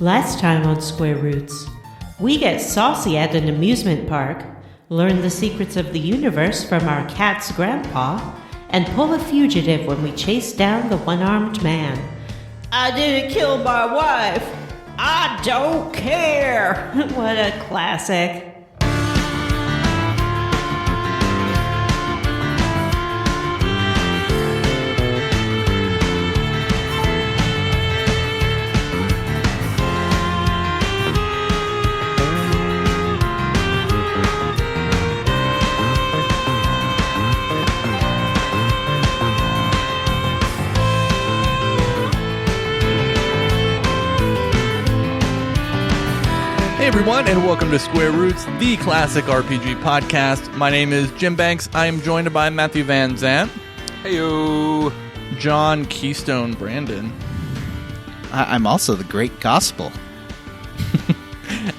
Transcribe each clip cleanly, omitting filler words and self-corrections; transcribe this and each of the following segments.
Last time on Square Roots, we get saucy at an amusement park, learn the secrets of the universe from our cat's grandpa, and pull a fugitive when we chase down the one-armed man. I didn't kill my wife. I don't care. What a classic. Hey everyone, and welcome to Square Roots, the classic RPG podcast. My name is Jim Banks. I am joined by Matthew Van Zant. Heyo. John Keystone Brandon. I'm also the Great Gospel.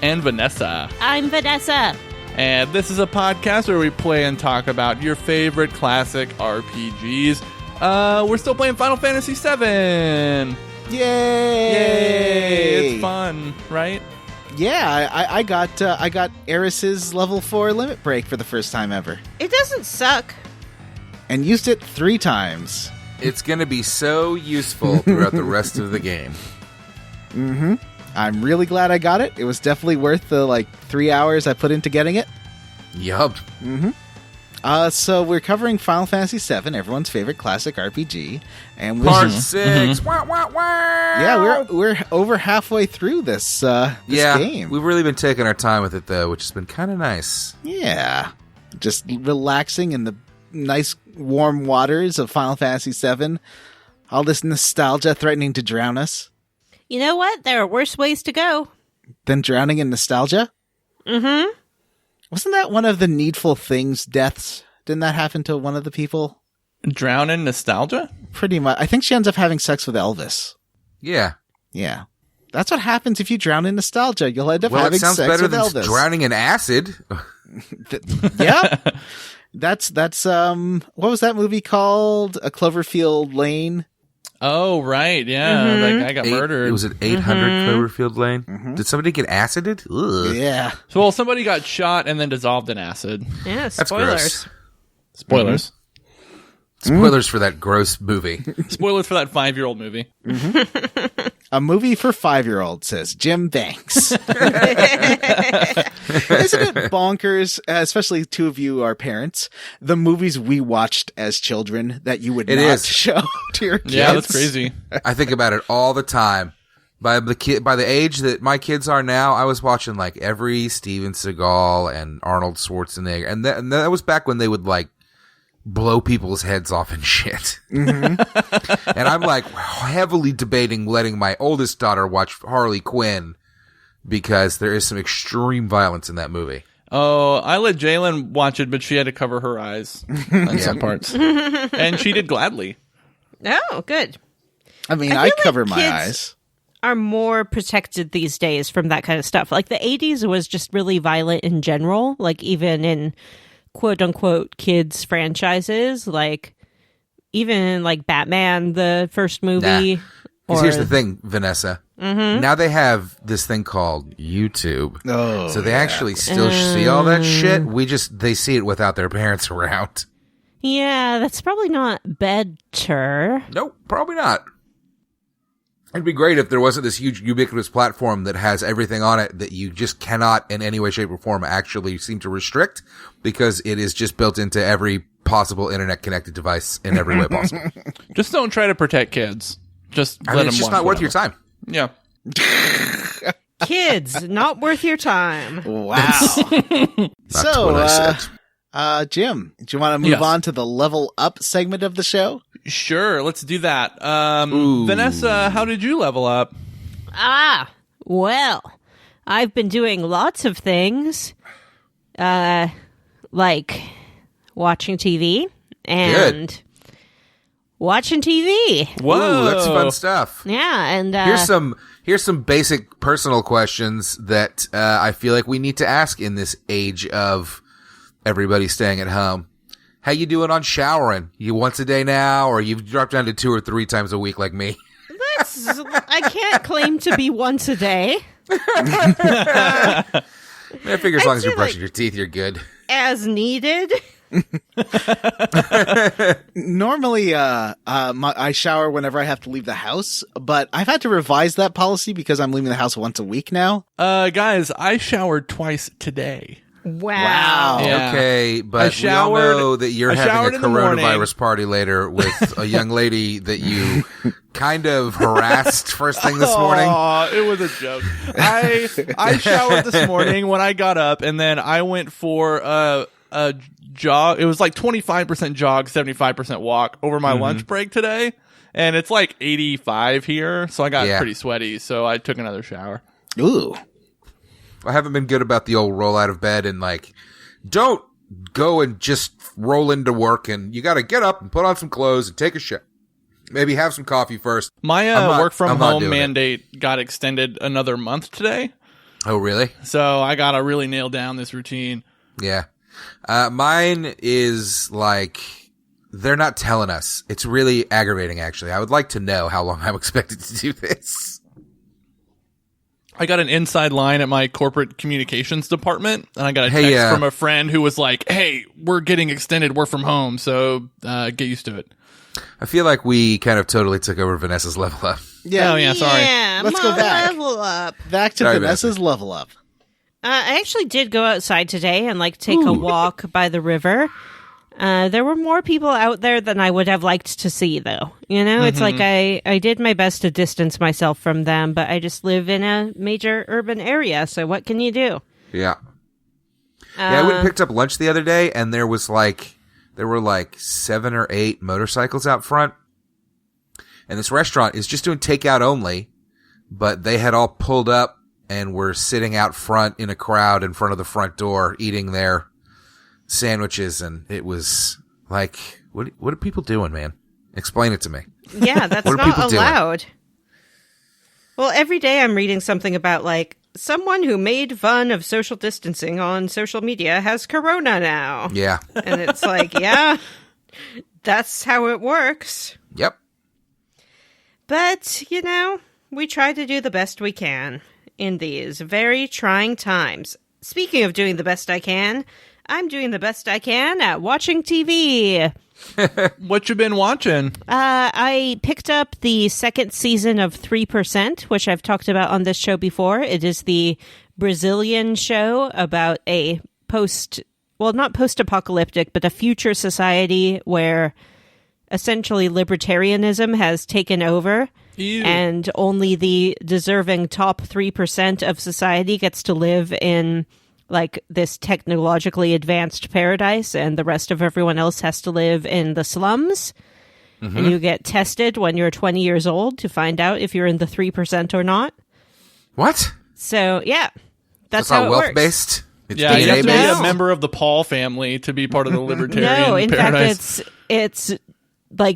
And Vanessa. I'm Vanessa. And this is a podcast where we play and talk about your favorite classic RPGs. We're still playing Final Fantasy VII. Yay! Yay! It's fun, right? Yeah, I got Aeris's level 4 limit break for the first time ever. It doesn't suck. And used it 3 times. It's going to be so useful throughout the rest of the game. Mm-hmm. I'm really glad I got it. It was definitely worth the 3 hours I put into getting it. Yup. Mm-hmm. So we're covering Final Fantasy VII, everyone's favorite classic RPG, and we're Part 6. Wah, wah, wah. Yeah, we're over halfway through this game. We've really been taking our time with it though, which has been kind of nice. Yeah, just relaxing in the nice warm waters of Final Fantasy VII. All this nostalgia threatening to drown us. You know what? There are worse ways to go. Than drowning in nostalgia? Mm-hmm. Wasn't that one of the Needful Things deaths? Didn't that happen to one of the people? Drown in nostalgia? Pretty much. I think she ends up having sex with Elvis. Yeah. Yeah. That's what happens if you drown in nostalgia. You'll end up having sex with Elvis. Well, it sounds better than drowning in acid. Yeah. That's what was that movie called? A Cloverfield Lane? Oh, right. Yeah. Mm-hmm. That guy got murdered. It was at 800 Cloverfield Lane. Mm-hmm. Did somebody get acided? Ugh. Yeah. So, well, somebody got shot and then dissolved in acid. Yeah, That's spoilers. gross. Spoilers. Spoilers for that gross movie. Spoilers for that 5-year-old movie. Mm-hmm. A movie for 5-year-olds, says Jim Banks. Isn't it bonkers, especially two of you are parents, the movies we watched as children that you would not show to your kids? Yeah, that's crazy. I think about it all the time. By the age that my kids are now, I was watching every Steven Seagal and Arnold Schwarzenegger, and that was back when they would blow people's heads off and shit. Mm-hmm. And I'm heavily debating letting my oldest daughter watch Harley Quinn because there is some extreme violence in that movie. Oh, I let Jalen watch it, but she had to cover her eyes on some parts. And she did gladly. Oh, good. I mean, I cover my eyes. Are more protected these days from that kind of stuff. The 80s was just really violent in general, even in quote-unquote kids franchises, even Batman, the first movie. Because here's the thing, Vanessa. Mm-hmm. Now they have this thing called YouTube. Oh, so they actually still see all that shit. They see it without their parents around. Yeah, that's probably not better. Nope, probably not. It'd be great if there wasn't this huge ubiquitous platform that has everything on it that you just cannot in any way, shape, or form actually seem to restrict because it is just built into every possible internet-connected device in every way possible. Just don't try to protect kids. Just let them it's just watch not worth your time. Yeah. Kids, not worth your time. Wow. That's what I said. Jim, do you want to move on to the level up segment of the show? Sure, let's do that. Vanessa, how did you level up? Well, I've been doing lots of things, like watching TV and watching TV. Whoa, ooh, that's fun stuff. Yeah, and here's some basic personal questions that I feel like we need to ask in this age of everybody staying at home. How you doing on showering? You once a day now, or you've dropped down to 2 or 3 times a week like me? I can't claim to be once a day. I figure as long as you're say, brushing your teeth, you're good. As needed. Normally, I shower whenever I have to leave the house, but I've had to revise that policy because I'm leaving the house once a week now. Guys, I showered twice today. Wow. Yeah. Okay, but we all know that you're having a coronavirus party later with a young lady that you kind of harassed first thing this morning. Aw, it was a joke. I showered this morning when I got up, and then I went for a jog. It was like 25% jog, 75% walk over my lunch break today, and it's like 85 here, so I got pretty sweaty, so I took another shower. Ooh. I haven't been good about the old roll out of bed and like, don't go and just roll into work, and you got to get up and put on some clothes and take a shower. Maybe have some coffee first. My work from home mandate got extended another month today. Oh, really? So I got to really nail down this routine. Yeah. Mine is like, they're not telling us. It's really aggravating, actually. I would like to know how long I'm expected to do this. I got an inside line at my corporate communications department, and I got a text from a friend who was like, hey, we're getting extended work from home, so get used to it. I feel like we kind of totally took over Vanessa's level up. Yeah. Oh, yeah, sorry. Yeah, Let's go back. Level up. Back to Vanessa's level up. I actually did go outside today and take a walk by the river. There were more people out there than I would have liked to see, though. You know, it's like I did my best to distance myself from them, but I just live in a major urban area, so what can you do? Yeah. I went and picked up lunch the other day, and there were 7 or 8 motorcycles out front. And this restaurant is just doing takeout only, but they had all pulled up and were sitting out front in a crowd in front of the front door eating their sandwiches, and it was like, what are people doing, man? Explain it to me. Yeah, that's not allowed. Well, every day I'm reading something about someone who made fun of social distancing on social media has corona now. Yeah. And it's like, yeah, that's how it works. Yep. But, we try to do the best we can in these very trying times. Speaking of doing the best I can, I'm doing the best I can at watching TV. What you been watching? I picked up the second season of 3%, which I've talked about on this show before. It is the Brazilian show about a not post-apocalyptic, but a future society where essentially libertarianism has taken over. Ew. And only the deserving top 3% of society gets to live in this technologically advanced paradise, and the rest of everyone else has to live in the slums. Mm-hmm. And you get tested when you're 20 years old to find out if you're in the 3% or not. What? So, yeah. That's how how it wealth works. Based? It's yeah, you have to be based? a member of the Paul family to be part of the libertarian No, in paradise. fact, it's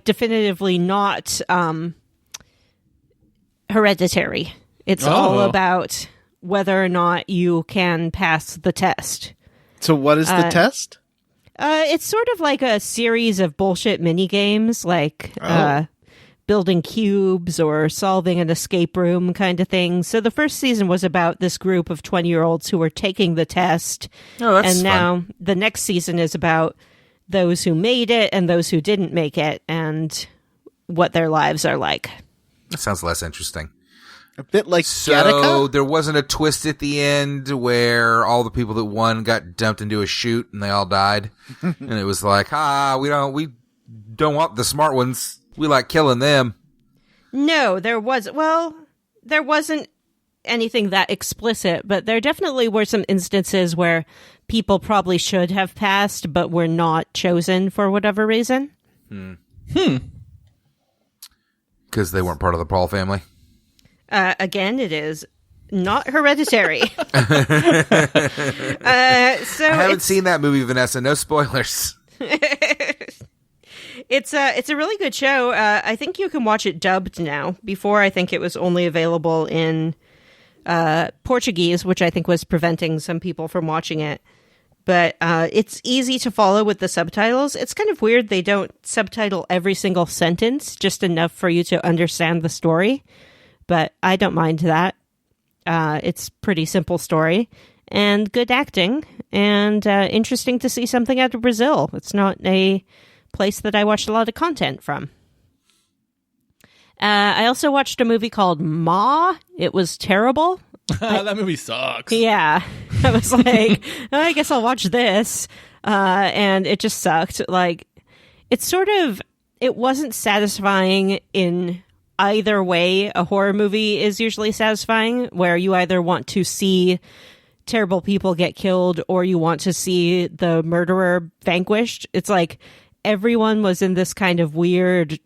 definitively not hereditary. It's all about whether or not you can pass the test. So what is the test? It's sort of like a series of bullshit mini games, building cubes or solving an escape room kind of thing. So the first season was about this group of 20-year-olds who were taking the test. Oh, that's and fun. now the next season is about those who made it and those who didn't make it and what their lives are like. That sounds less interesting. A bit like So Gattaca? there wasn't a twist at the end where all the people that won got dumped into a chute and they all died. And it was like, we don't want the smart ones. We like killing them. No, there wasn't anything that explicit, but there definitely were some instances where people probably should have passed, but were not chosen for whatever reason. Because they weren't part of the Paul family. Again, it is not hereditary. So I haven't seen that movie, Vanessa. No spoilers. It's a really good show. I think you can watch it dubbed now. Before, I think it was only available in Portuguese, which I think was preventing some people from watching it. but it's easy to follow with the subtitles. It's kind of weird they don't subtitle every single sentence, just enough for you to understand the story. But I don't mind that. It's pretty simple story and good acting and interesting to see something out of Brazil. It's not a place that I watched a lot of content from. I also watched a movie called Ma. It was terrible. That movie sucks. Yeah. I was like, I guess I'll watch this. And it just sucked. Like, it wasn't satisfying in either way. A horror movie is usually satisfying, where you either want to see terrible people get killed or you want to see the murderer vanquished. It's like everyone was in this kind of weird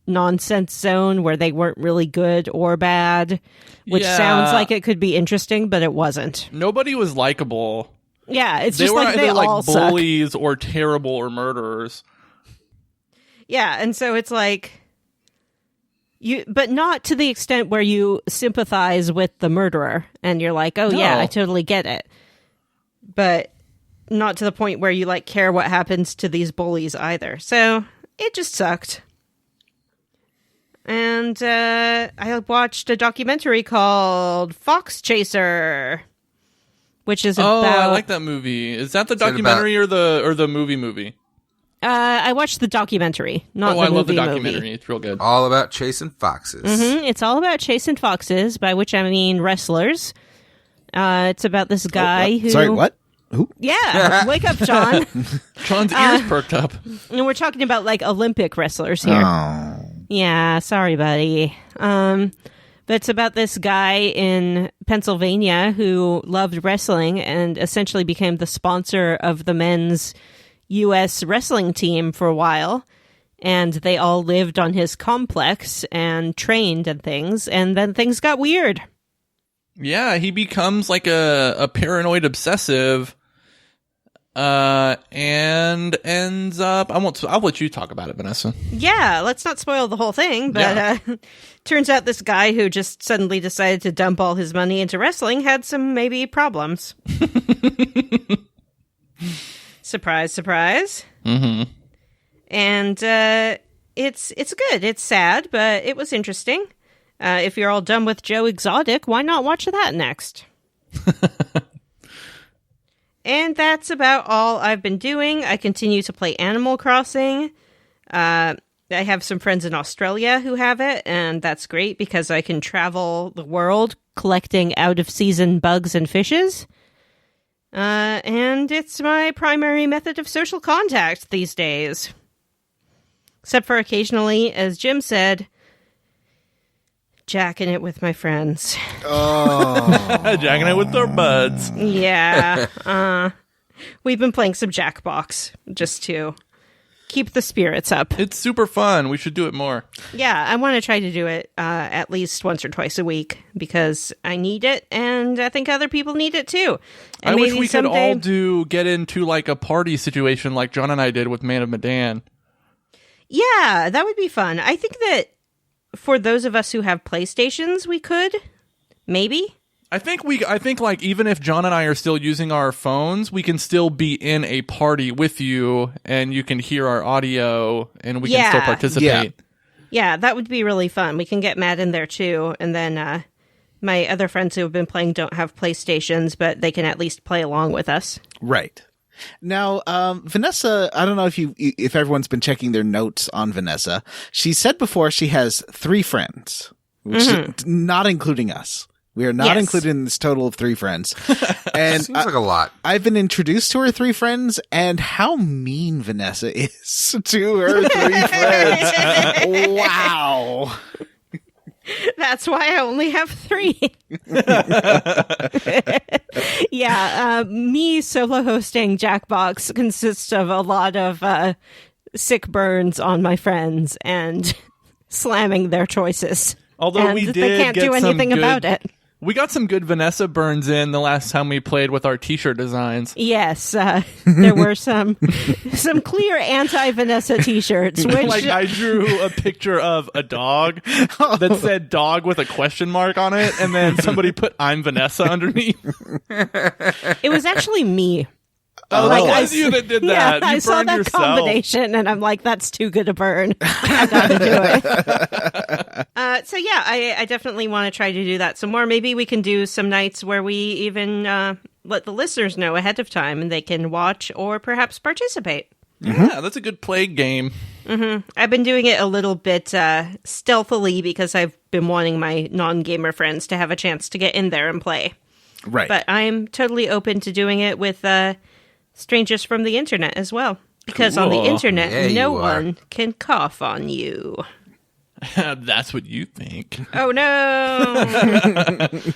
nonsense zone where they weren't really good or bad, which sounds like it could be interesting, but it wasn't. Nobody was likable. Yeah, it's They just were like either they all like suck. bullies or terrible or murderers. Yeah, and so it's like but not to the extent where you sympathize with the murderer and you're like, oh yeah, I totally get it. But not to the point where you like care what happens to these bullies either. So it just sucked. And I watched a documentary called Fox Chaser, which is about... I like that movie. Is that the documentary or the movie? I watched the documentary, not the movie. I love the documentary. Movie. It's real good. All about chasing foxes. Mm-hmm. It's all about chasing foxes, by which I mean wrestlers. It's about this guy who... Sorry, what? Who? Yeah, wake up, John. Sean's ears perked up. And we're talking about like Olympic wrestlers here. Oh. Yeah, sorry, buddy. But it's about this guy in Pennsylvania who loved wrestling and essentially became the sponsor of the men's U.S. wrestling team for a while. And they all lived on his complex and trained and things. And then things got weird. Yeah, he becomes like a paranoid obsessive, and ends up. I'll let you talk about it, Vanessa. Yeah, let's not spoil the whole thing, but turns out this guy who just suddenly decided to dump all his money into wrestling had some maybe problems. Surprise, surprise. Mm-hmm. And it's good. It's sad, but it was interesting. If you're all done with Joe Exotic, why not watch that next? And that's about all I've been doing. I continue to play Animal Crossing. I have some friends in Australia who have it, and that's great because I can travel the world collecting out-of-season bugs and fishes. And it's my primary method of social contact these days. Except for occasionally, as Jim said, jacking it with my friends. Oh. Jacking it with their buds. Yeah. We've been playing some Jackbox just to keep the spirits up. It's super fun. We should do it more. Yeah, I want to try to do it at least once or twice a week because I need it and I think other people need it too. And I wish maybe we could someday... all get into like a party situation like John and I did with Man of Medan. Yeah, that would be fun. I think that for those of us who have PlayStations, we could. Maybe. I think like even if John and I are still using our phones, we can still be in a party with you and you can hear our audio and we can still participate. Yeah, that would be really fun. We can get Matt in there too. And then my other friends who have been playing don't have PlayStations, but they can at least play along with us. Right. Now, Vanessa, I don't know if everyone's been checking their notes on Vanessa. She said before she has 3 friends, which is not including us. We are not included in this total of 3 friends. And seems like a lot. I've been introduced to her 3 friends, and how mean Vanessa is to her 3 friends. Wow. That's why I only have 3. Yeah, me solo hosting Jackbox consists of a lot of sick burns on my friends and slamming their choices. Although and we did they can't get do anything about it. We got some good Vanessa burns in the last time we played with our t-shirt designs. Yes, there were some clear anti-Vanessa t-shirts. Which... Like I drew a picture of a dog that said dog with a question mark on it, and then somebody put I'm Vanessa underneath. It was actually me. Oh, Like, that I was you that did Yeah, that. You I saw burned that yourself. combination, and I'm like, that's too good to burn. I gotta do it. So yeah, I definitely want to try to do that some more. Maybe we can do some nights where we even let the listeners know ahead of time, and they can watch or perhaps participate. Yeah, that's a good plague game. I've been doing it a little bit stealthily because I've been wanting my non-gamer friends to have a chance to get in there and play. Right. But I'm totally open to doing it with strangers from the internet as well. Because on the Cool. internet, Yeah, no you are. one can cough on you. That's what you think. Oh, no.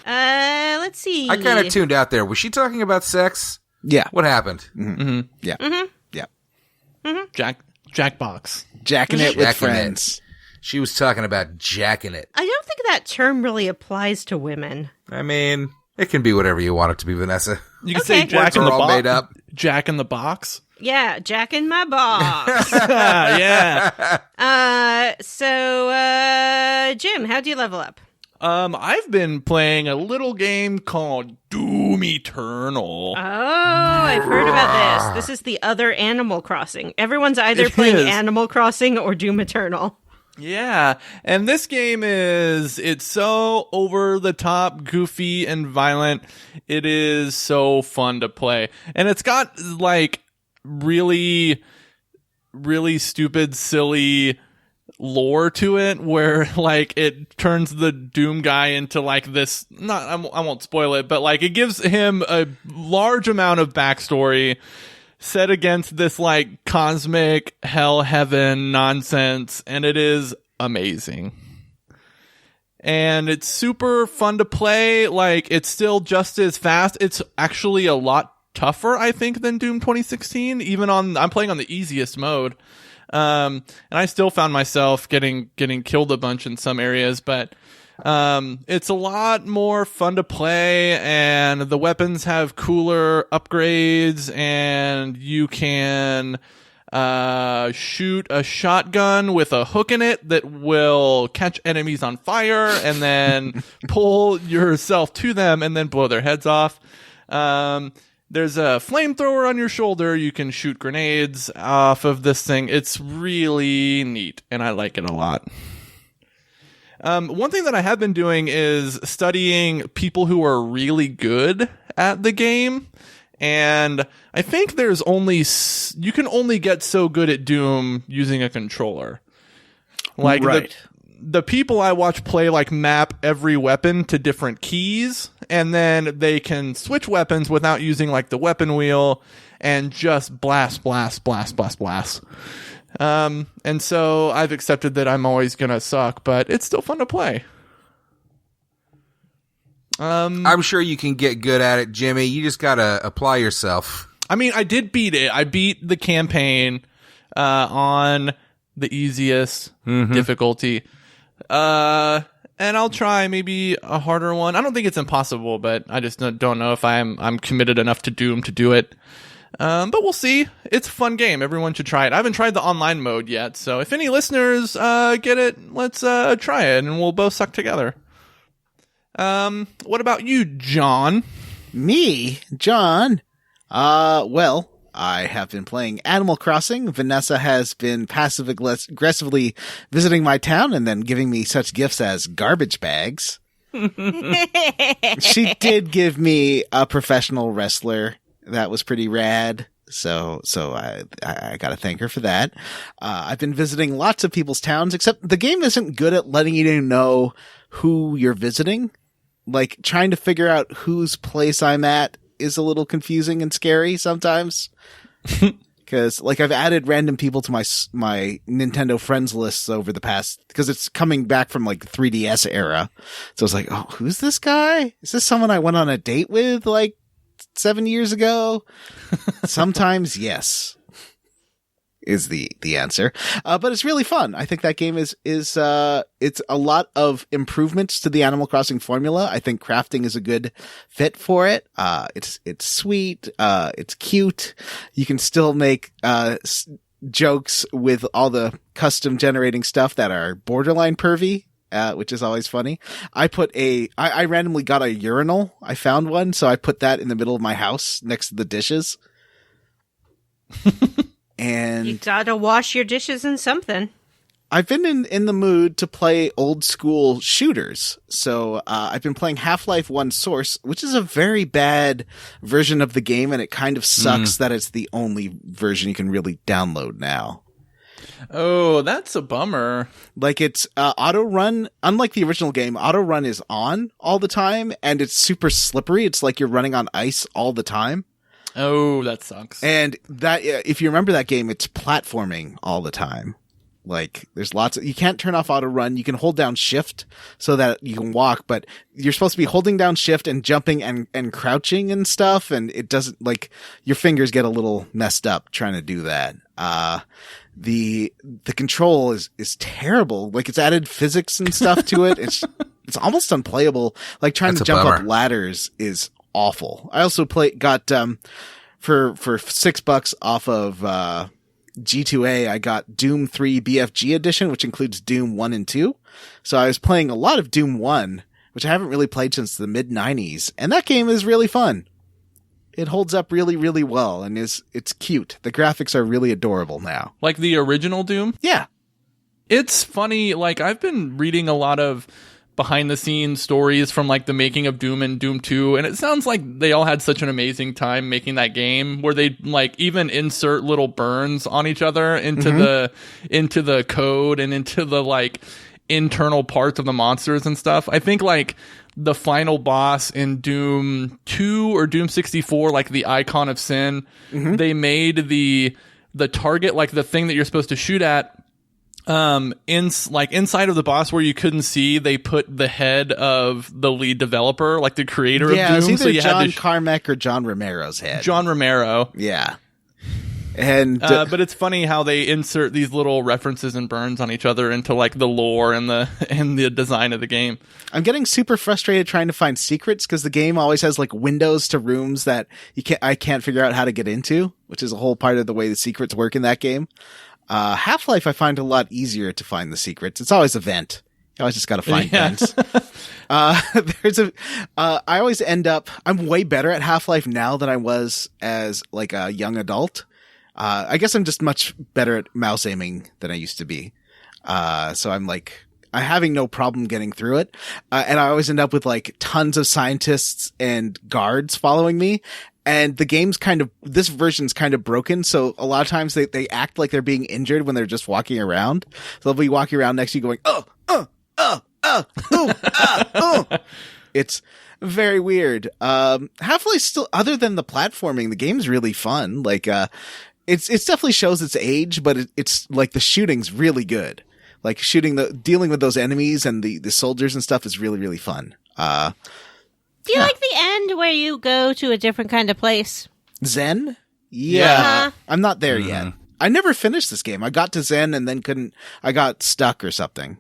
Let's see. I kind of tuned out there. Was she talking about sex? Yeah. What happened? Yeah. Yeah. Jackbox. Jacking it with Jacking it. friends. She was talking about jacking it. I don't think that term really applies to women. I mean, it can be whatever you want it to be, Vanessa. You can Okay. say Jack Words in are the all box. made up. Jack in the box. Yeah, Jack in my box. Yeah. So, Jim, how do you level up? I've been playing a little game called Doom Eternal. Oh, I've heard about this. This is the other Animal Crossing. Everyone's either It playing is. Animal Crossing or Doom Eternal. Yeah, and this game it's so over the top, goofy, and violent. It is so fun to play. And it's got like really, really stupid, silly lore to it where like it turns the Doom guy into like this, I won't spoil it, but like it gives him a large amount of backstory set against this like cosmic hell heaven nonsense, and it is amazing. And it's super fun to play. Like it's still just as fast. It's actually a lot tougher, I think, than Doom 2016. Even I'm playing on the easiest mode. And I still found myself getting killed a bunch in some areas, but it's a lot more fun to play, and the weapons have cooler upgrades, and you can shoot a shotgun with a hook in it that will catch enemies on fire and then pull yourself to them and then blow their heads off. There's a flamethrower on your shoulder. You can shoot grenades off of this thing. It's really neat, and I like it a lot. One thing that I have been doing is studying people who are really good at the game. And I think there's you can only get so good at Doom using a controller. Like Right. the people I watch play like map every weapon to different keys, and then they can switch weapons without using like the weapon wheel and just blast. And so I've accepted that I'm always gonna suck, but it's still fun to play. I'm sure you can get good at it, Jimmy. You just gotta apply yourself. I mean, I did beat it. I beat the campaign on the easiest difficulty. And I'll try maybe a harder one. I don't think it's impossible, but I just don't know if I'm committed enough to Doom to do it. But we'll see. It's a fun game. Everyone should try it. I haven't tried the online mode yet, so if any listeners get it, let's try it, and we'll both suck together. What about you, John? Me, John. Well, I have been playing Animal Crossing. Vanessa has been aggressively visiting my town and then giving me such gifts as garbage bags. She did give me a professional wrestler. That was pretty rad. So I gotta thank her for that. I've been visiting lots of people's towns, except the game isn't good at letting you know who you're visiting. Like, trying to figure out whose place I'm at is a little confusing and scary sometimes. Cause, like, I've added random people to my Nintendo friends lists over the past, cause it's coming back from, like, the 3DS era. So I was like, oh, who's this guy? Is this someone I went on a date with, like, 7 years ago? Sometimes, yes, is the answer. But it's really fun. I think that game is it's a lot of improvements to the Animal Crossing formula. I think crafting is a good fit for it. It's sweet. It's cute. You can still make, jokes with all the custom generating stuff that are borderline pervy. Which is always funny. I randomly got a urinal. I found one, so I put that in the middle of my house next to the dishes. And You gotta wash your dishes in something. I've been in the mood to play old school shooters. So I've been playing Half-Life 1 Source, which is a very bad version of the game, and it kind of sucks that it's the only version you can really download now. Oh, that's a bummer. Like it's auto run, unlike the original game, auto run is on all the time, and it's super slippery. It's like you're running on ice all the time. Oh, that sucks. And that, if you remember that game, it's platforming all the time. Like there's you can't turn off auto run. You can hold down shift so that you can walk, but you're supposed to be holding down shift and jumping and crouching and stuff. And it doesn't, like, your fingers get a little messed up trying to do that. The control is terrible. Like it's added physics and stuff to it. It's almost unplayable. Like trying to jump up ladders is awful. I also got for $6 off of G2A, I got Doom 3 BFG edition, which includes Doom 1 and 2. So I was playing a lot of Doom 1, which I haven't really played since the mid-90s, and that game is really fun. It holds up really, really well, and it's cute. The graphics are really adorable now. Like the original Doom? Yeah. It's funny, like I've been reading a lot of behind the scenes stories from like the making of Doom and Doom 2, and it sounds like they all had such an amazing time making that game, where they like even insert little burns on each other into the code and into the like internal parts of the monsters and stuff. I think like the final boss in Doom 2 or Doom 64, like the Icon of Sin, they made the target, like the thing that you're supposed to shoot at, inside of the boss where you couldn't see, they put the head of the lead developer, like the creator of Doom. It's either so you John had to Carmack or John Romero's head. John Romero. Yeah. And but it's funny how they insert these little references and burns on each other into like the lore and the design of the game. I'm getting super frustrated trying to find secrets because the game always has like windows to rooms that I can't figure out how to get into, which is a whole part of the way the secrets work in that game. Half-Life, I find a lot easier to find the secrets. It's always a vent. You always just gotta find vents. I always end up, I'm way better at Half-Life now than I was as like a young adult. I guess I'm just much better at mouse aiming than I used to be. So I'm having no problem getting through it. And I always end up with like tons of scientists and guards following me. And the game's this version's kind of broken. So a lot of times they act like they're being injured when they're just walking around. So they'll be walking around next to you going, It's very weird. Half-Life still, other than the platforming, the game's really fun. Like, it's definitely shows its age, but it's like the shooting's really good. Like dealing with those enemies and the soldiers and stuff is really, really fun. Do you like the end where you go to a different kind of place? Zen? Yeah. I'm not there yet. I never finished this game. I got to Zen and then I got stuck or something.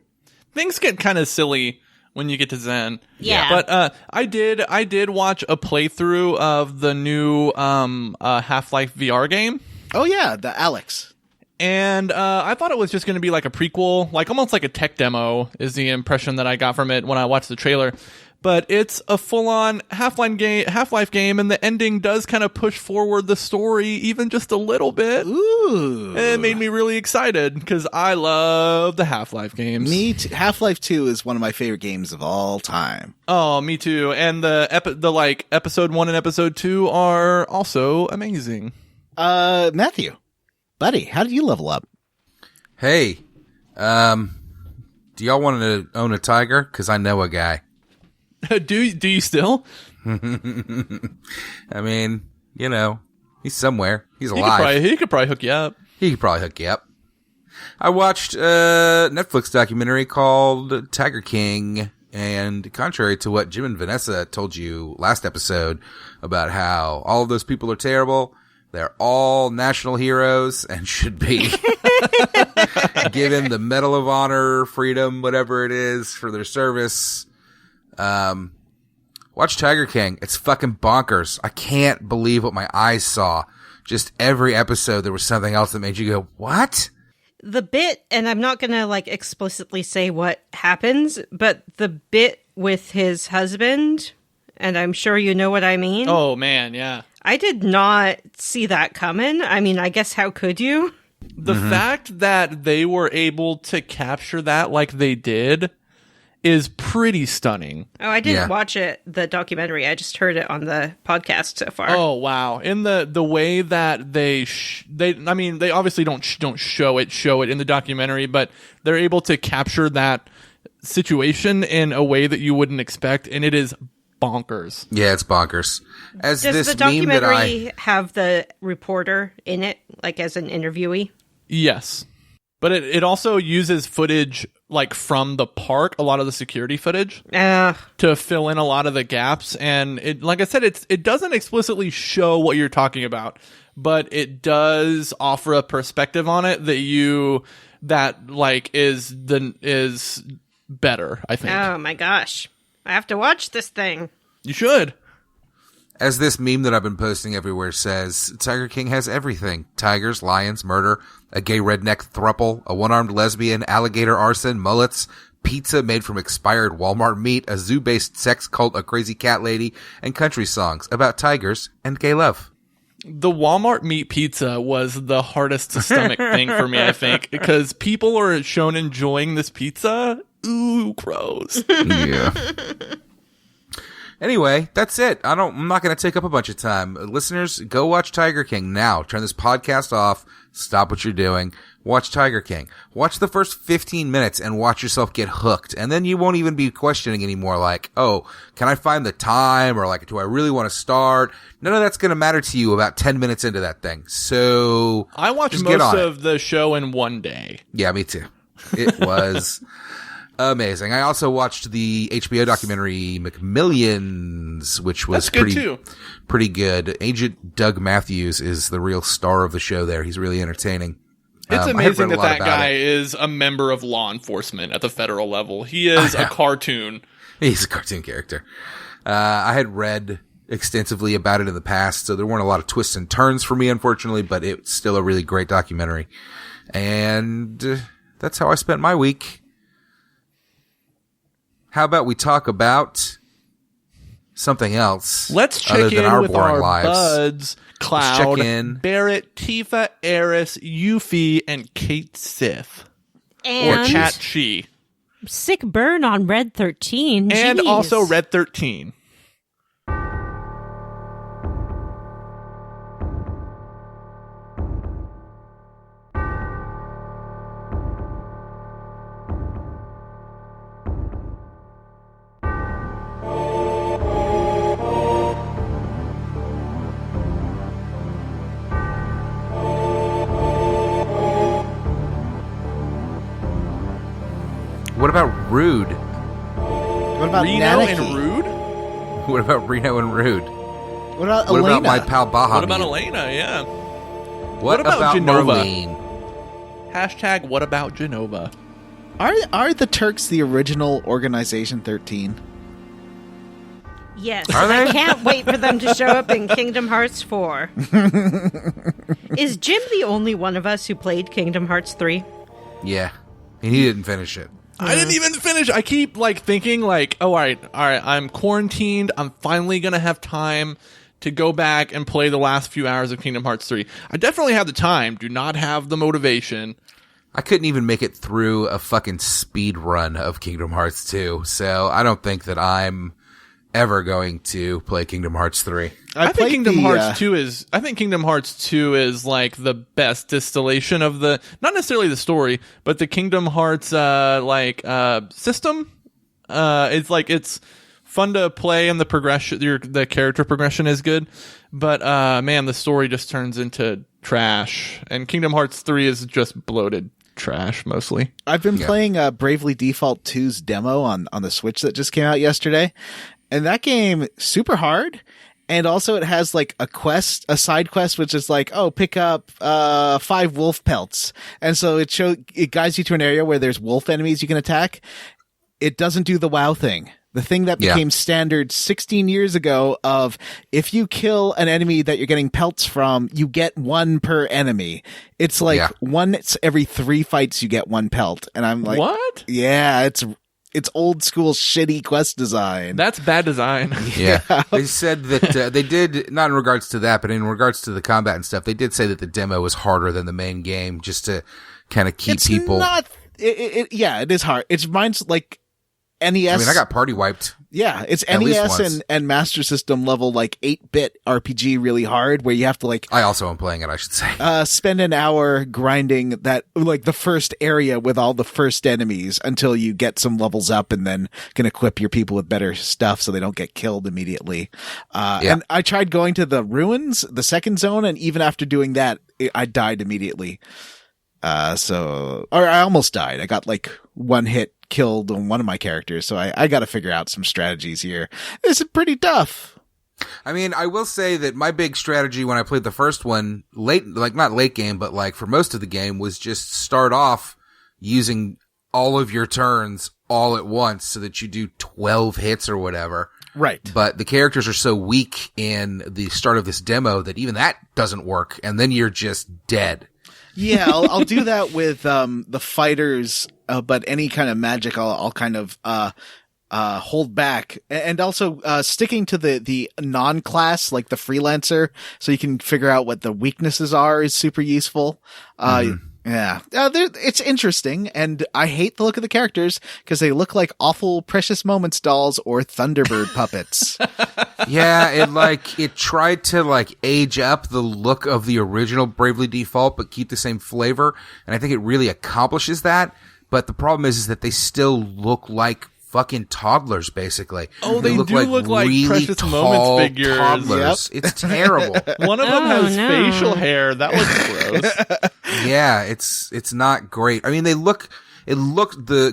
Things get kind of silly when you get to Zen. Yeah. But I did watch a playthrough of the new Half-Life VR game. Oh yeah, the Alex. And I thought it was just going to be like a prequel, like almost like a tech demo is the impression that I got from it when I watched the trailer. But it's a full-on Half-Life game, and the ending does kind of push forward the story even just a little bit. Ooh. And it made me really excited because I love the Half-Life games. Me too. Half-Life 2 is one of my favorite games of all time. Oh, me too. And the episode 1 and episode 2 are also amazing. Matthew, buddy, how did you level up? Hey, do y'all want to own a tiger? Because I know a guy. Do you still? I mean, he's somewhere. He's alive. He could probably hook you up. He could probably hook you up. I watched a Netflix documentary called Tiger King, and contrary to what Jim and Vanessa told you last episode about how all of those people are terrible, they're all national heroes and should be given the Medal of Honor, freedom, whatever it is, for their service. Watch Tiger King. It's fucking bonkers. I can't believe what my eyes saw. Just every episode there was something else that made you go, what? The bit, and I'm not gonna explicitly say what happens, but the bit with his husband, and I'm sure you know what I mean. Oh man, yeah. I did not see that coming. I mean, I guess how could you? The fact that they were able to capture that like they did is pretty stunning. Oh, I didn't watch the documentary. I just heard it on the podcast so far. Oh, wow. In the way that they obviously don't show it in the documentary, but they're able to capture that situation in a way that you wouldn't expect, and it is bonkers. Yeah, it's bonkers. Does the documentary have the reporter in it, like as an interviewee? Yes. But it also uses footage like from the park, a lot of the security footage, to fill in a lot of the gaps. And it, like I said, it doesn't explicitly show what you're talking about, but it does offer a perspective on it that is better, I think. Oh my gosh. I have to watch this thing. You should. As this meme that I've been posting everywhere says, Tiger King has everything. Tigers, lions, murder, a gay redneck thruple, a one-armed lesbian, alligator arson, mullets, pizza made from expired Walmart meat, a zoo-based sex cult, a crazy cat lady, and country songs about tigers and gay love. The Walmart meat pizza was the hardest to stomach thing for me, I think, because people are shown enjoying this pizza. Ooh, gross. Yeah. Anyway, that's it. I'm not going to take up a bunch of time. Listeners, go watch Tiger King now. Turn this podcast off. Stop what you're doing. Watch Tiger King. Watch the first 15 minutes and watch yourself get hooked. And then you won't even be questioning anymore like, oh, can I find the time? Or like, do I really want to start? None of that's going to matter to you about 10 minutes into that thing. So I watched most of the show in one day. Yeah, me too. It was amazing. I also watched the HBO documentary McMillions, which was pretty good. Agent Doug Matthews is the real star of the show there. He's really entertaining. It's amazing that guy is a member of law enforcement at the federal level. He is a cartoon. He's a cartoon character. I had read extensively about it in the past, so there weren't a lot of twists and turns for me, unfortunately, but it's still a really great documentary. And that's how I spent my week. How about we talk about something else? Let's check in with our buds. Cloud, Barrett, Tifa, Aeris, Yuffie, and Kate Sith. And or Chat Chi. Sick burn on Red 13. And Jeez. also Red 13. What about Rude? What about Reno Nanaki? and Rude? What about Reno and Rude? What about What Elena? about my pal Bahamut? What about Elena? Yeah. What about Genova? Marlene? Hashtag what about Genova? Are the Turks the original Organization 13? Yes. Are they? I can't wait for them to show up in Kingdom Hearts 4. Is Jim the only one of us who played Kingdom Hearts 3? Yeah. And he didn't finish it. I didn't even finish. I keep thinking oh, all right, I'm quarantined. I'm finally going to have time to go back and play the last few hours of Kingdom Hearts 3. I definitely have the time. Do not have the motivation. I couldn't even make it through a fucking speed run of Kingdom Hearts 2. So I don't think that I'm ever going to play Kingdom Hearts 3. I think Kingdom Hearts 2 is like the best distillation of the, not necessarily the story, but the Kingdom Hearts system. It's fun to play and the progression, the character progression is good, but man, the story just turns into trash. And Kingdom Hearts 3 is just bloated trash mostly. I've been playing Bravely Default 2's demo on the Switch that just came out yesterday. And that game, super hard. And also it has like a side quest, which is like, oh, pick up 5 wolf pelts. And so it guides you to an area where there's wolf enemies you can attack. It doesn't do the WoW thing. The thing that became standard 16 years ago of if you kill an enemy that you're getting pelts from, you get 1 per enemy. It's like once every 3 fights you get 1 pelt. And I'm like, what? Yeah, it's it's old school shitty quest design. That's bad design. Yeah. They said that they did, not in regards to that, but in regards to the combat and stuff, they did say that the demo was harder than the main game just to kind of keep people. Yeah, it is hard. Mine's like NES. I mean, I got party wiped. Yeah, it's At least NES once. and Master System level, like 8-bit RPG really hard, where you have to like I also am playing it, I should say. spend an hour grinding that, like the first area with all the first enemies until you get some levels up and then can equip your people with better stuff so they don't get killed immediately. And I tried going to the ruins, the second zone, and even after doing that, I died immediately. Or I almost died. I got like one hit killed on one of my characters, so I got to figure out some strategies here. This is pretty tough. I mean, I will say that my big strategy when I played the first one, not late game, but like for most of the game, was just start off using all of your turns all at once so that you do 12 hits or whatever. Right. But the characters are so weak in the start of this demo that even that doesn't work, and then you're just dead. Yeah, I'll do that with the fighters, but any kind of magic I'll kind of hold back, and also sticking to the non-class, like the freelancer, so you can figure out what the weaknesses are is super useful. Yeah, it's interesting, and I hate the look of the characters because they look like awful Precious Moments dolls or Thunderbird puppets. Yeah, it tried to age up the look of the original Bravely Default, but keep the same flavor, and I think it really accomplishes that. But the problem is that they still look like fucking toddlers, basically. Oh, they do look like really Precious tall Moments figures. Toddlers. Yep. It's terrible. One of them has no. facial hair. That looks gross. Yeah, it's not great. I mean,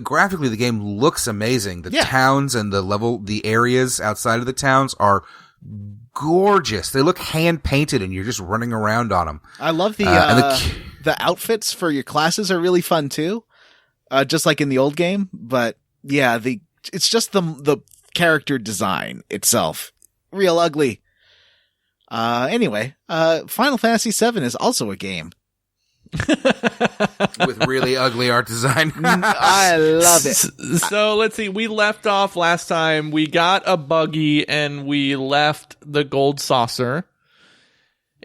graphically the game looks amazing. The towns and the areas outside of the towns are gorgeous. They look hand painted and you're just running around on them. I love the outfits for your classes are really fun too. Just like in the old game, but yeah, it's just the character design itself. Real ugly. Anyway, Final Fantasy VII is also a game. With really ugly art design. I love it. So let's see. We left off last time. We got a buggy and we left the gold saucer.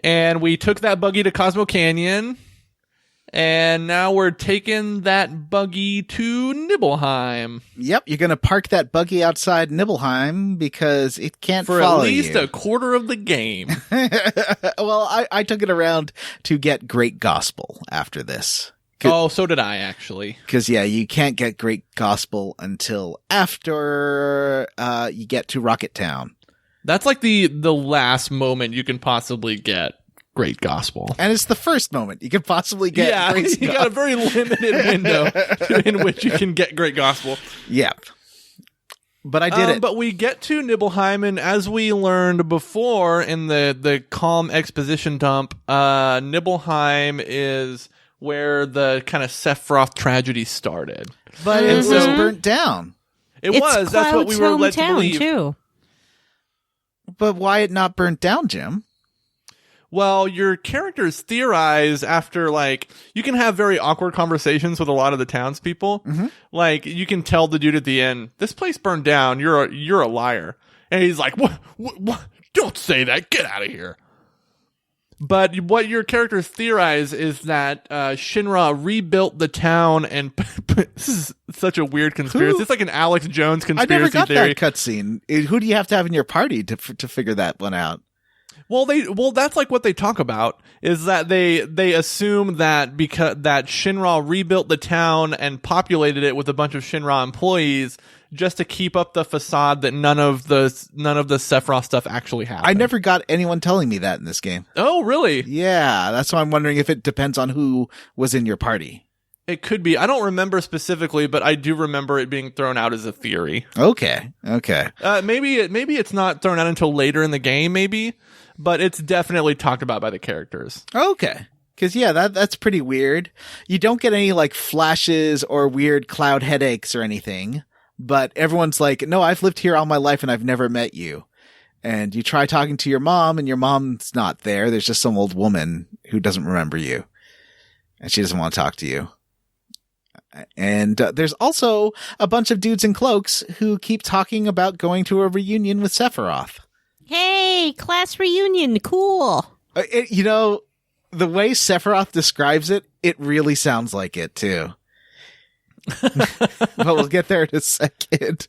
And we took that buggy to Cosmo Canyon. And now we're taking that buggy to Nibelheim. Yep, you're going to park that buggy outside Nibelheim because it can't for follow at least you. a quarter of the game. Well, I took it around to get Great Gospel after this. Oh, so did I, actually. Because, yeah, you can't get Great Gospel until after you get to Rocket Town. That's like the last moment you can possibly get Great Gospel. And it's the first moment you could possibly get Great Gospel. You got a very limited window in which you can get Great Gospel. Yep. But I did it. But we get to Nibelheim, and as we learned before in the calm exposition dump, Nibelheim is where the kind of Sephiroth tragedy started. But it was burnt down. It was. That's what we were led to believe. Too. But why it not burnt down, Jim? Well, your characters theorize after, you can have very awkward conversations with a lot of the townspeople. Mm-hmm. Like, you can tell the dude at the end, this place burned down, you're a liar. And he's like, what? Don't say that, get out of here. But what your characters theorize is that Shinra rebuilt the town, and this is such a weird conspiracy. It's like an Alex Jones conspiracy theory. I never got theory. that cutscene. Who do you have to have in your party to figure that one out? Well, that's like what they talk about is that they assume that that Shinra rebuilt the town and populated it with a bunch of Shinra employees just to keep up the facade that none of the Sephiroth stuff actually happened. I never got anyone telling me that in this game. Oh, really? Yeah, that's why I'm wondering if it depends on who was in your party. It could be. I don't remember specifically, but I do remember it being thrown out as a theory. Okay. Maybe it's not thrown out until later in the game, maybe. But it's definitely talked about by the characters. Okay. Because, yeah, that's pretty weird. You don't get any, flashes or weird cloud headaches or anything. But everyone's like, no, I've lived here all my life and I've never met you. And you try talking to your mom and your mom's not there. There's just some old woman who doesn't remember you. And she doesn't want to talk to you. And there's also a bunch of dudes in cloaks who keep talking about going to a reunion with Sephiroth. Hey, class reunion, cool. The way Sephiroth describes it, it really sounds like it too. But we'll get there in a second.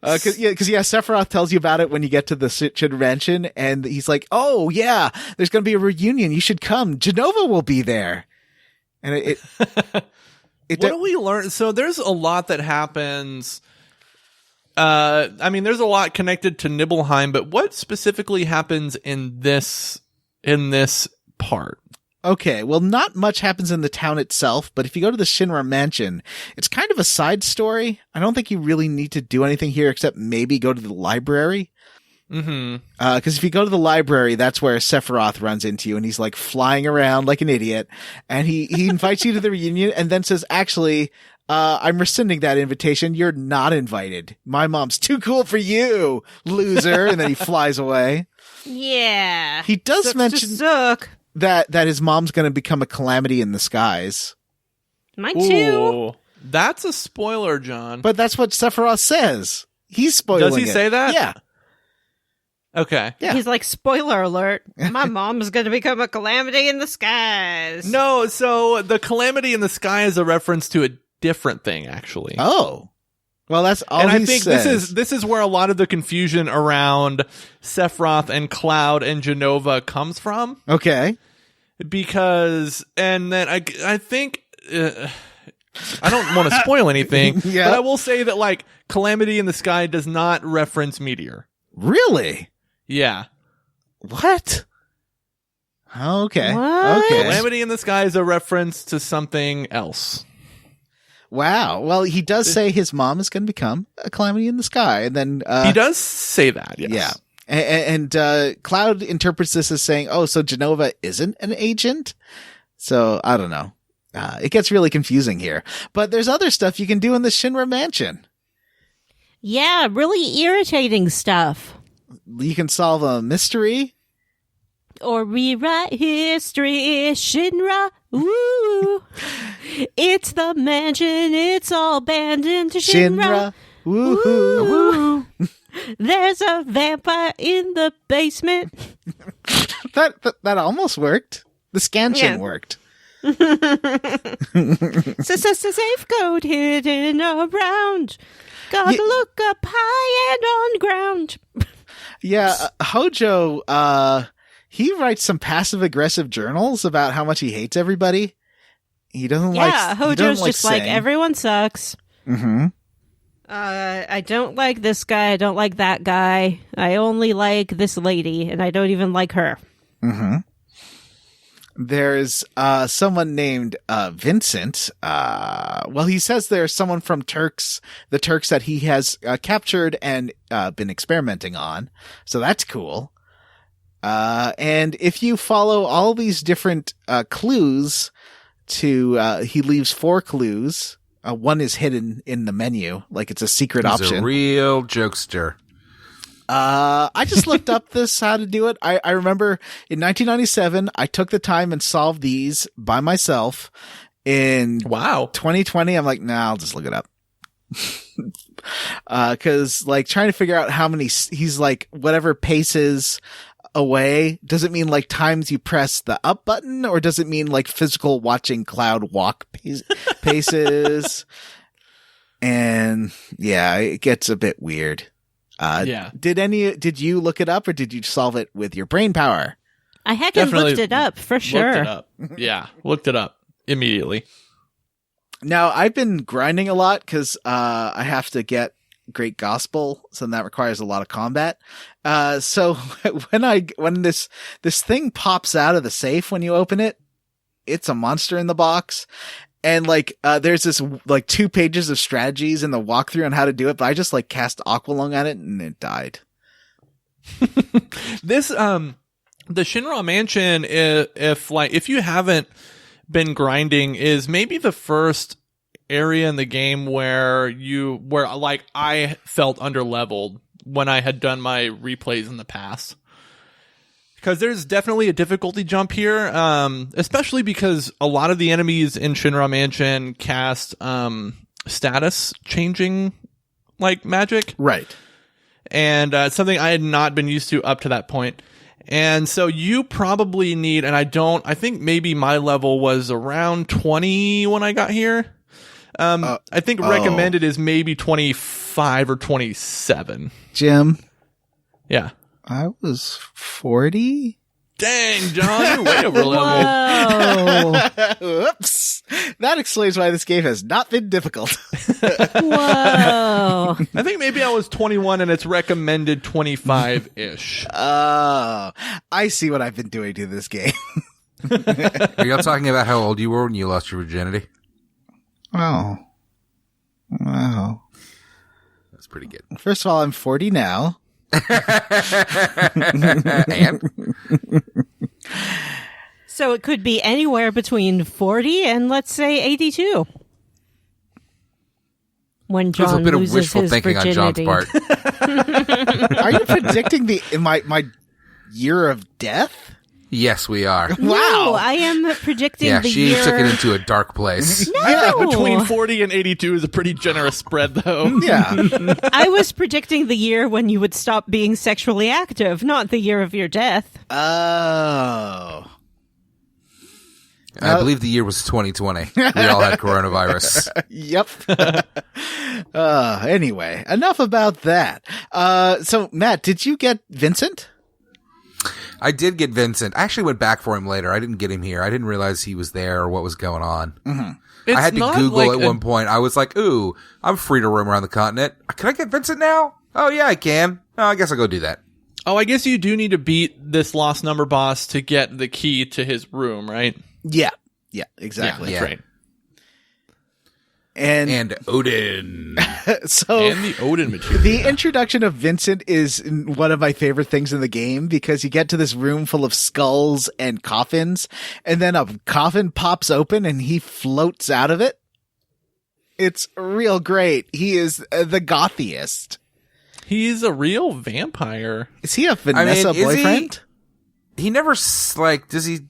Because Sephiroth tells you about it when you get to the Shinra Mansion, and he's like, "Oh yeah, there's going to be a reunion. You should come. Genova will be there." And what do we learn? So there's a lot that happens. There's a lot connected to Nibelheim, but what specifically happens in this part? Okay, well, not much happens in the town itself, but if you go to the Shinra Mansion, it's kind of a side story. I don't think you really need to do anything here except maybe go to the library. Mm-hmm. Because if you go to the library, that's where Sephiroth runs into you, and he's like flying around like an idiot, and he invites you to the reunion, and then says, "Actually, I'm rescinding that invitation. You're not invited. My mom's too cool for you, loser." And then he flies away. Yeah. He does mention that his mom's going to become a calamity in the skies. Mine too. That's a spoiler, John. But that's what Sephiroth says. He's spoiling Does he say that? Yeah. Okay. Yeah. He's like, spoiler alert, my mom's going to become a calamity in the skies. No, so the calamity in the sky is a reference to a different thing, actually. Oh. Well, that's all and he I think says. this is where a lot of the confusion around Sephiroth and Cloud and Genova comes from. Okay. Because, and then I think, I don't want to spoil anything, Yeah. but I will say that, like, Calamity in the Sky does not reference Meteor. Really? Yeah. What? Okay. What? Okay. Calamity in the Sky is a reference to something else. Wow. Well, he does say his mom is going to become a calamity in the sky, and then He does say that, yes. yeah. And Cloud interprets this as saying, "Oh, so Genova isn't an agent?" So I don't know. It gets really confusing here. But there's other stuff you can do in the Shinra Mansion. Yeah, really irritating stuff. You can solve a mystery. Or rewrite history, Shinra. Woo! It's the mansion. It's all abandoned to Shinra. Woohoo! There's a vampire in the basement. That almost worked. The scansion Yeah. worked. Safe code hidden around. Gotta look up high and on ground. Yeah, Hojo, he writes some passive-aggressive journals about how much he hates everybody. He doesn't like... Yeah, he doesn't Hojo's just like, saying. everyone sucks. Mm-hmm. I don't like this guy. I don't like that guy. I only like this lady, and I don't even like her. Mm-hmm. There's someone named Vincent. Well, he says there's someone from the Turks that he has captured and been experimenting on. So that's cool. And if you follow all these different clues he leaves 4 clues. One is hidden in the menu, like it's a secret He's option. a real jokester. I just looked up how to do it. I remember in 1997, I took the time and solved these by myself. In 2020, I'm like, nah, I'll just look it up. Cause like trying to figure out how many, he's like whatever paces away. Does it mean like times you press the up button, or does it mean like physical watching Cloud walk paces? And yeah, it gets a bit weird. Yeah. Did you look it up, or did you solve it with your brain power? I heckin' Definitely looked it up for sure. Looked it up. Yeah, looked it up immediately. Now I've been grinding a lot because I have to get Great Gospel, so that requires a lot of combat. So when this thing pops out of the safe when you open it, it's a monster in the box. And like, there's this like 2 pages of strategies in the walkthrough on how to do it, but I just like cast Aqualung at it and it died. This, the Shinra Mansion, if you haven't been grinding, is maybe the first area in the game where like I felt underleveled when I had done my replays in the past. Because there's definitely a difficulty jump here, especially because a lot of the enemies in Shinra Mansion cast status changing like magic. Right. And it's something I had not been used to up to that point. And so you probably need, and I think maybe my level was around 20 when I got here. I think recommended is maybe 25 or 27. Jim, Yeah. I was 40. Dang, John, you're way over level. Whoa. Oops. That explains why this game has not been difficult. Whoa. I think maybe I was 21 and it's recommended 25-ish. Oh, I see what I've been doing to this game. Are y'all talking about how old you were when you lost your virginity? Oh. Wow. That's pretty good. First of all, I'm 40 now. And So it could be anywhere between 40 and, let's say, 82. When there's John a bit of loses wishful his thinking on John's virginity. part. Are you predicting my year of death? Yes, we are. No, Wow. I am predicting Yeah, the she year. took it into a dark place. No. Between 40 and 82 is a pretty generous spread, though. Yeah. I was predicting the year when you would stop being sexually active, not the year of your death. Oh. I believe the year was 2020. We all had coronavirus. Yep. Anyway, enough about that. So, Matt, did you get Vincent? I did get Vincent. I actually went back for him later. I didn't get him here. I didn't realize he was there or what was going on. It's I had to not Google like at one point. I was like, ooh, I'm free to roam around the continent. Can I get Vincent now? Oh, yeah, I can. Oh, I guess I'll go do that. Oh, I guess you do need to beat this lost number boss to get the key to his room, right? Yeah. Yeah, exactly. That's right. And Odin. so And the Odin material. the introduction of Vincent is one of my favorite things in the game because you get to this room full of skulls and coffins, and then a coffin pops open and he floats out of it. It's real great. He is the gothiest. He's a real vampire. Is he a Vanessa is he? boyfriend? He never, like, does he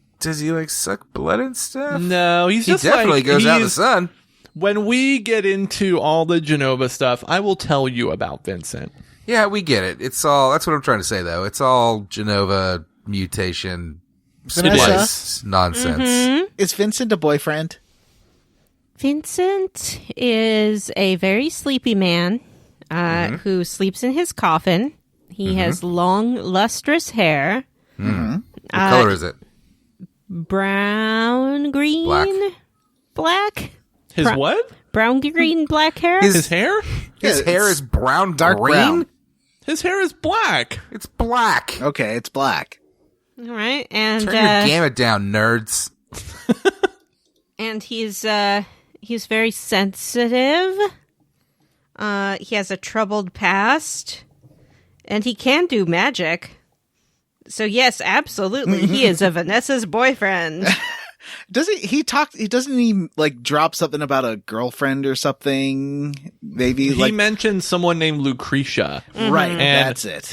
like suck blood and stuff? No, he's He just definitely like, goes out in the he's- sun. When we get into all the Genova stuff, I will tell you about Vincent. Yeah, we get it. It's all, that's what I'm trying to say, though. It's all Genova mutation Vanessa? splice nonsense. Is Vincent a boyfriend? Vincent is a very sleepy man who sleeps in his coffin. He has long, lustrous hair. What color is it? Brown, green, black? His what? Brown, green, black hair? His hair? His Yeah, hair it's is brown, dark green? brown. His hair is black. It's black. Okay, it's black. All right. And Turn your gamut down, nerds. and he's very sensitive. He has a troubled past, and he can do magic. So yes, absolutely, he is a Vanessa's boyfriend. Does he doesn't he like drop something about a girlfriend or something? Maybe He like mentioned someone named Lucretia. right. And That's it.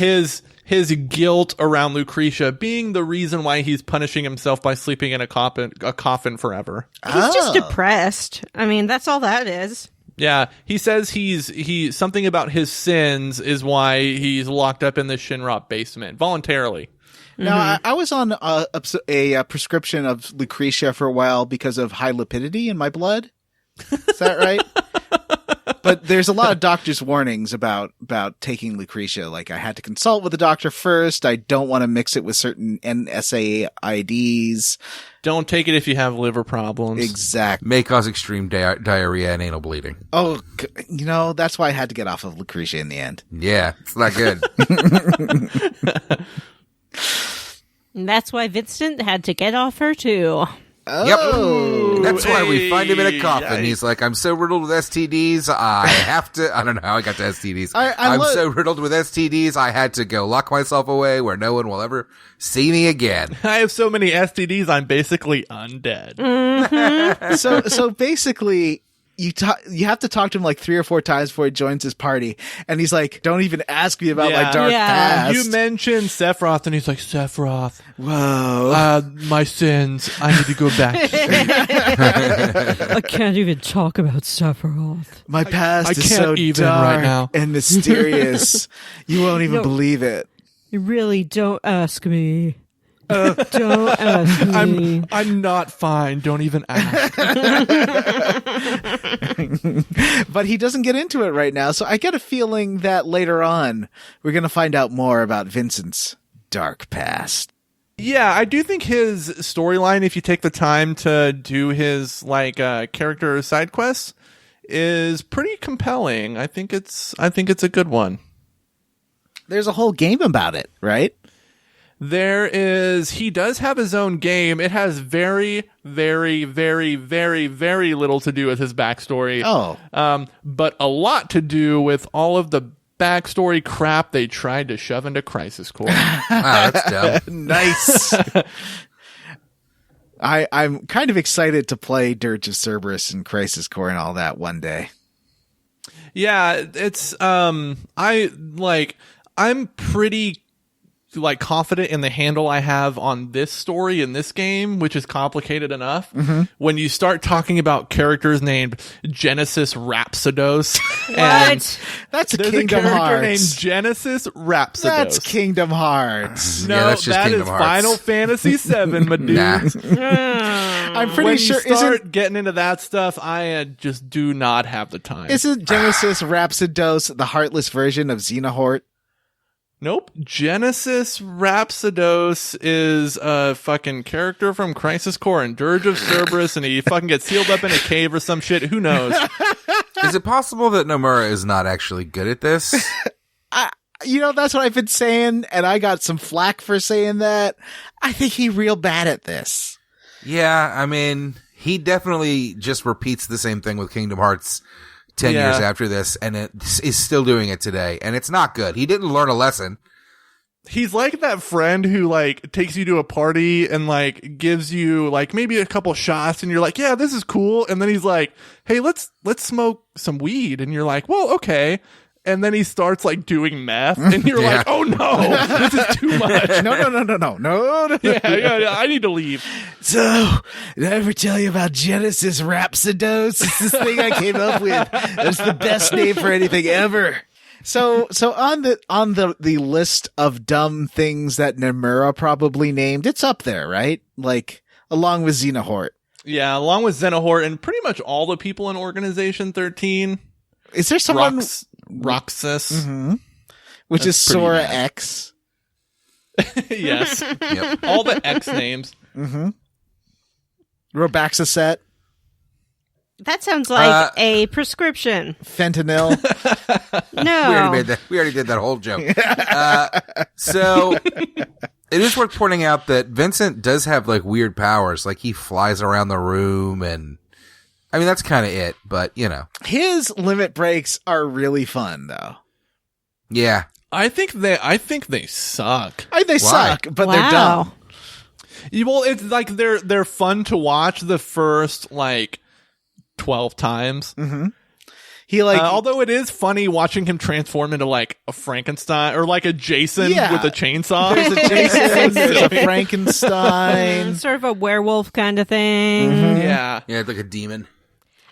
His guilt around Lucretia being the reason why he's punishing himself by sleeping in a coffin forever. He's just depressed. I mean, that's all that is. Yeah, he says he something about his sins is why he's locked up in the Shinra basement voluntarily. Now, I was on a prescription of Lucretia for a while because of high lipidity in my blood. Is that right? But there's a lot of doctor's warnings about taking Lucretia. Like, I had to consult with the doctor first. I don't want to mix it with certain NSAIDs. Don't take it if you have liver problems. Exactly. May cause extreme diarrhea and anal bleeding. Oh, that's why I had to get off of Lucretia in the end. Yeah, it's not good. And that's why Vincent had to get off her too. Oh. Yep. That's why we find him in a coffin. Yikes. He's like, I'm so riddled with STDs, I have to, I don't know how I got to STDs. I'm so riddled with STDs, I had to go lock myself away where no one will ever see me again. I have so many STDs, I'm basically undead. So basically, you have to talk to him like 3 or 4 times before he joins his party, and he's like, "Don't even ask me about my dark past." You mentioned Sephiroth, and he's like, "Sephiroth, whoa, my sins. I need to go back." I can't even talk about Sephiroth. My past I is can't so even dark right now. and mysterious. You won't even believe it. You really don't ask me. Don't ask me. I'm not fine. Don't even ask. But he doesn't get into it right now, so I get a feeling that later on we're going to find out more about Vincent's dark past. Yeah, I do think his storyline, if you take the time to do his character side quests, is pretty compelling. I think it's a good one. There's a whole game about it, right? He does have his own game. It has very, very, very, very, very little to do with his backstory. Oh. But a lot to do with all of the backstory crap they tried to shove into Crisis Core. Wow, that's dumb. Nice. I'm kind of excited to play Dirge of Cerberus and Crisis Core and all that one day. Yeah, it's I'm pretty confident in the handle I have on this story in this game, which is complicated enough. Mm-hmm. When you start talking about characters named Genesis Rhapsodos, What? That's there's Kingdom a character Hearts. named Genesis Rhapsodos. That's Kingdom Hearts. No, Yeah, that's just that Kingdom is Hearts. Final Fantasy VII, my dude. Nah. I'm pretty When sure you start getting into that stuff, I just do not have the time. isn't Genesis Rhapsodos the heartless version of Xenohort? Nope. Genesis Rhapsodos is a fucking character from Crisis Core and Dirge of Cerberus, and he fucking gets sealed up in a cave or some shit. Who knows? Is it possible that Nomura is not actually good at this? That's what I've been saying, and I got some flack for saying that. I think he's real bad at this. Yeah, I mean, he definitely just repeats the same thing with Kingdom Hearts 10 years after this, and it is still doing it today, and it's not good. He didn't learn a lesson. He's like that friend who takes you to a party and gives you maybe a couple shots, and you're like, yeah, this is cool. And then he's like, hey, let's smoke some weed. And you're like, well, okay. And then he starts doing meth, and you're like, oh no, this is too much. No. Yeah, I need to leave. So, did I ever tell you about Genesis Rhapsodos? It's this thing I came up with. It's the best name for anything ever. So on the list of dumb things that Nomura probably named, it's up there, right? Along with Xenohort. Yeah, along with Xenohort and pretty much all the people in Organization 13. Is there someone... Roxas. Mm-hmm. Which That's is pretty Sora bad. X. Yes. Yep. All the X names. Mm-hmm. Robaxaset. That sounds like a prescription. Fentanyl. No. We already did that whole joke. So it is worth pointing out that Vincent does have weird powers. He flies around the room, and I mean, that's kind of it, but His limit breaks are really fun, though. Yeah. I think they suck. They suck, but they're dumb. Well, it's they're fun to watch the first 12 times. Mm-hmm. He although it is funny watching him transform into a Frankenstein or a Jason with a chainsaw. There's a Jason, there's a Frankenstein. Sort of a werewolf kind of thing. Mm-hmm. Yeah. Yeah, it's like a demon.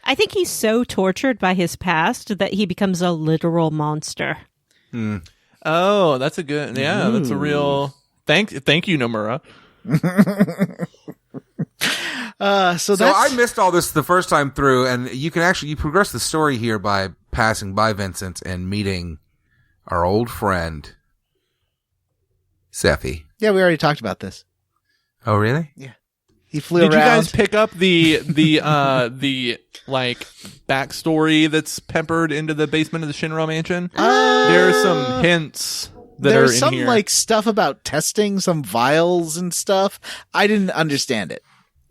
I think he's so tortured by his past that he becomes a literal monster. Oh, that's a good. Yeah, that's a real. Thank you, Nomura. So I missed all this the first time through, and you progress the story here by passing by Vincent and meeting our old friend Sephi. Yeah, we already talked about this. Oh, really? Yeah. He flew Did around. you guys pick up the backstory that's peppered into the basement of the Shinra mansion? There's some hints that are in There's some here. stuff about testing some vials and stuff. I didn't understand it.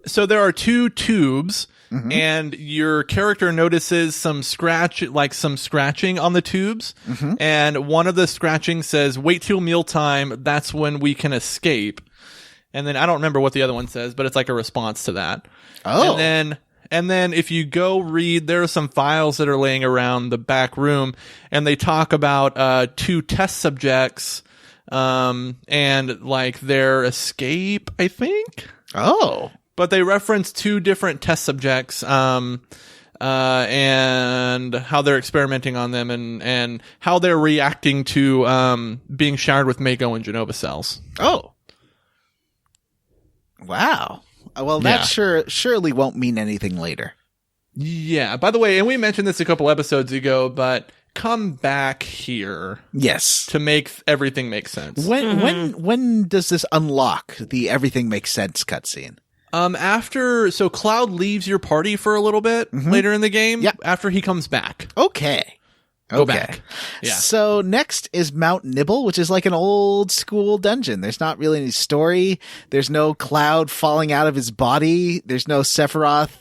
So there are 2 tubes, and your character notices some scratching on the tubes, and one of the scratching says, "Wait till mealtime. That's when we can escape." And then I don't remember what the other one says, but it's a response to that. Oh. And then if you go read, there are some files that are laying around the back room, and they talk about 2 test subjects, and like their escape, I think. Oh. But they reference 2 different test subjects, and how they're experimenting on them, and how they're reacting to being showered with Mako and Genova cells. Oh. Wow. Well, that surely won't mean anything later. Yeah. By the way, and we mentioned this a couple episodes ago, but come back here. Yes. To make everything make sense. When does this unlock the everything makes sense cutscene? So Cloud leaves your party for a little bit later in the game. Yep. After he comes back. Okay. Go back. Yeah. So next is Mount Nibble, which is like an old school dungeon. There's not really any story. There's no Cloud falling out of his body. There's no Sephiroth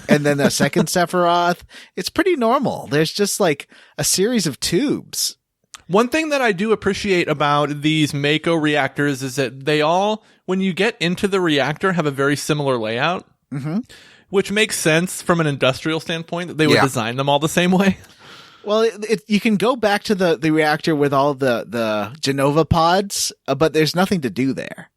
and then a second Sephiroth. It's pretty normal. There's just like a series of tubes. One thing that I do appreciate about these Mako reactors is that they all, when you get into the reactor, have a very similar layout, which makes sense from an industrial standpoint that they would design them all the same way. Well, you can go back to the reactor with all the Genova pods, but there's nothing to do there.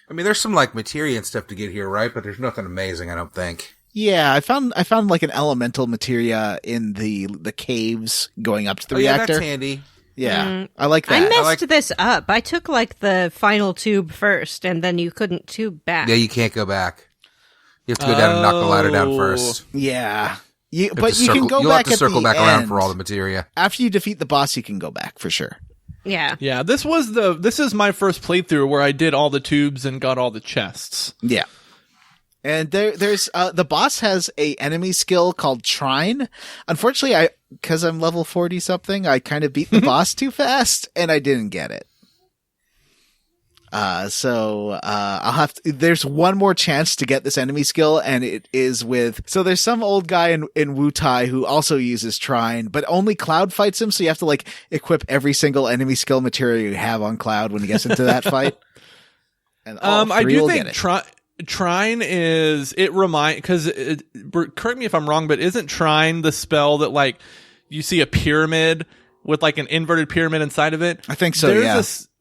I mean, there's some like materia and stuff to get here, right? But there's nothing amazing, I don't think. Yeah, I found like an elemental materia in the caves going up to the reactor. Yeah, that's handy. Yeah, I like that. I messed this up. I took like the final tube first, and then you couldn't tube back. Yeah, you can't go back. You have to go down and knock the ladder down first. Yeah. But you can go you'll back have to circle back end. around for all the materia. After you defeat the boss, you can go back for sure. Yeah. Yeah, this is my first playthrough where I did all the tubes and got all the chests. Yeah. And there's the boss has a enemy skill called Trine. Unfortunately, because I'm level 40 something, I kind of beat the boss too fast and I didn't get it. So I'll have to, there's one more chance to get this enemy skill, and it is so there's some old guy in Wutai who also uses Trine, but only Cloud fights him, so you have to like equip every single enemy skill material you have on Cloud when he gets into that fight. And I do think Trine is, because correct me if I'm wrong, but isn't Trine the spell that like you see a pyramid with like an inverted pyramid inside of it? I think so.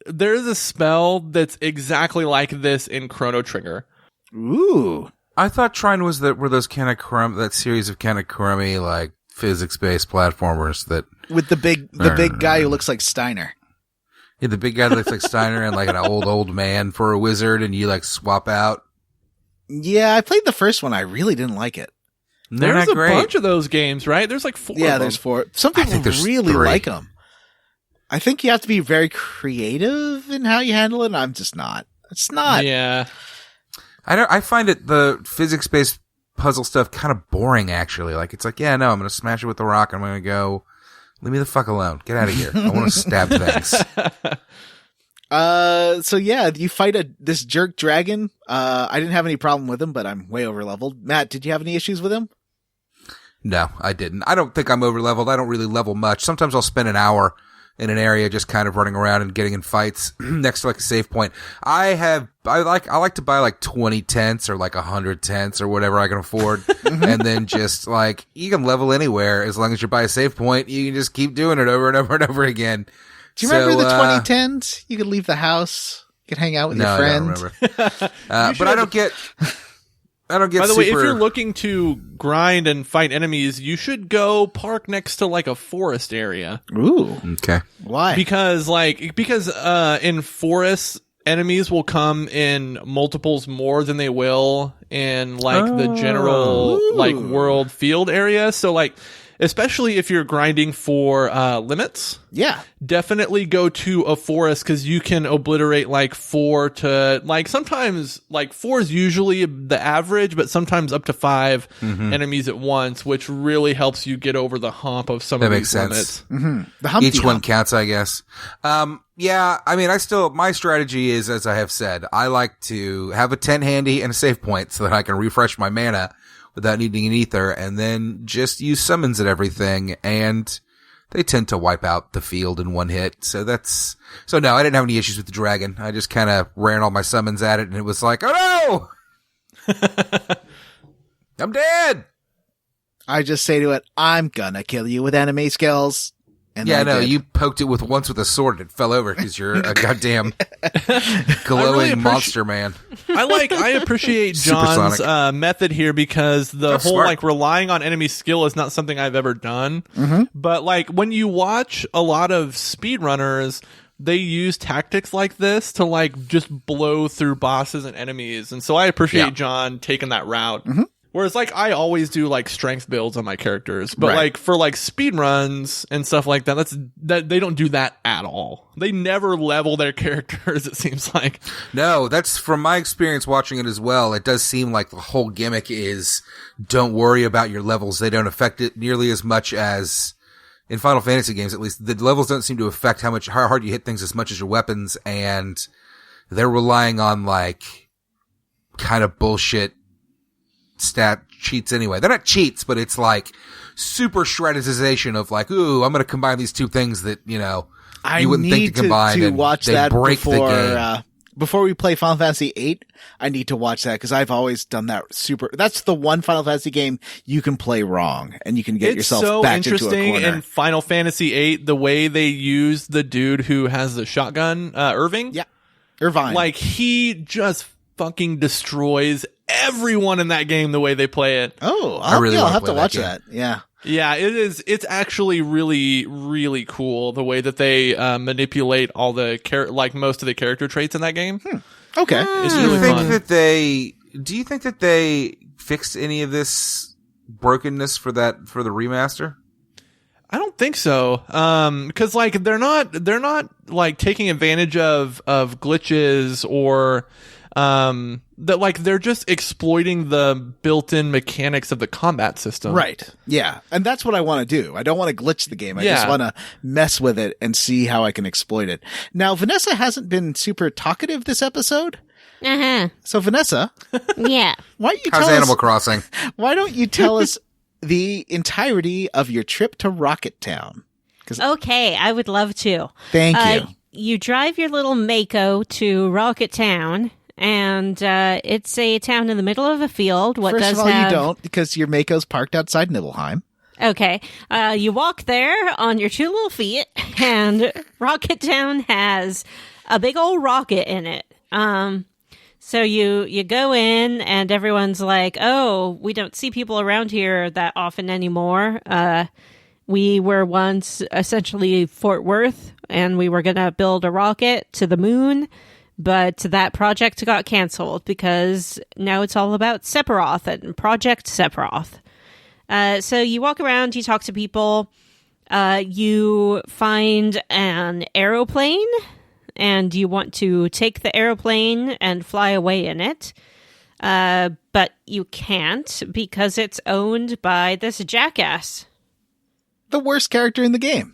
There's a spell that's exactly like this in Chrono Trigger. Ooh. I thought Trine were those that series of Kanakurami, like, physics-based platformers that... With the big guy who looks like Steiner. Yeah, the big guy that looks like Steiner and, like, an old man for a wizard, and you, like, swap out. Yeah, I played the first one. I really didn't like it. There's a bunch of those games, right? There's like 4 of them. There's 4. Some people really like them. I think you have to be very creative in how you handle it, and I'm just not. It's not. Yeah. I find the physics-based puzzle stuff kind of boring, actually. Like, it's like, I'm going to smash it with the rock, and I'm going to go, leave me the fuck alone. Get out of here. I want to stab things. So you fight this jerk dragon. I didn't have any problem with him, but I'm way over leveled. Matt, did you have any issues with him? No, I didn't. I don't think I'm over leveled. I don't really level much. Sometimes I'll spend an hour in an area just kind of running around and getting in fights next to like a save point. I like to buy like 20 tents or like 100 tents or whatever I can afford. And then just like, you can level anywhere as long as you buy a save point. You can just keep doing it over and over and over again. Do you remember the 20 tents? You could leave the house, you could hang out with your friends. I don't remember. But I don't get By the way, if you're looking to grind and fight enemies, you should go park next to like a forest area. Ooh. Okay. Why? Because in forests, enemies will come in multiples more than they will in like the general like world field area. So like, especially if you're grinding for limits. Yeah. Definitely go to a forest because you can obliterate like 4 to like sometimes like 4 is usually the average, but sometimes up to 5 enemies at once, which really helps you get over the hump of some of these limits. Mm-hmm. The Humpty Each one counts, I guess. Yeah, I mean, my strategy is, as I have said, I like to have a tent handy and a save point so that I can refresh my mana without needing an ether, and then just use summons at everything, and they tend to wipe out the field in one hit. So no, I didn't have any issues with the dragon. I just kind of ran all my summons at it, and it was like, oh no! I'm dead. I just say to it, I'm gonna kill you with anime skills. And Yeah, I no, did. you poked it once with a sword and it fell over because you're a goddamn glowing monster man. I appreciate John's Supersonic. method here because the That's whole smart. like relying on enemy skill is not something I've ever done. Mm-hmm. But like when you watch a lot of speedrunners, they use tactics like this to like just blow through bosses and enemies. And so I appreciate Yeah. John taking that route. Mm-hmm. Whereas like I always do like strength builds on my characters, but Right. like for like speed runs and stuff like that, that they don't do that at all. They never level their characters, it seems like. No, that's from my experience watching it as well. It does seem like the whole gimmick is don't worry about your levels. They don't affect it nearly as much as in Final Fantasy games, at least. The levels don't seem to affect how hard you hit things as much as your weapons, and they're relying on like kind of bullshit stat cheats anyway. They're not cheats, but it's like super shredization of like, ooh, I'm going to combine these two things that, you know, you wouldn't think to combine. to and watch they that break the game. before we play Final Fantasy VIII. I need to watch that because I've always done that that's the one Final Fantasy game you can play wrong and you can get It's yourself so backed into a interesting corner. in Final Fantasy VIII, the way they use the dude who has the shotgun, Irving. Yeah. Irvine. Like he just fucking destroys everyone in that game the way they play it. oh, I really I'll wanna have to play that watch game. that. Yeah. Yeah, it is. It's actually really, really cool the way that they manipulate all the like most of the character traits in that game. Okay. It's Do you really think fun. that they fixed any of this brokenness for the remaster? I don't think so. Cause like they're not like taking advantage of glitches or, that like they're just exploiting the built-in mechanics of the combat system. Right. Yeah. And that's what I want to do. I don't want to glitch the game. I just Yeah. want to mess with it and see how I can exploit it. Now, Vanessa hasn't been super talkative this episode. Uh-huh. So Vanessa, Yeah. why don't you How's tell Animal us, Crossing? why don't you tell us the entirety of your trip to Rocket Town? Okay, I would love to. Thank you. You drive your little Mako to Rocket Town, and it's a town in the middle of a field. What First does of all, have... you don't because your Mako's parked outside Nibelheim. Okay. You walk there on your two little feet, and Rocket Town has a big old rocket in it. So you go in, and everyone's like, oh, we don't see people around here that often anymore. We were once essentially Fort Worth, and we were going to build a rocket to the moon, but that project got canceled because now it's all about Sephiroth and Project Sephiroth. So you walk around, you talk to people, you find an aeroplane, and you want to take the aeroplane and fly away in it. But you can't because it's owned by this jackass. The worst character in the game.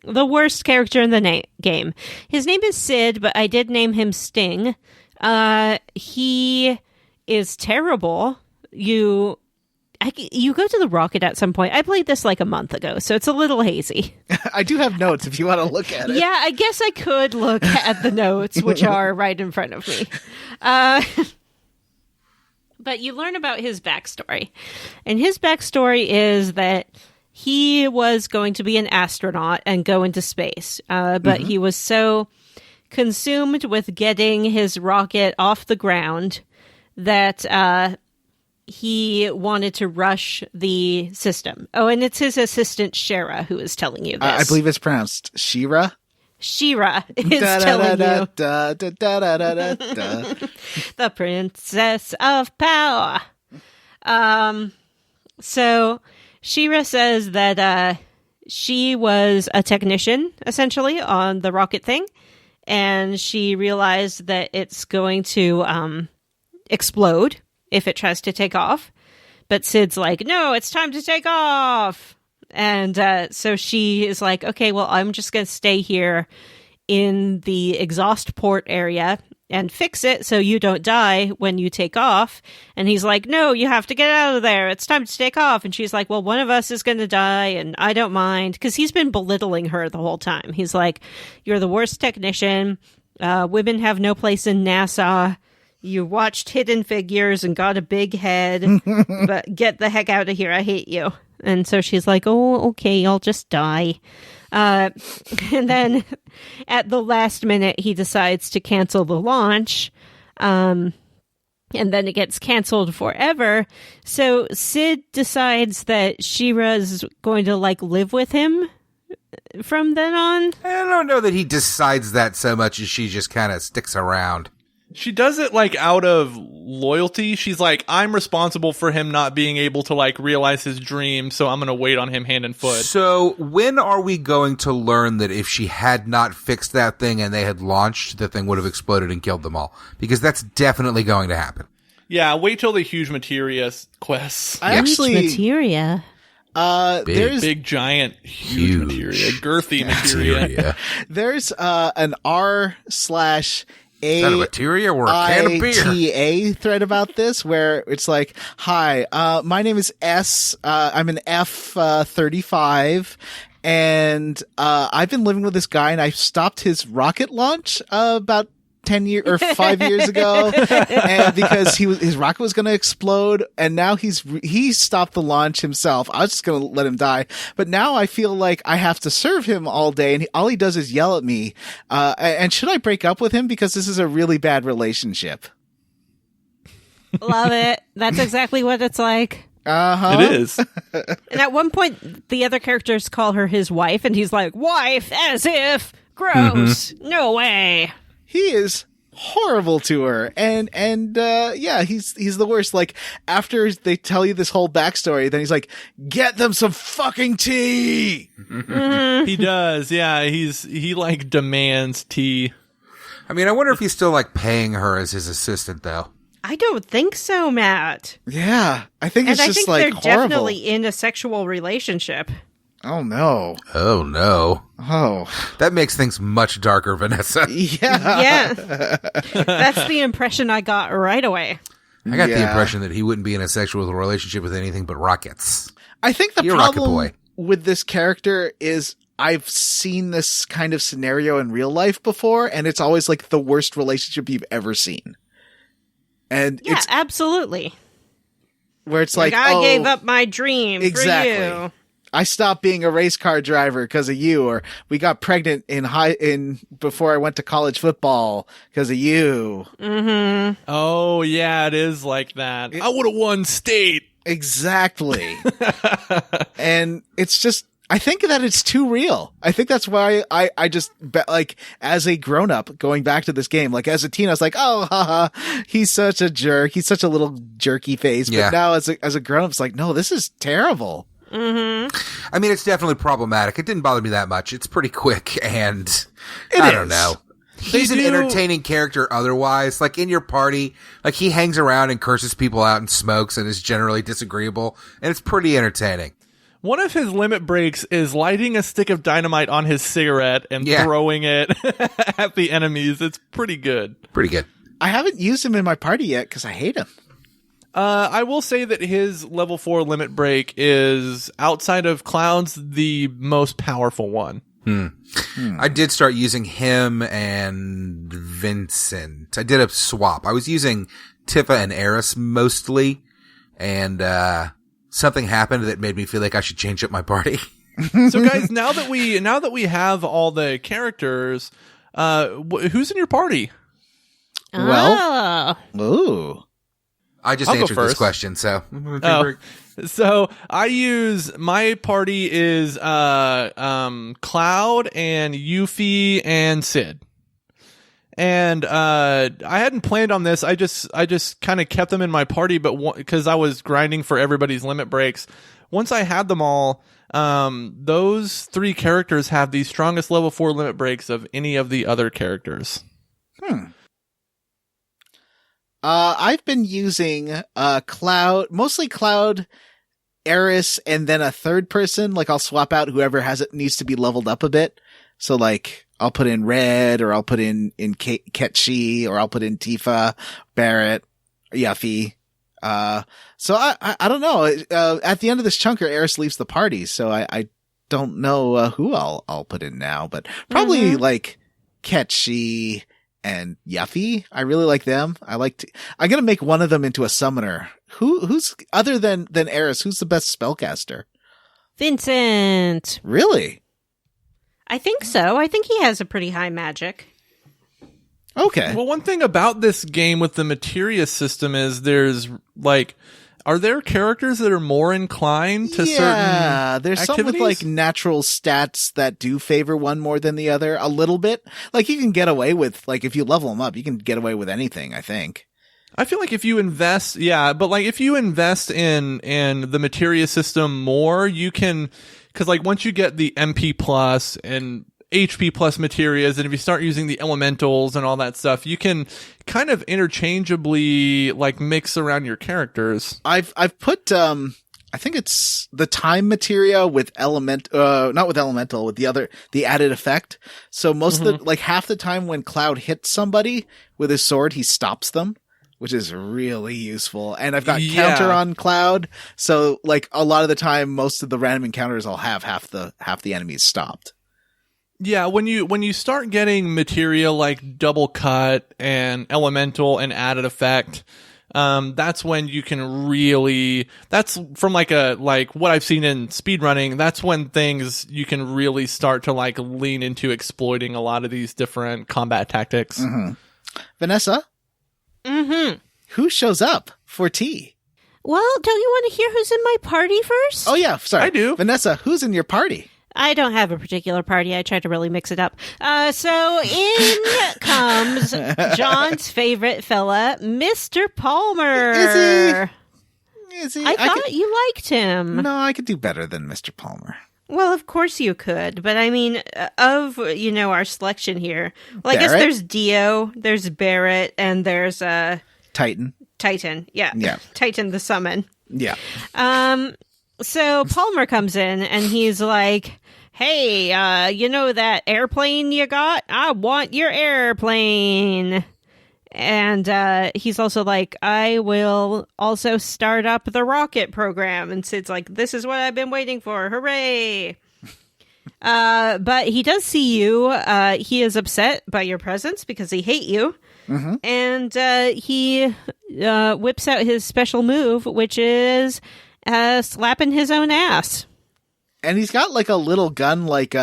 The worst character in the game. His name is Sid, but I did name him Sting. He is terrible. You go to the rocket at some point. I played this like a month ago, so it's a little hazy. I do have notes if you want to look at it. Yeah, I guess I could look at the notes, which are right in front of me. But you learn about his backstory. And his backstory is that he was going to be an astronaut and go into space. But he was so consumed with getting his rocket off the ground that he wanted to rush the system. Oh, and it's his assistant, Shara, who is telling you this. I believe it's pronounced Shira. Shira is telling you. Da-da-da-da-da-da-da-da. The Princess of Power. So Shira says that she was a technician, essentially, on the rocket thing, and she realized that it's going to explode if it tries to take off. But Sid's like, no, it's time to take off. And so she is like, okay, well, I'm just going to stay here in the exhaust port area and fix it so you don't die when you take off. And he's like, no, you have to get out of there. It's time to take off. And she's like, well, one of us is going to die and I don't mind. Because he's been belittling her the whole time. He's like, you're the worst technician. Women have no place in NASA. You watched Hidden Figures and got a big head, but get the heck out of here. I hate you. And so she's like, oh, okay, I'll just die. And then at the last minute, he decides to cancel the launch. And then it gets canceled forever. So Sid decides that She-Ra's going to live with him from then on. I don't know that he decides that so much as she just kind of sticks around. She does it out of loyalty. She's like, I'm responsible for him not being able to realize his dream, so I'm going to wait on him hand and foot. So when are we going to learn that if she had not fixed that thing and they had launched, the thing would have exploded and killed them all? Because that's definitely going to happen. Yeah, wait till the huge materia quests. Materia. Big. Big, giant, huge materia. Girthy materia. There's an r/a Is that a materia or a can of beer? ITA thread about this where it's like, hi, my name is S. I'm an F-35. And I've been living with this guy, and I stopped his rocket launch about 10 years or 5 years ago, and because his rocket was going to explode, and now he stopped the launch himself. I was just going to let him die, but now I feel like I have to serve him all day, and all he does is yell at me. And should I break up with him because this is a really bad relationship? Love it. That's exactly what it's like. It is. And at one point, the other characters call her his wife, and he's like, "Wife, as if gross, no way." He is horrible to her, and yeah, he's the worst. After they tell you this whole backstory, then he's like, "Get them some fucking tea." He does, yeah. He demands tea. I mean, I wonder if he's still paying her as his assistant, though. I don't think so, Matt. Yeah, I think it's just they're horrible. definitely in a sexual relationship. Oh no! Oh no! Oh, that makes things much darker, Vanessa. Yeah. That's the impression I got right away. I got the impression that he wouldn't be in a sexual relationship with anything but rockets. I think the You're a rocket problem boy. with this character is I've seen this kind of scenario in real life before, and it's always the worst relationship you've ever seen. And yeah, it's absolutely. Where it's I gave up my dream exactly. for you. I stopped being a race car driver because of you, or we got pregnant before I went to college football because of you. Mm-hmm. Oh yeah, it is like that. I would have won state. Exactly. And it's just, I think that it's too real. I think that's why I just as a grown up going back to this game, as a teen, I was like, oh, haha, he's such a jerk. He's such a little jerky face. But now as a grown up, it's like, no, this is terrible. Mm-hmm. I mean, it's definitely problematic. It didn't bother me that much. It's pretty quick, and I don't know. He's an entertaining character otherwise. In your party, he hangs around and curses people out and smokes and is generally disagreeable, and it's pretty entertaining. One of his limit breaks is lighting a stick of dynamite on his cigarette and throwing it at the enemies. It's pretty good. Pretty good. I haven't used him in my party yet because I hate him. I will say that his level 4 limit break is, outside of Cloud's, the most powerful one. I did start using him and Vincent. I did a swap. I was using Tifa and Aeris mostly, and something happened that made me feel like I should change up my party. So guys, now that we have all the characters, who's in your party? Well, ooh. I just answered this question, so. So my party is Cloud and Yuffie and Sid. And I hadn't planned on this. I just kind of kept them in my party, but because I was grinding for everybody's limit breaks. Once I had them all, those 3 characters have the strongest level 4 limit breaks of any of the other characters. I've been using Cloud, mostly Cloud, Aeris, and then a third person. I'll swap out whoever needs to be leveled up a bit. So I'll put in Red, or I'll put in Ketchi, or I'll put in Tifa, Barrett, Yuffie. So I don't know. At the end of this chunker, Aeris leaves the party, so I don't know who I'll put in now, but probably Ketchi and Yuffie. I really like them. I'm going to make one of them into a summoner. Who's other than Aeris, who's the best spellcaster? Vincent. Really? I think so. I think he has a pretty high magic. Okay. Well, one thing about this game with the materia system is there's like, are there characters that are more inclined to certain there's some with activities? like natural stats that do favor one more than the other a little bit. Like you can get away with, like if you level them up, you can get away with anything, I think. I feel like if you invest, but like if you invest in the materia system more, you can, cause like once you get the MP plus and HP plus materias, and if you start using the elementals and all that stuff, you can kind of interchangeably like mix around your characters. I've put, I think it's the time materia with not with elemental, with the added effect. So most of the, like half the time when Cloud hits somebody with his sword, he stops them, which is really useful. And I've got counter on Cloud. So like a lot of the time, most of the random encounters I'll have half the enemies stopped. Yeah, when you start getting materia like double cut and elemental and added effect, that's when you can really, that's from like what I've seen in speedrunning, that's when things you can really start to like lean into exploiting a lot of these different combat tactics. Mm-hmm. Vanessa? Mm-hmm. Who shows up for tea? Well, don't you want to hear who's in my party first? Oh yeah, sorry. I do. Vanessa, who's in your party? I don't have a particular party. I tried to really mix it up. So in comes John's favorite fella, Mr. Palmer. Is he? I thought you liked him. No, I could do better than Mr. Palmer. Well, of course you could, but I mean, of, our selection here, well, I guess Barrett? there's Dio, there's Barrett, and there's Titan. Yeah. Yeah. Titan the Summon. Yeah. So Palmer comes in and he's like, hey, you know that airplane you got? I want your airplane. And he's also like, I will also start up the rocket program. And Sid's like, this is what I've been waiting for. Hooray. But he does see you. He is upset by your presence because he hates you. Mm-hmm. And he whips out his special move, which is slapping his own ass. And he's got like a little gun like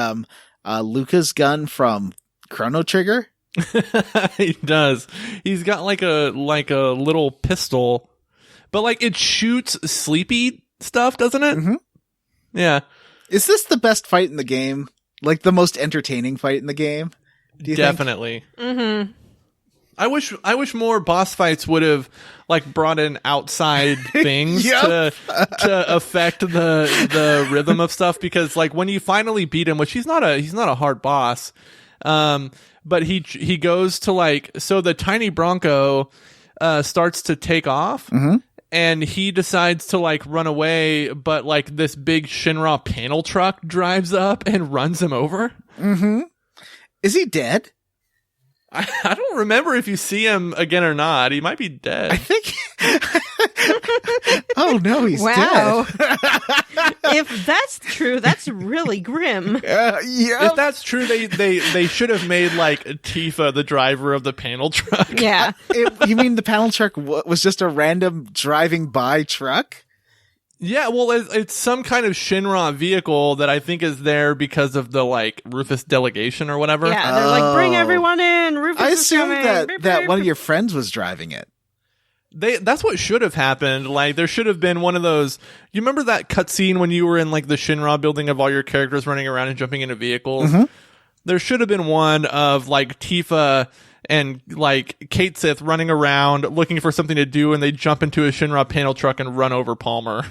Luca's gun from Chrono Trigger. He does. He's got like a little pistol, but like it shoots sleepy stuff, doesn't it? Mm-hmm. Yeah. Is this the best fight in the game? Like the most entertaining fight in the game? Do you Definitely. Think? Mm-hmm. I wish more boss fights would have like brought in outside things Yep. to affect the rhythm of stuff, because like when you finally beat him, which he's not a hard boss, but he goes to like, so the tiny Bronco starts to take off. Mm-hmm. And he decides to like run away, but like this big Shinra panel truck drives up and runs him over. Mm-hmm. Is he dead? I don't remember if you see him again or not. He might be dead. I think. Oh no, he's Wow. dead. If that's true, that's really grim. Yeah. If that's true, they should have made like Tifa the driver of the panel truck. Yeah. You mean the panel truck was just a random driving by truck? Yeah, well, it's some kind of Shinra vehicle that I think is there because of the like Rufus delegation or whatever. Yeah, they're like, bring everyone in. Rufus I is assumed coming. that one of your friends was driving it. That's what should have happened. Like, there should have been one of those. You remember that cutscene when you were in like the Shinra building of all your characters running around and jumping into vehicles? Mm-hmm. There should have been one of like Tifa and like Kate Sith running around looking for something to do, and they jump into a Shinra panel truck and run over Palmer.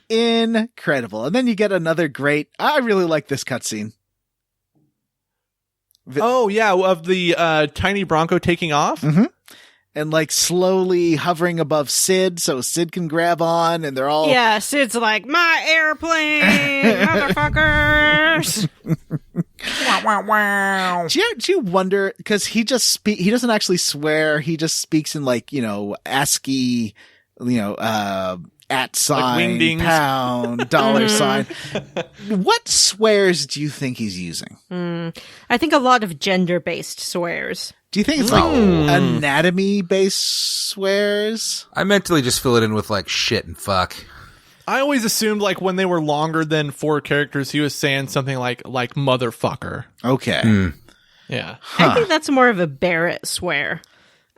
Incredible. And then you get another great. I really like this cutscene. Oh yeah, of the tiny Bronco taking off. Mm-hmm. And like slowly hovering above Sid so Sid can grab on, and they're all. Yeah, Sid's like, my airplane, motherfuckers. Wow. Do you wonder, because he doesn't actually swear, he just speaks in like, ASCII, wingdings. pound, dollar sign. What swears do you think he's using? I think a lot of gender-based swears. Do you think it's like anatomy-based swears? I mentally just fill it in with like shit and fuck. I always assumed like when they were longer than 4 characters, he was saying something like motherfucker. Okay. Yeah. I think that's more of a Barrett swear.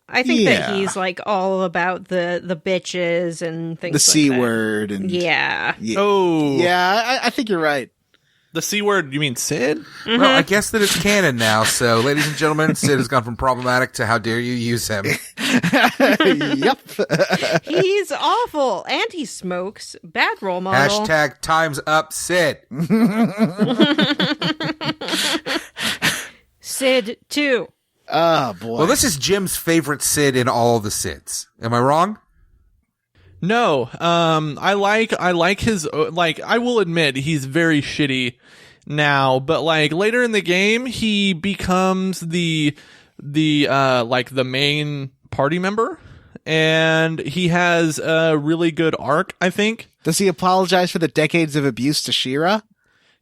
I think Yeah. that he's like all about the bitches and things The like C that. word. And Yeah. Oh. Yeah, I think you're right. The C word, you mean Sid? Well, I guess that it's canon now. So, ladies and gentlemen, Sid has gone from problematic to how dare you use him. Yep. He's awful. And he smokes. Bad role model. Hashtag time's up, Sid. Sid 2. Oh, boy. Well, this is Jim's favorite Sid in all the Sids. Am I wrong? No. I like his, like, I will admit he's very shitty now, but like later in the game, he becomes the main party member, and he has a really good arc, I think. Does he apologize for the decades of abuse to Shira?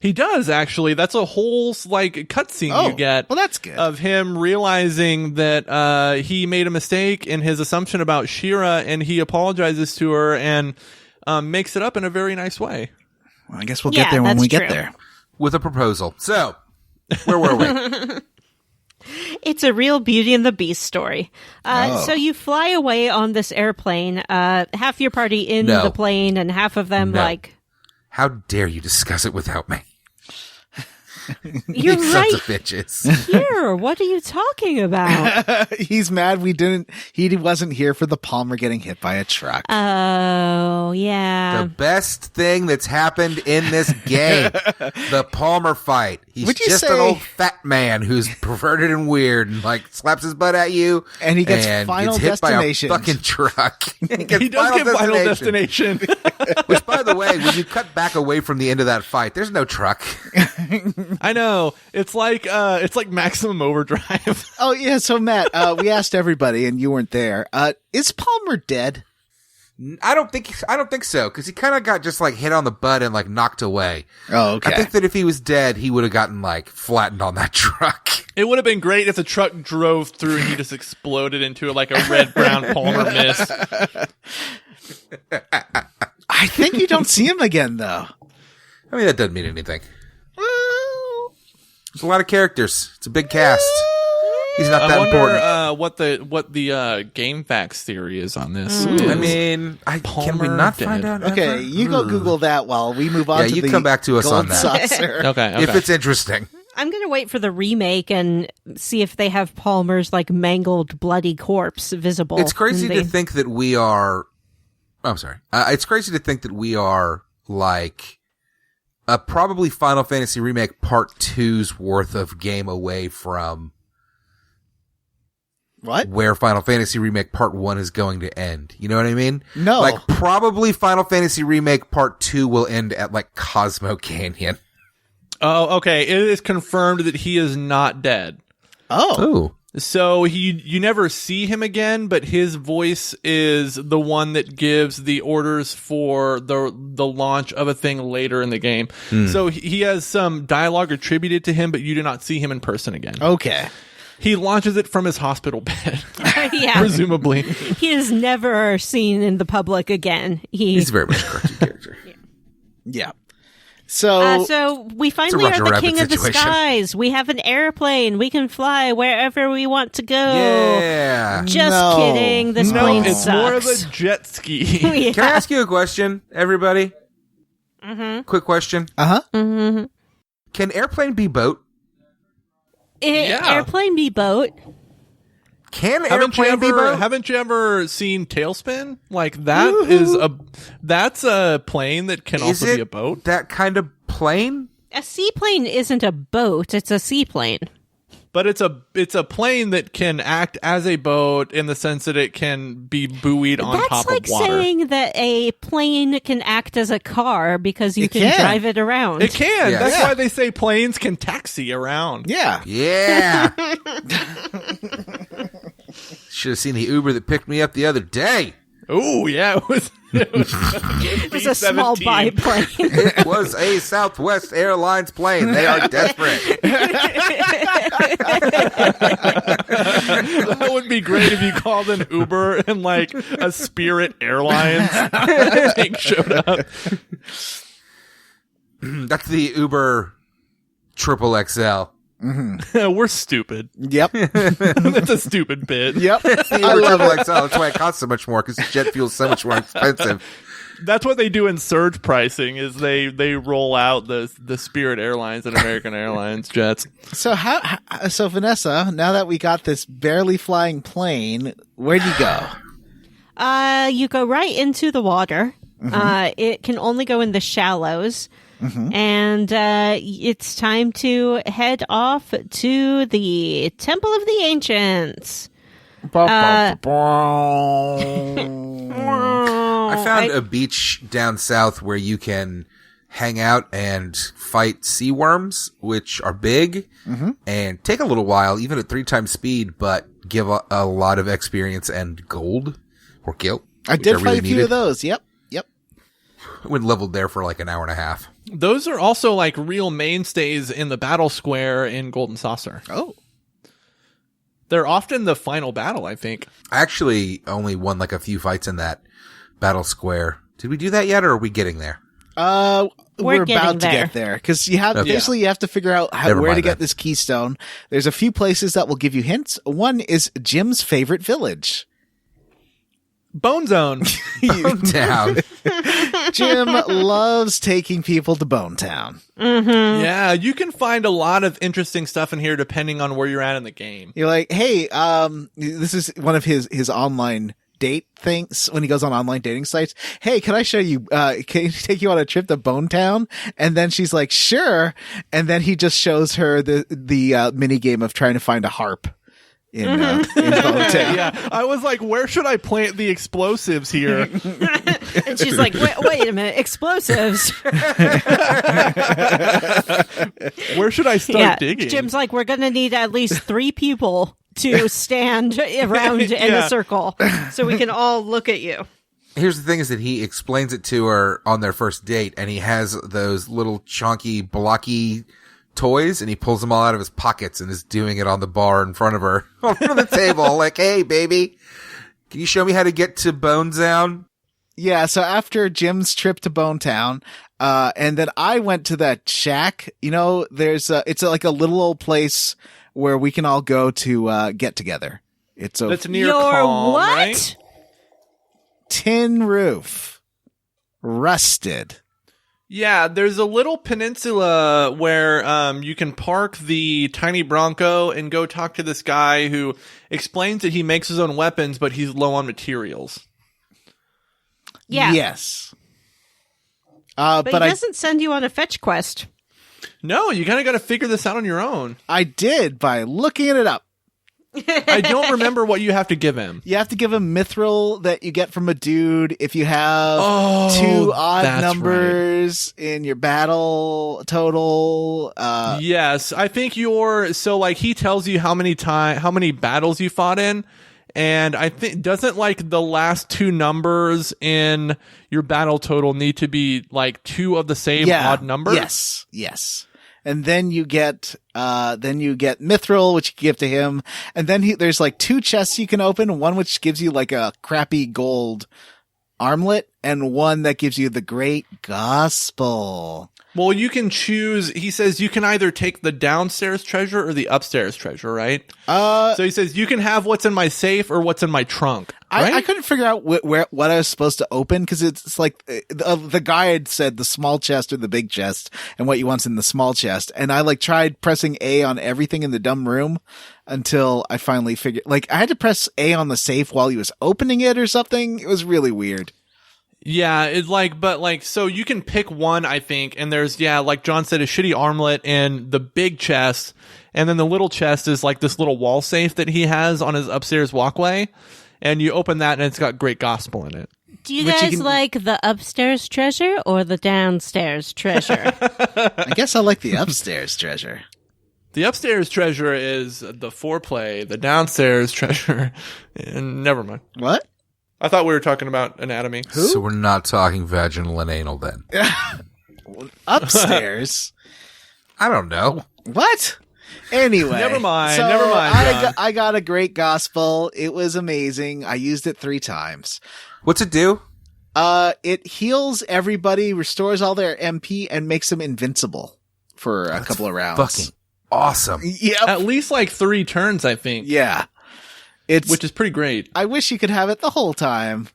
He does, actually. That's a whole, like, cutscene you get. Well, that's good. Of him realizing that he made a mistake in his assumption about Shira, and he apologizes to her and makes it up in a very nice way. Well, I guess we'll get there when that's we get true. there. With a proposal. So, where were we? It's a real Beauty and the Beast story. So you fly away on this airplane, half your party in No. the plane and half of them No. like... How dare you discuss it without me? You're You right sons of bitches. here. What are you talking about? He's mad he wasn't here for the Palmer getting hit by a truck. Oh, yeah. The best thing that's happened in this game. The Palmer fight. He's Would you just say- an old fat man who's perverted and weird and like slaps his butt at you. And he gets Final hit by a Destination. fucking truck. He gets He does get Final Destination. Which, by the way, when you cut back away from the end of that fight, there's no truck. I know. It's like Maximum Overdrive. Oh, yeah. So, Matt, we asked everybody and you weren't there. Is Palmer dead? I don't think so, because he kind of got just like hit on the butt and like knocked away. Oh, okay. I think that if he was dead, he would have gotten like flattened on that truck. It would have been great if the truck drove through and he just exploded into like a red-brown Palmer mist. I think you don't see him again, though. I mean, that doesn't mean anything. There's a lot of characters. It's a big cast. He's not I that wonder important. what the game facts theory is on this. I mean, can we Palmer not dead. find out? Okay, ever? you go Google that while we move on Yeah, to you the come back to us gold on that. saucer. Okay. If it's interesting. I'm going to wait for the remake and see if they have Palmer's like mangled, bloody corpse visible. It's crazy in to the- think that we are. I'm sorry. It's crazy to think that we are like a probably Final Fantasy Remake Part 2's worth of game away from What? where Final Fantasy Remake Part 1 is going to end. You know what I mean? No. Like, probably Final Fantasy Remake Part 2 will end at, like, Cosmo Canyon. Oh, okay. It is confirmed that he is not dead. Oh. Ooh. So you never see him again, but his voice is the one that gives the orders for the launch of a thing later in the game. So he has some dialogue attributed to him, but you do not see him in person again. Okay. He launches it from his hospital bed, yeah. presumably. He is never seen in the public again. He's very much a cartoon character. Yeah. So, So we finally Roger are the Rabbit king of the situation. skies. We have an airplane. We can fly wherever we want to go. Yeah. Just No. kidding. This No, plane it's sucks. more of a jet ski. Yeah. Can I ask you a question, everybody? Quick question. uh-huh. Can airplane be boat? Yeah. Airplane be boat. Can Haven't you airplane be boat? haven't you ever seen Tailspin? Like that's a plane that can Is also it be a boat. that kind of plane? A seaplane isn't a boat. It's a seaplane. But it's a plane that can act as a boat in the sense that it can be buoyed on That's top like of water. saying that a plane can act as a car because you It can can. drive it around. It can. Yeah. That's Yeah. why they say planes can taxi around. Yeah. Yeah. Should have seen the Uber that picked me up the other day. Oh yeah, it was It was a small B-17. biplane. It was a Southwest Airlines plane. They are desperate. That would be great if you called an Uber and like a Spirit Airlines thing showed up. That's the Uber Triple XL. We're stupid. Yep. That's a stupid bit. Yep. The I Uber love Triple it. XL. That's why it costs so much more, because jet fuel's so much more expensive. That's what they do in surge pricing. Is they roll out the Spirit Airlines and American Airlines jets. So so Vanessa, now that we got this barely flying plane, where'd you go? You go right into the water. It can only go in the shallows. And it's time to head off to the Temple of the Ancients. I found a beach down south where you can hang out and fight sea worms, which are big and take a little while, even at 3 times speed, but give a lot of experience and gold or guilt. I did really fight a few needed. of those. Yep. When leveled there for like an hour and a half. Those are also like real mainstays in the battle square in Golden Saucer. Oh. They're often the final battle, I think. I actually only won like a few fights in that battle square. Did we do that yet, or are we getting there? We're getting about to there. get there because you have Okay. basically you have to figure out Never where to mind get then. this keystone. There's a few places that will give you hints. One is Jim's favorite village. Bone Zone. Down. Jim loves taking people to Bone Town. Yeah, you can find a lot of interesting stuff in here depending on where you're at in the game. You're like, hey, this is one of his online date things when he goes on online dating sites. Hey, can I show you, can I take you on a trip to Bone Town? And then she's like, sure. And then he just shows her the mini game of trying to find a harp in Bone Town. Yeah, I was like, where should I plant the explosives here? And she's like, wait a minute, explosives. Where should I start digging? Jim's like, we're going to need at least 3 people to stand around in Yeah. a circle so we can all look at you. Here's the thing is that he explains it to her on their first date, and he has those little chunky, blocky toys, and he pulls them all out of his pockets and is doing it on the bar in front of her, on front of the table, like, hey, baby, can you show me how to get to Bone Town? Yeah, so after Jim's trip to Bone Town, and then I went to that shack, you know, it's like a little old place where we can all go to, get together. It's a That's near Your Calm, what? right? tin roof. Rusted. Yeah, there's a little peninsula where you can park the tiny Bronco and go talk to this guy who explains that he makes his own weapons, but he's low on materials. Yeah. Yes. But But he I doesn't send you on a fetch quest. No, you kind of got to figure this out on your own. did by looking it up. I don't remember what you have to give him. You have to give him mithril that you get from a dude if you have Oh, 2 odd that's numbers in your battle total. Yes, I think he tells you how many battles you fought in, and I think doesn't like the last 2 numbers in your battle total need to be like 2 of the same odd number? Yes. And then you get mithril, which you give to him. And then there's like 2 chests you can open. One which gives you like a crappy gold armlet, and one that gives you the great gospel. Well, you can choose. He says you can either take the downstairs treasure or the upstairs treasure, right? So he says you can have what's in my safe or what's in my trunk. Right? I couldn't figure out what I was supposed to open because it's like the guide said the small chest or the big chest and what you want's in the small chest. And I like tried pressing A on everything in the dumb room until I finally figured, like I had to press A on the safe while he was opening it or something. It was really weird. Yeah, it's like, but like, so you can pick one, I think, and there's, like John said, a shitty armlet and the big chest, and then the little chest is like this little wall safe that he has on his upstairs walkway, and you open that and it's got great gospel in it. Do you Which you guys can- like the upstairs treasure or the downstairs treasure? I guess I like the upstairs treasure. The upstairs treasure is the foreplay, the downstairs treasure, and never mind. What? I thought we were talking about anatomy. So we're not talking vaginal and anal then. Upstairs. I don't know. What? Anyway. Never mind, So John. I got a great gospel. It was amazing. I used it 3 times. What's it do? It heals everybody, restores all their MP, and makes them invincible for a couple of rounds. Fucking awesome. Yep. At least like 3 turns, I think. Yeah. Which is pretty great. I wish you could have it the whole time.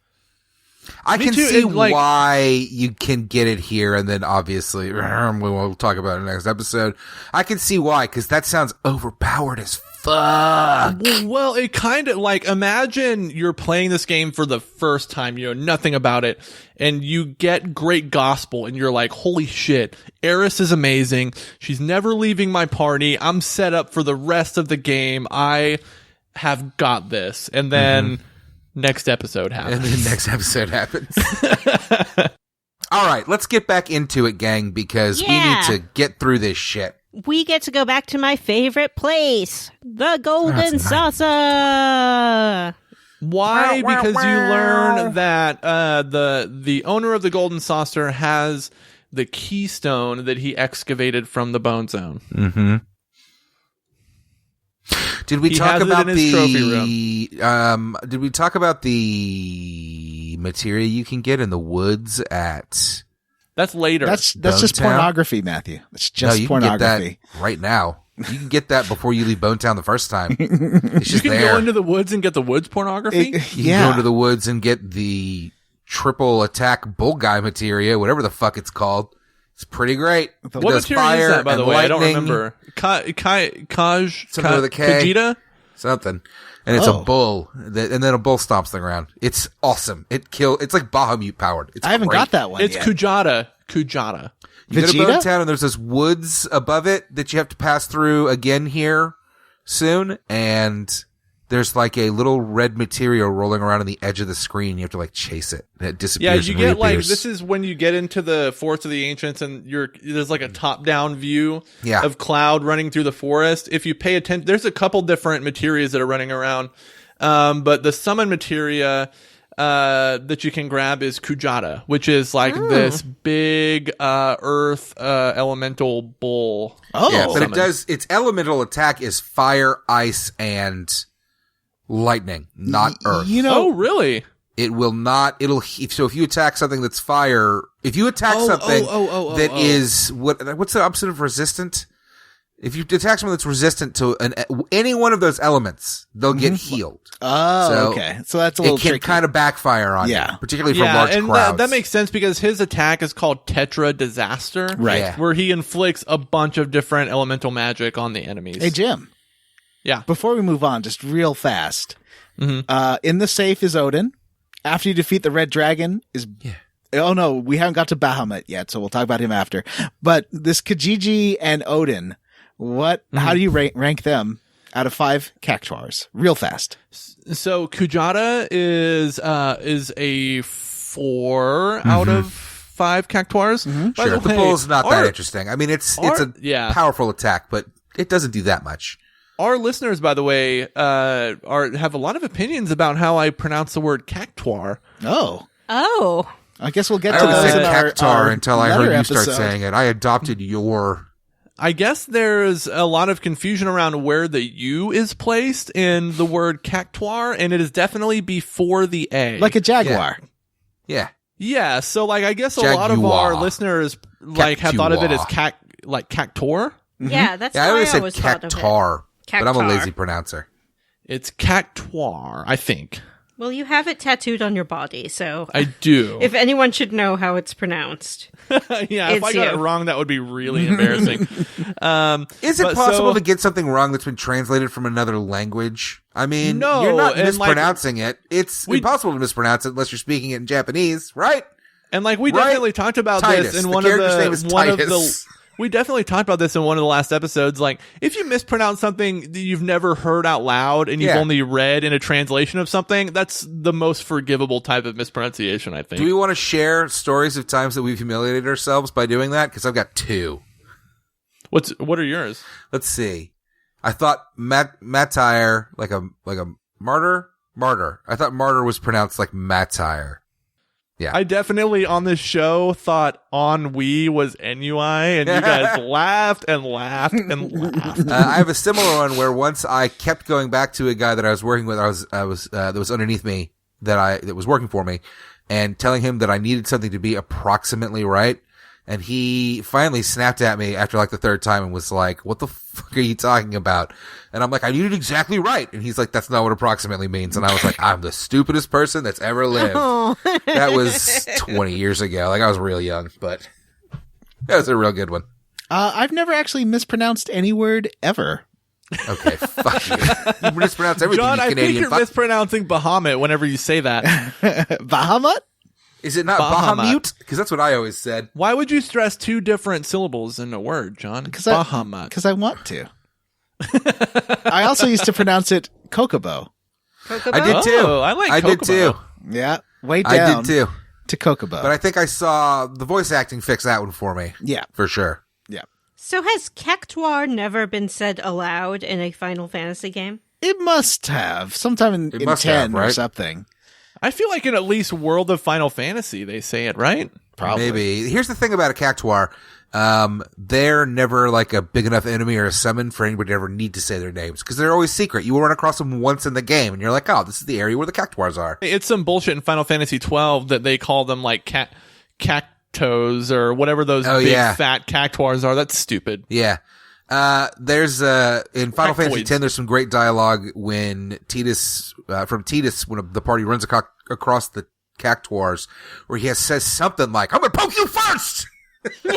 I Me can too, see it, like- why you can get it here, and then obviously we'll talk about it in the next episode. I can see why, because that sounds overpowered as fuck. Well, it kind of like, imagine you're playing this game for the first time, you know nothing about it, and you get great gospel, and you're like, holy shit, Aeris is amazing. She's never leaving my party. I'm set up for the rest of the game. I have got this. And then next episode happens. And then next episode happens. All right, let's get back into it, gang, because we need to get through this shit. We get to go back to my favorite place, the Golden That's Saucer. Why? Because you learn that the owner of the Golden Saucer has the keystone that he excavated from the Bone Zone. Mm-hmm. Did we talk has it about in his trophy Did we talk about the material you can get in the woods at? That's later. That's just Bone Town? pornography, Matthew. That's No, just you can get pornography. that right now. You can get that before you leave Bone Town the first time. It's you just can there. go into the woods and get the woods pornography. You can go into the woods and get the triple attack bull guy materia, whatever the fuck it's called. It's pretty great. It What does material is fire that, by the and way? I don't lightning, remember. Something with a K. Kajita? Something. And it's a bull. And then a bull stomps the ground. It's awesome. It's like Bahamut powered. It's I haven't great. got that one It's yet. Kujata. You go to Vegeta? Bone Town and there's this woods above it that you have to pass through again here soon. And there's like a little red material rolling around on the edge of the screen. You have to like chase it. And it Yeah, disappears. you and get like, reappears. this is when you get into the Forest of the Ancients and there's like a top-down view Yeah. of Cloud running through the forest. If you pay attention, there's a couple different materias that are running around. But the summon materia that you can grab is Kujata, which is like this big earth elemental bull. Oh, Yeah, but summon. its elemental attack is fire, ice, and lightning, not earth. You know, Oh, really? It will not, so if you attack something that's fire, if you attack something that is, what's the opposite of resistant? If you attack someone that's resistant to any one of those elements, they'll get healed. oh, So okay. So that's a little It can tricky. kind of backfire on Yeah. you, particularly from Yeah, large and crowds. that makes sense because his attack is called Tetra Disaster. Right. Yeah. Where he inflicts a bunch of different elemental magic on the enemies. Hey, Jim. Yeah. Before we move on, just real fast. Mm-hmm. In the safe is Odin. After you defeat the red dragon is... Yeah. Oh, no, we haven't got to Bahamut yet, so we'll talk about him after. But this Kijiji and Odin, how do you rank them out of 5 cactuars? Real fast. So Kujata is a 4 out of 5 cactuars. By Sure, the way, bull's not that our- interesting. I mean, it's yeah. powerful attack, but it doesn't do that much. Our listeners, by the way, have a lot of opinions about how I pronounce the word cactuar. Oh. Oh. I guess we'll get I to always those said in our cactar until I heard letter you start episode. saying it. I adopted your... I guess there's a lot of confusion around where the U is placed in the word cactuar, and it is definitely before the A. Like a jaguar. Yeah. Yeah, so like I guess a lot of Jaguar. our listeners like have thought of it as Cactuar. cactor. Yeah, that's Yeah, I how always I said always thought of it. cactar, but I'm a Cactar. lazy pronouncer. It's cactuar, I think. Well, you have it tattooed on your body, so I do. if anyone should know how it's pronounced. Yeah, if it's I got you. it wrong, that would be really embarrassing. Is it But possible so- to get something wrong that's been translated from another language? I mean, No, you're not and, like, mispronouncing it. It's impossible to mispronounce it unless you're speaking it in Japanese, right? And like we Right? definitely talked about Titus. this in The one of character's the name is one of Titus. the. We definitely talked about this in one of the last episodes. Like, if you mispronounce something that you've never heard out loud and you've Yeah. only read in a translation of something, that's the most forgivable type of mispronunciation, I think. Do we want to share stories of times that we've humiliated ourselves by doing that? Because I've got 2. What are yours? Let's see. I thought Matire, like a martyr, Martyr. I thought martyr was pronounced like Matire. Yeah. I definitely on this show thought ennui was NUI, and you guys laughed and laughed and laughed. I have a similar one where once I kept going back to a guy that I was working with, that was underneath me, that was working for me, and telling him that I needed something to be approximately right. And he finally snapped at me after like the third time and was like, "What the fuck are you talking about?" And I'm like, "I need it exactly right." And he's like, "That's not what approximately means." And I was like, "I'm the stupidest person that's ever lived." That was 20 years ago. Like I was real young, but that was a real good one. I've never actually mispronounced any word ever. Okay, fuck you. You mispronounce everything, John, you I think Canadian you're fuck. mispronouncing Bahamut whenever you say that. Bahamut? Is it not Bahamut? Bahamut? Because that's what I always said. Why would you stress two different syllables in a word, John? Bahamut. Because I want to. I also used to pronounce it Kokobo. I did too. Oh, I like I did Kokobo. too. Yeah, way I down did too. to Kokobo. But I think I saw the voice acting fix that one for me. Yeah, For sure. yeah. So has cactuar never been said aloud in a Final Fantasy game? It must have. Sometime in must 10 have, or right? something. I feel like in at least World of Final Fantasy they say it, right? Probably. Maybe. Here's the thing about a cactuar. They're never like a big enough enemy or a summon for anybody to ever need to say their names because they're always secret. You will run across them once in the game and you're like, "Oh, this is the area where the cactuars are." It's some bullshit in Final Fantasy 12 that they call them like cactos or whatever those big fat cactuars are. That's stupid. Yeah. There's in Final Fantasy Factoids. X, there's some great dialogue when Tidus, from Tidus, when the party runs across the cactuars, where says something like, "I'm gonna poke you first!" in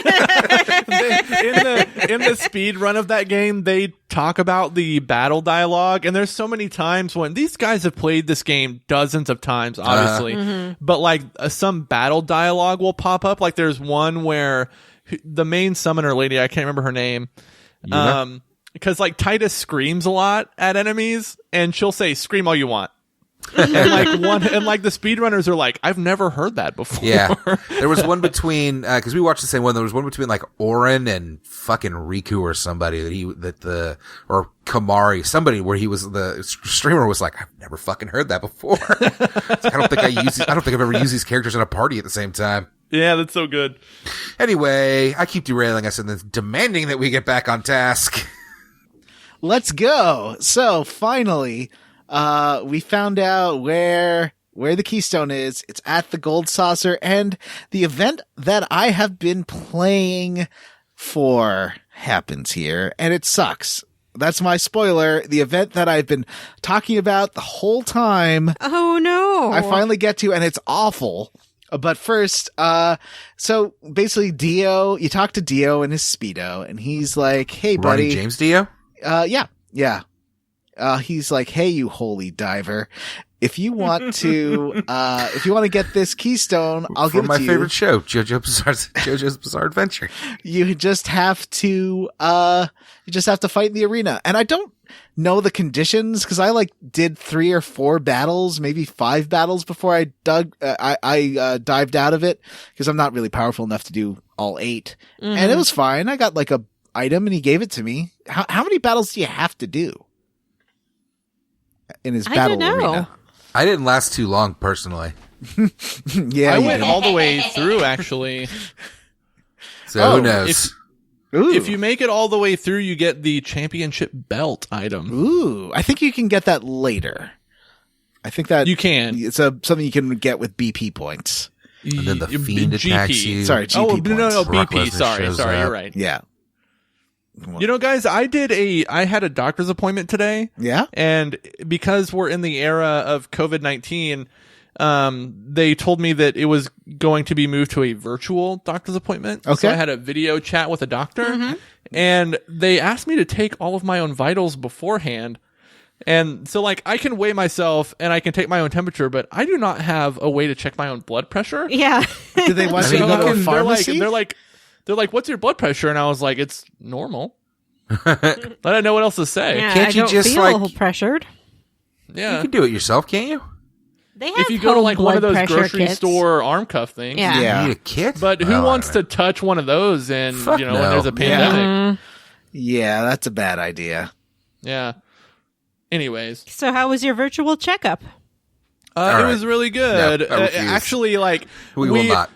the speed run of that game, they talk about the battle dialogue, and there's so many times when these guys have played this game dozens of times, obviously, but like some battle dialogue will pop up. Like there's one where the main summoner lady, I can't remember her name, because like Titus screams a lot at enemies, and she'll say, "Scream all you want." and the speedrunners are like, "I've never heard that before." Yeah. There was one between, cause we watched the same one. There was one between like Orin and fucking Riku or somebody or Kamari, somebody where the streamer was like, "I've never fucking heard that before." I don't think I've ever used these characters in a party at the same time. Yeah, that's so good. Anyway, I keep derailing us and then demanding that we get back on task. Let's go. So finally, we found out where the keystone is. It's at the Gold Saucer, and the event that I have been playing for happens here, and it sucks. That's my spoiler. The event that I've been talking about the whole time. Oh no. I finally get to, and it's awful. But first, so basically Dio, you talk to Dio in his Speedo, and he's like, "Hey buddy." Ronnie James Dio? Yeah. He's like, "Hey, you holy diver. If you want to get this keystone, I'll give it to you. For my favorite show, JoJo's Bizarre Adventure. You just have to fight in the arena." And I don't know the conditions because I did 3 or 4 battles, maybe 5 battles before I dived out of it because I'm not really powerful enough to do all 8. Mm-hmm. And it was fine. I got a item and he gave it to me. How many battles do you have to do in his battle arena? I didn't last too long personally. Yeah, I went all the way through actually. So who knows? If you make it all the way through, you get the championship belt item. Ooh, I think you can get that later. I think that You can. It's something you can get with BP points. And then the fiend GP. attacks you. Sorry, GP Oh, points. no, Brock BP. Lesnar shows Sorry, up. you're right. Yeah. You know, guys, I had a doctor's appointment today. Yeah? And because we're in the era of COVID-19, they told me that it was going to be moved to a virtual doctor's appointment. Okay. So I had a video chat with a doctor, and they asked me to take all of my own vitals beforehand. And so, I can weigh myself and I can take my own temperature, but I do not have a way to check my own blood pressure. Yeah. Did they want you to go to a pharmacy? They're like, "What's your blood pressure?" And I was like, "It's normal." I didn't know what else to say. Yeah, Can't I you don't just, feel pressured. You can do it yourself, can't you? They have If you go to home one of blood those pressure grocery kits. store arm cuff things. Yeah. You need a kit? But who Oh, wants I to don't know. touch one of those and Fuck when no. there's a pandemic? Yeah, that's a bad idea. Yeah. Anyways, So how was your virtual checkup? It was really good. No, I refuse. Actually, like We will not.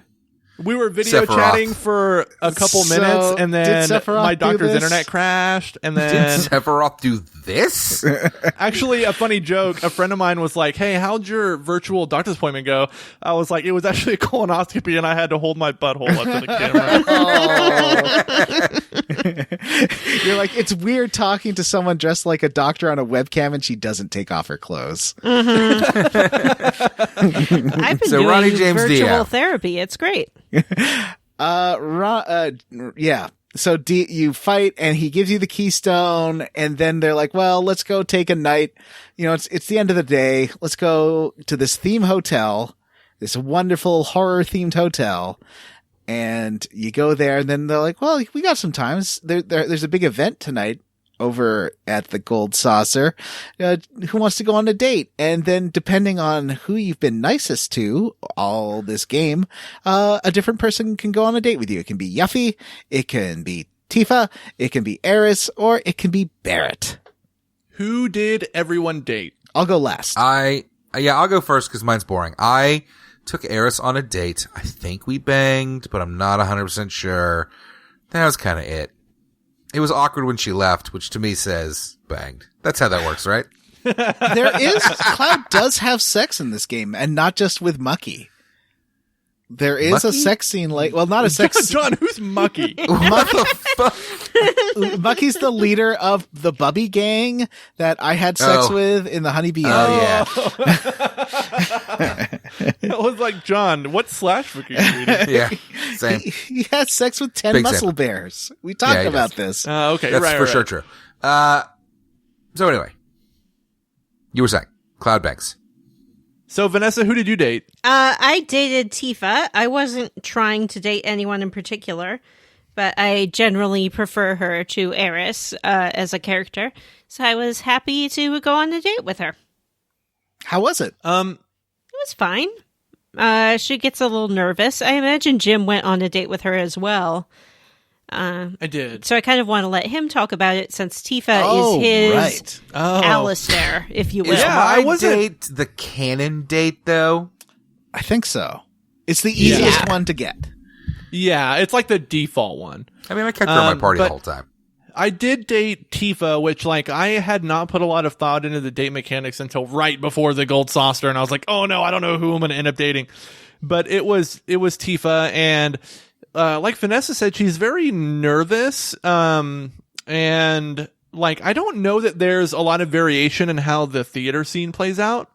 We were video Sephiroth. chatting for a couple minutes, and then my doctor's internet crashed, and then Did Sephiroth do this? actually a funny joke. A friend of mine was like, "Hey, how'd your virtual doctor's appointment go?" I was like, "It was actually a colonoscopy, and I had to hold my butthole up to the camera." You're like, it's weird talking to someone dressed like a doctor on a webcam and she doesn't take off her clothes. I've been So doing Ronnie James virtual Dio. therapy. It's great. Yeah. So you fight and he gives you the keystone and then they're like, well, let's go take a night. You know, it's the end of the day. Let's go to this theme hotel, this wonderful horror themed hotel. And you go there and then they're like, well, we got some time. There's a big event tonight over at the Gold Saucer. Who wants to go on a date? And then depending on who you've been nicest to all this game, a different person can go on a date with you. It can be Yuffie, it can be Tifa, it can be Aeris, or it can be Barrett. Who did everyone date? I'll go last. I'll go first because mine's boring. I took Aeris on a date. I think we banged, but I'm not 100% sure. That was kind of it. It was awkward when she left, which to me says banged. That's how that works, right? Cloud does have sex in this game, and not just with Mucky. There is Mucky? a sex scene, not a sex John, who's Mucky? What the fuck? Mucky's the leader of the Bubby gang that I had sex with in the Honeybee. Oh, yeah. I was like, John, what slash book are you reading? Yeah, same. He has sex with 10 Big muscle same. bears. We talked he about does. this. Okay, That's right, for right. sure true. So anyway, you were saying Cloud bangs. So, Vanessa, who did you date? I dated Tifa. I wasn't trying to date anyone in particular, but I generally prefer her to Aeris as a character. So I was happy to go on a date with her. How was it? It was fine. She gets a little nervous. I imagine Jim went on a date with her as well. I did. So I kind of want to let him talk about it since Tifa is his right. Alistair, if you will. Is Yeah, my I wasn't- date the canon date though? I think so. It's the easiest one to get. Yeah, it's like the default one. I mean, I kept her in my party the but- whole time. I did date Tifa, which, like, I had not put a lot of thought into the date mechanics until right before the Gold Saucer, and I was like, oh no, I don't know who I'm going to end up dating. But it was Tifa, and like Vanessa said, she's very nervous, and, like, I don't know that there's a lot of variation in how the theater scene plays out.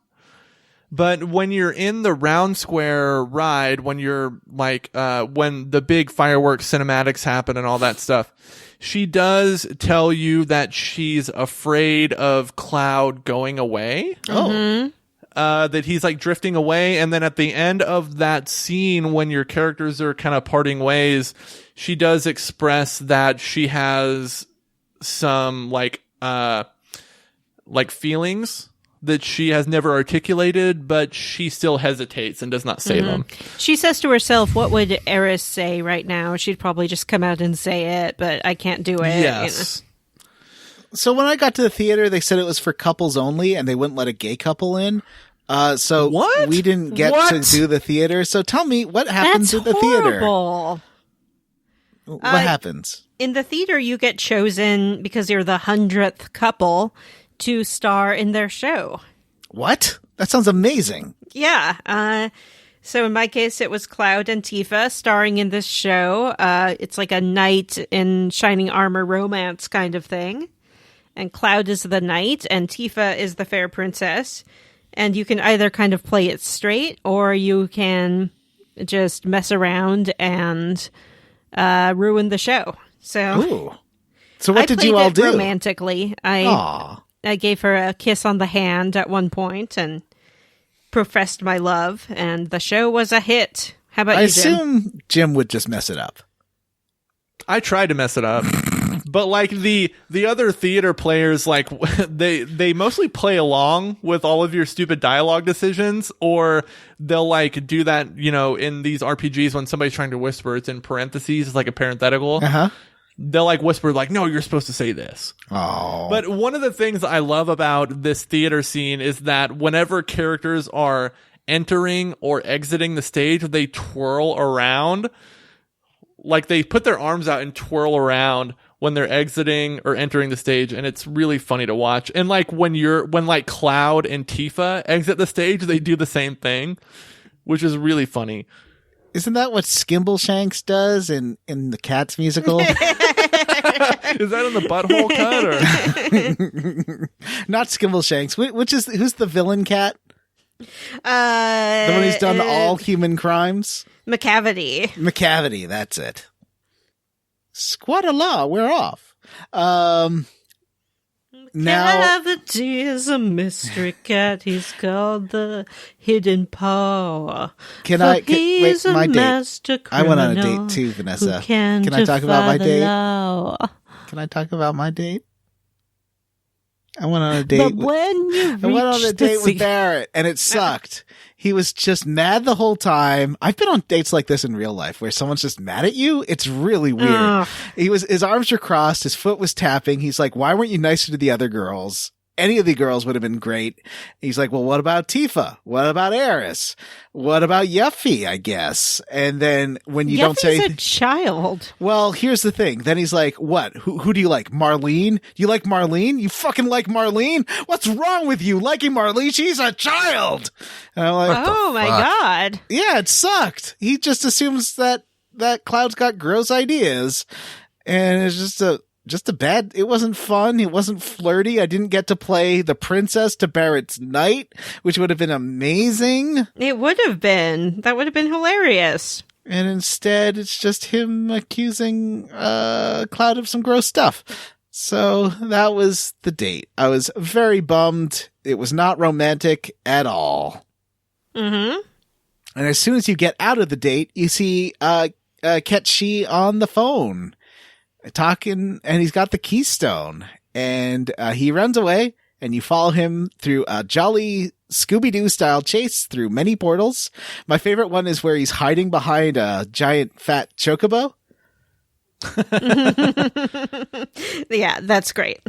But when you're in the round square ride, when you're like, when the big fireworks cinematics happen and all that stuff, she does tell you that she's afraid of Cloud going away. Oh. That he's like drifting away. And then at the end of that scene, when your characters are kind of parting ways, she does express that she has some like feelings that she has never articulated, but she still hesitates and does not say them. She says to herself, what would Aeris say right now? She'd probably just come out and say it, but I can't do it. Yes. So when I got to the theater, they said it was for couples only, and they wouldn't let a gay couple in. So What? we didn't get to do the theater. So tell me, what happens That's at the theater? horrible. What happens? In the theater, you get chosen because you're the 100th couple to star in their show. What? That sounds amazing. Yeah. So in my case, it was Cloud and Tifa starring in this show. It's like a knight in shining armor romance kind of thing. And Cloud is the knight and Tifa is the fair princess. And you can either kind of play it straight or you can just mess around and ruin the show. So Ooh. So what I did played you all it do? romantically. Aw. I gave her a kiss on the hand at one point and professed my love, and the show was a hit. How about I you, Jim? assume Jim would just mess it up. I tried to mess it up. But like the other theater players, like they mostly play along with all of your stupid dialogue decisions, or they'll like do that, you know, in these RPGs when somebody's trying to whisper, it's in parentheses, it's like a parenthetical. Uh-huh. they'll like whisper like, no, you're supposed to say this. Oh. But one of the things I love about this theater scene is that whenever characters are entering or exiting the stage, they twirl around. Like they put their arms out and twirl around when they're exiting or entering the stage, and it's really funny to watch. And like when like Cloud and Tifa exit the stage, they do the same thing, which is really funny. Isn't that what Skimbleshanks does in the Cats musical? Is that in the butthole cut or Not Skimbleshanks. Who's the villain cat? The one who's done all human crimes? McCavity, that's it. Squad-a-law, we're off. Now, McCavity is a mystery cat. He's called the Hidden Power. Wait, my date. Master I went on a criminal date too, Vanessa. who can I talk about my defy the date? law. Can I talk about my date? I went on a date. But when you I went on a reach date the with Barrett, and it sucked. He was just mad the whole time. I've been on dates like this in real life, where someone's just mad at you. It's really weird. Ugh. His arms were crossed, his foot was tapping. He's like, "Why weren't you nicer to the other girls? Any of the girls would have been great." He's like, "Well, what about Tifa? What about Aeris? What about Yuffie, I guess?" And then when you don't say, Yuffie's a child. well, here's the thing. Then he's like, "What? Who do you like? Marlene? Do you like Marlene? You fucking like Marlene? What's wrong with you liking Marlene? She's a child." And I'm like, Oh my god. "Yeah, it sucked." He just assumes that Cloud's got gross ideas, and it's just a bad. It wasn't fun. It wasn't flirty. I didn't get to play the princess to Barrett's knight, which would have been amazing. It would have been. That would have been hilarious. And instead, it's just him accusing Cloud of some gross stuff. So that was the date. I was very bummed. It was not romantic at all. Mm-hmm. And as soon as you get out of the date, you see Ketchi on the phone talking, and he's got the keystone. And he runs away, and you follow him through a jolly Scooby-Doo style chase through many portals. My favorite one is where he's hiding behind a giant fat chocobo. Yeah, that's great.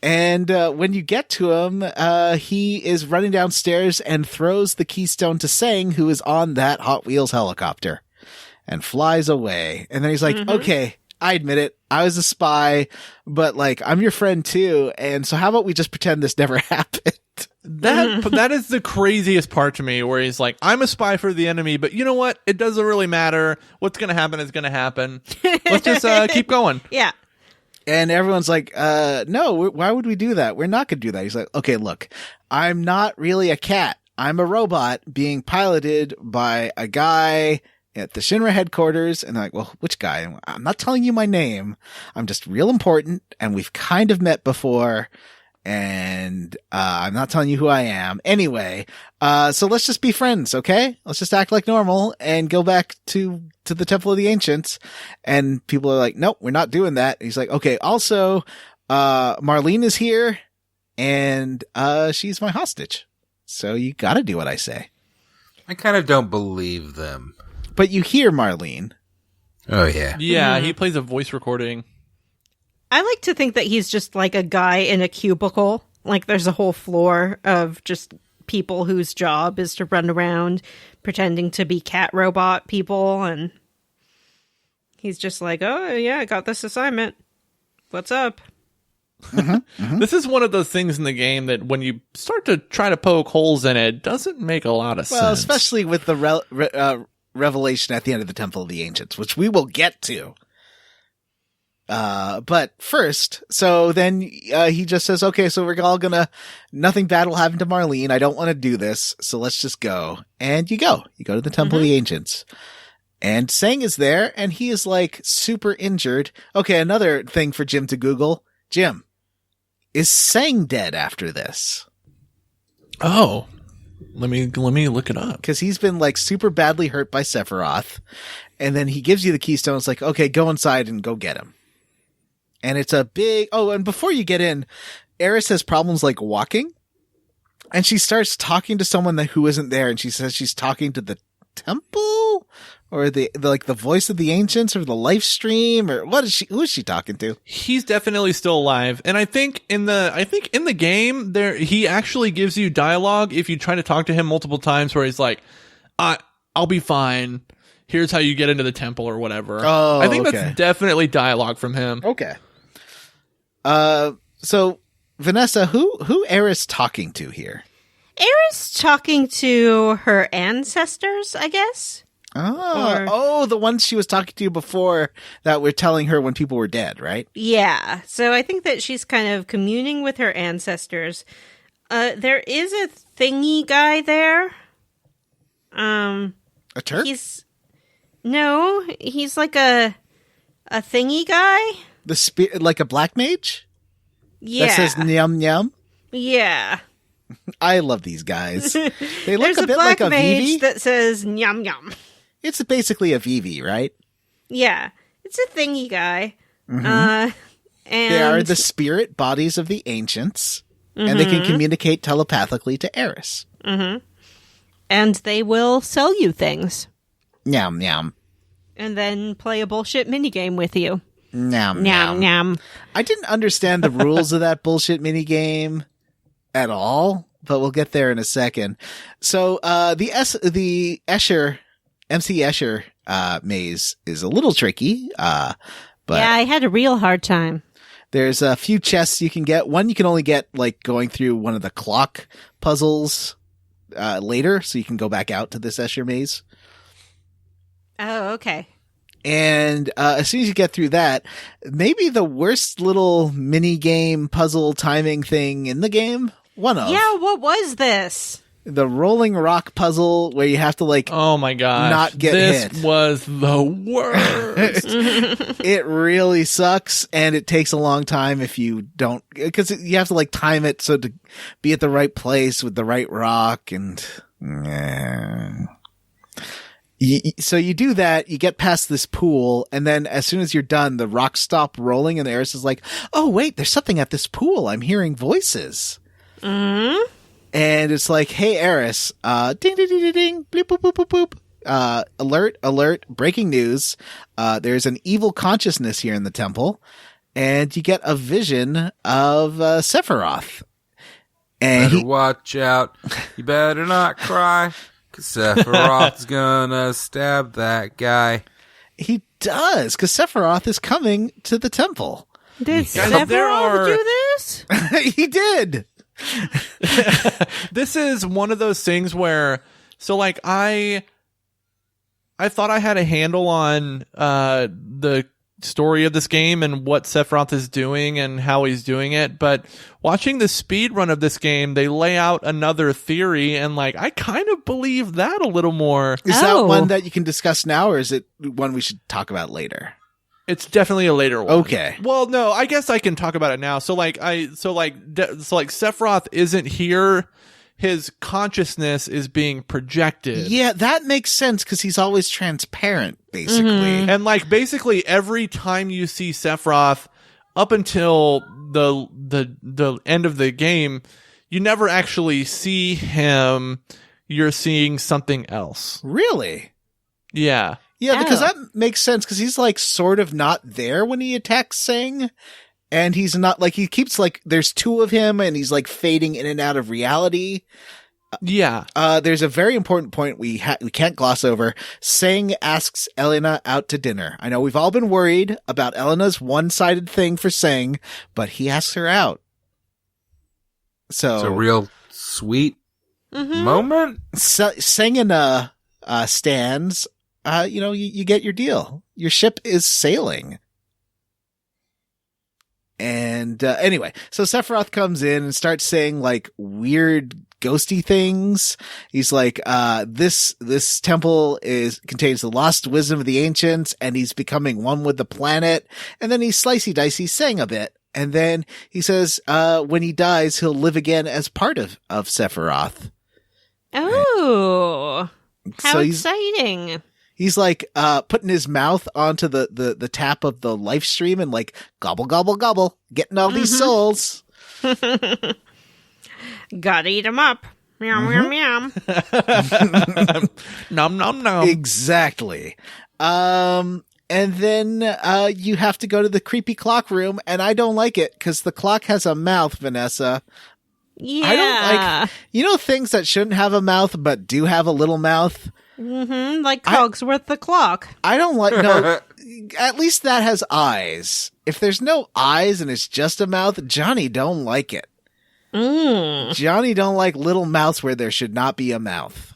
And when you get to him, he is running downstairs and throws the keystone to Sang, who is on that Hot Wheels helicopter, and flies away. And then he's like, "Okay, I admit it. I was a spy, but like, I'm your friend too. And so how about we just pretend this never happened?" that is the craziest part to me, where he's like, I'm a spy for the enemy, but you know what? It doesn't really matter. What's going to happen is going to happen. Let's just keep going. Yeah. And everyone's like, no, why would we do that? We're not going to do that. He's like, "Okay, look, I'm not really a cat. I'm a robot being piloted by a guy at the Shinra headquarters." And they're like, "Well, which guy?" "I'm not telling you my name. I'm just real important, and we've kind of met before, and I'm not telling you who I am. Anyway, so let's just be friends, okay? Let's just act like normal and go back to the Temple of the Ancients." And people are like, "Nope, we're not doing that." He's like, "Okay, also, Marlene is here, and she's my hostage. So you gotta do what I say." I kind of don't believe them. But you hear Marlene. Oh, yeah. Yeah, he plays a voice recording. I like to think that he's just like a guy in a cubicle. Like there's a whole floor of just people whose job is to run around pretending to be cat robot people. And he's just like, "Oh, yeah, I got this assignment. What's up?" This is one of those things in the game that when you start to try to poke holes in it, doesn't make a lot of Well, sense. especially with the revelation at the end of the Temple of the Ancients, which we will get to. But first, so then he just says, "Okay, so we're all gonna, nothing bad will happen to Marlene. I don't want to do this, so let's just go." And you go to the Temple of the Ancients. And Sang is there, and he is like super injured. Okay, another thing for Jim to Google. Jim, is Sang dead after this? Oh, let me look it up. Because he's been like super badly hurt by Sephiroth. And then he gives you the keystone. It's like, "Okay, go inside and go get him." And it's a big, and before you get in, Aeris has problems like walking. And she starts talking to someone who isn't there. And she says she's talking to the temple or the like the voice of the ancients, or the life stream, or what is she? Who is she talking to? He's definitely still alive, and I think in the game there he actually gives you dialogue if you try to talk to him multiple times, where he's like, "I'll be fine. Here's how you get into the temple," or whatever. Oh, I think okay. that's definitely dialogue from him. Okay. So Vanessa, who Aeris talking to here? Aeris talking to her ancestors, I guess. Oh, the ones she was talking to before that were telling her when people were dead, right? Yeah. So I think that she's kind of communing with her ancestors. There is a thingy guy there. A Turk? He's like a thingy guy. The spirit, like a black mage? Yeah. That says nyam nyam? Yeah. I love these guys. They look There's a bit like a mage Vivi. that says nyam nyam. It's basically a Vivi, right? Yeah. It's a thingy guy. Mm-hmm. And They are the spirit bodies of the ancients, and they can communicate telepathically to Aeris. and they will sell you things. Nyam nyam. And then play a bullshit minigame with you. Nyam Nyam nyam. nyam. I didn't understand the rules of that bullshit minigame at all, but we'll get there in a second. So, the Escher, MC Escher, maze is a little tricky, but Yeah, I had a real hard time. there's a few chests you can get. One you can only get, like, going through one of the clock puzzles, later, so you can go back out to this Escher maze. Oh, okay. And as soon as you get through that, maybe the worst little mini game puzzle timing thing in the game. One of Yeah, what was this? the rolling rock puzzle where you have to like. Oh my gosh. Not get this hit. was the worst. It really sucks, and it takes a long time if you don't, because you have to like time it so to be at the right place with the right rock, and so you do that, you get past this pool, and then as soon as you're done, the rocks stop rolling, and Aeris is like, "Oh wait, there's something at this pool. I'm hearing voices." Mm-hmm. And it's like, "Hey Aeris, ding ding ding ding ding, bleep boop boop boop boop. Alert, alert, breaking news. There's an evil consciousness here in the temple." And you get a vision of Sephiroth. And Better watch out. You better not cry, 'cause Sephiroth's gonna stab that guy. he does, because Sephiroth is coming to the temple. Did Guys, there Sephiroth are- do this? He did. This is one of those things where, so like I thought I had a handle on the story of this game and what Sephiroth is doing and how he's doing it, but watching the speed run of this game, they lay out another theory, and like I kind of believe that a little more. Is that Oh. one that you can discuss now, or is it one we should talk about later? It's definitely a later one. Okay. Well, no, I guess I can talk about it now. So like Sephiroth isn't here. His consciousness is being projected. Yeah, that makes sense, because he's always transparent, basically. And like basically every time you see Sephiroth up until the end of the game, you never actually see him. You're seeing something else. Really? Yeah. Yeah, because Oh. that makes sense, because he's like sort of not there when he attacks Sing. And he's not like, he keeps like, there's two of him, and he's like fading in and out of reality. Yeah. There's a very important point we can't gloss over. Sing asks Elena out to dinner. I know we've all been worried about Elena's one-sided thing for Sing, but he asks her out. So It's a real sweet Mm-hmm. moment. Sing and stands. You get your deal. Your ship is sailing. And anyway, so Sephiroth comes in and starts saying like weird ghosty things. He's like, this temple contains the lost wisdom of the ancients, and he's becoming one with the planet. And then he's slicey dicey saying a bit. And then he says, when he dies, he'll live again as part of Sephiroth. Oh, how So exciting. He's like, putting his mouth onto the tap of the life stream and like gobble, gobble, gobble, getting all these souls. Gotta eat them up. Meow, meow, meow. Nom nom nom. Exactly. And then you have to go to the creepy clock room, and I don't like it because the clock has a mouth, Vanessa. Yeah. I don't like, things that shouldn't have a mouth but do have a little mouth. Mm-hmm, like Cogsworth the clock. I don't like, no, at least that has eyes. If there's no eyes and it's just a mouth, Johnny don't like it. Johnny don't like little mouths where there should not be a mouth.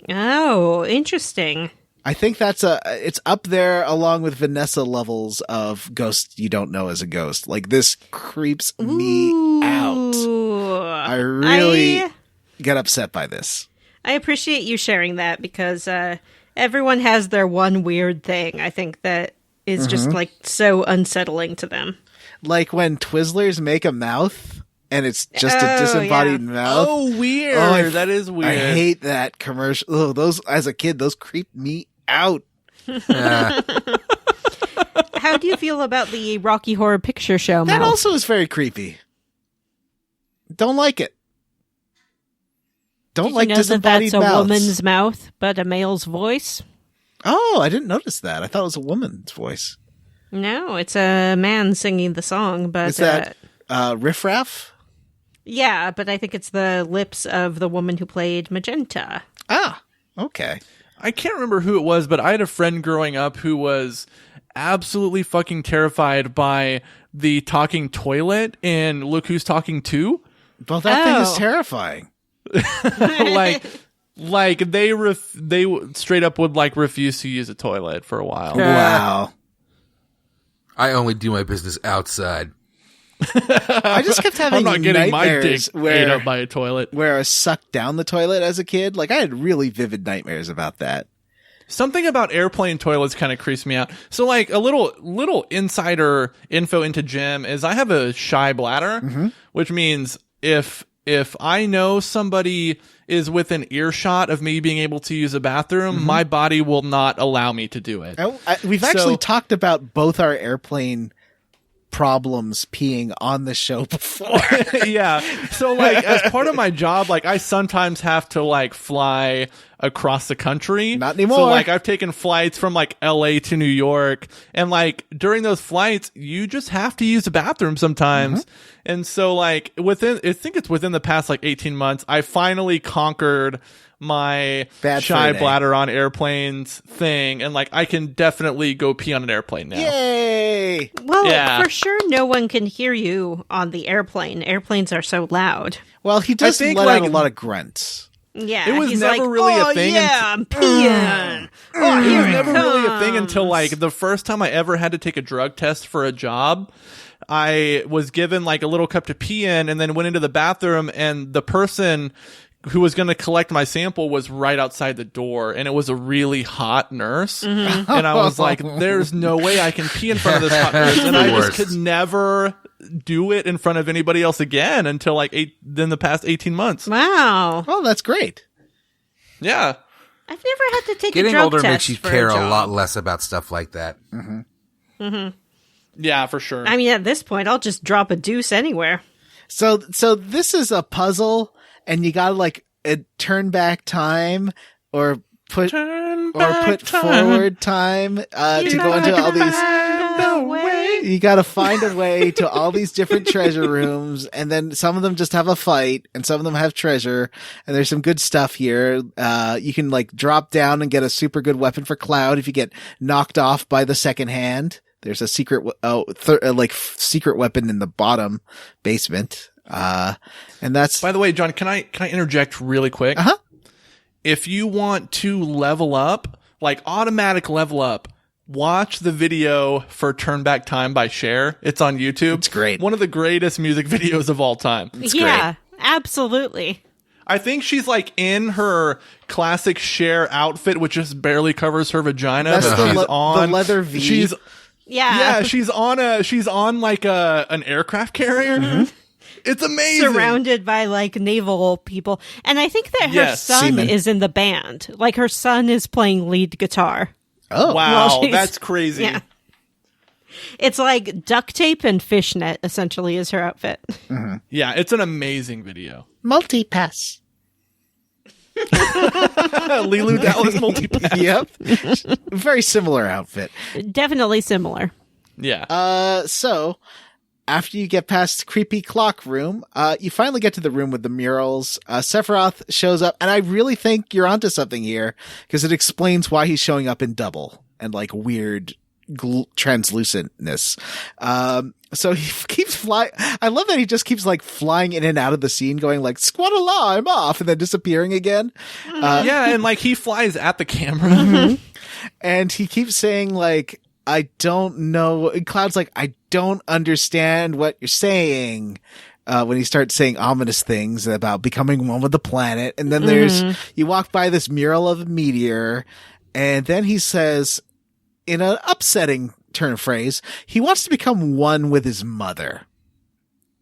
Oh, interesting. I think it's up there along with Vanessa levels of ghost you don't know as a ghost. Like, this creeps me out. I really get upset by this. I appreciate you sharing that because everyone has their one weird thing, I think, that is just like so unsettling to them. Like when Twizzlers make a mouth and it's just a disembodied mouth. Oh, weird. That is weird. I hate that commercial. Oh, those, as a kid, those creeped me out. How do you feel about the Rocky Horror Picture Show That mouth? also is very creepy. Don't like it. Don't like disembodied that's a mouths. woman's mouth, but a male's voice? Oh, I didn't notice that. I thought it was a woman's voice. No, it's a man singing the song, but... Is that Riff Raff? Yeah, but I think it's the lips of the woman who played Magenta. Ah, okay. I can't remember who it was, but I had a friend growing up who was absolutely fucking terrified by the talking toilet in Look Who's Talking 2. Well, that thing is terrifying. like they straight up would like refuse to use a toilet for a while. Wow. I only do my business outside. I just kept having I'm not getting my dick nightmares ate up by a toilet. where I sucked down the toilet as a kid. Like, I had really vivid nightmares about that. Something about airplane toilets kind of creeps me out. So, like, a little insider info into Jim is I have a shy bladder, which means if I know somebody is within earshot of me being able to use a bathroom, my body will not allow me to do it. We've actually talked about both our airplane problems peeing on the show before. Yeah. So, like, as part of my job, like, I sometimes have to, like, fly across the country. Not anymore. So, like, I've taken flights from, like, LA to New York. And, like, during those flights, you just have to use a bathroom sometimes. And so, like, I think it's within the past, like, 18 months, I finally conquered my Bad shy Friday. bladder on airplanes thing. And, like, I can definitely go pee on an airplane now. Yay! Well, Yeah. for sure no one can hear you on the airplane. Airplanes are so loud. Well, he does think, let out like, a lot of grunts. Yeah, It was he's never like, really a oh, thing yeah, I'm peeing. Oh, It here was it never really a thing comes. until like the first time I ever had to take a drug test for a job. I was given like a little cup to pee in and then went into the bathroom and the person who was going to collect my sample was right outside the door and it was a really hot nurse. And I was like, there's no way I can pee in front of this hot nurse. And I just could never do it in front of anybody else again until like the past 18 months. Wow. Oh, that's great. Yeah. I've never had to take a Getting drug older test makes you for care a job. lot less about stuff like that. Yeah, for sure. I mean, at this point, I'll just drop a deuce anywhere. So this is a puzzle, and you gotta like turn back time or put forward time to go into all these. You gotta find a way to all these different treasure rooms, and then some of them just have a fight, and some of them have treasure, and there's some good stuff here. You can like drop down and get a super good weapon for Cloud if you get knocked off by the second hand. There's a secret, secret weapon in the bottom basement. And that's, By the way, John, can I interject really quick? Uh-huh. If you want to level up, like automatic level up, watch the video for Turn Back Time by Cher. It's on YouTube. It's great. One of the greatest music videos of all time. Yeah, absolutely. I think she's like in her classic Cher outfit, which just barely covers her vagina. That's but the she's le- on the leather V. She's Yeah. she's on like an aircraft carrier. It's amazing. Surrounded by like naval people. And I think that her Yes, son seamen. is in the band. Like her son is playing lead guitar. oh, Wow, Well, she's- that's crazy. Yeah. It's like duct tape and fishnet, essentially, is her outfit. Yeah, it's an amazing video. multi-pass. Lilu Dallas multi-pass. Yep. Very similar outfit. Definitely similar. Yeah. So after you get past creepy clock room, you finally get to the room with the murals. Sephiroth shows up, and I really think you're onto something here because it explains why he's showing up in double and like weird translucentness. So he keeps flying. I love that he just keeps like flying in and out of the scene, going like "Squad-a-la, I'm off," and then disappearing again. Yeah, and like he flies at the camera. And he keeps saying like, I don't know. And Cloud's like, I don't understand what you're saying. When he starts saying ominous things about becoming one with the planet. And then you walk by this mural of a meteor. And then he says, in an upsetting turn of phrase, he wants to become one with his mother.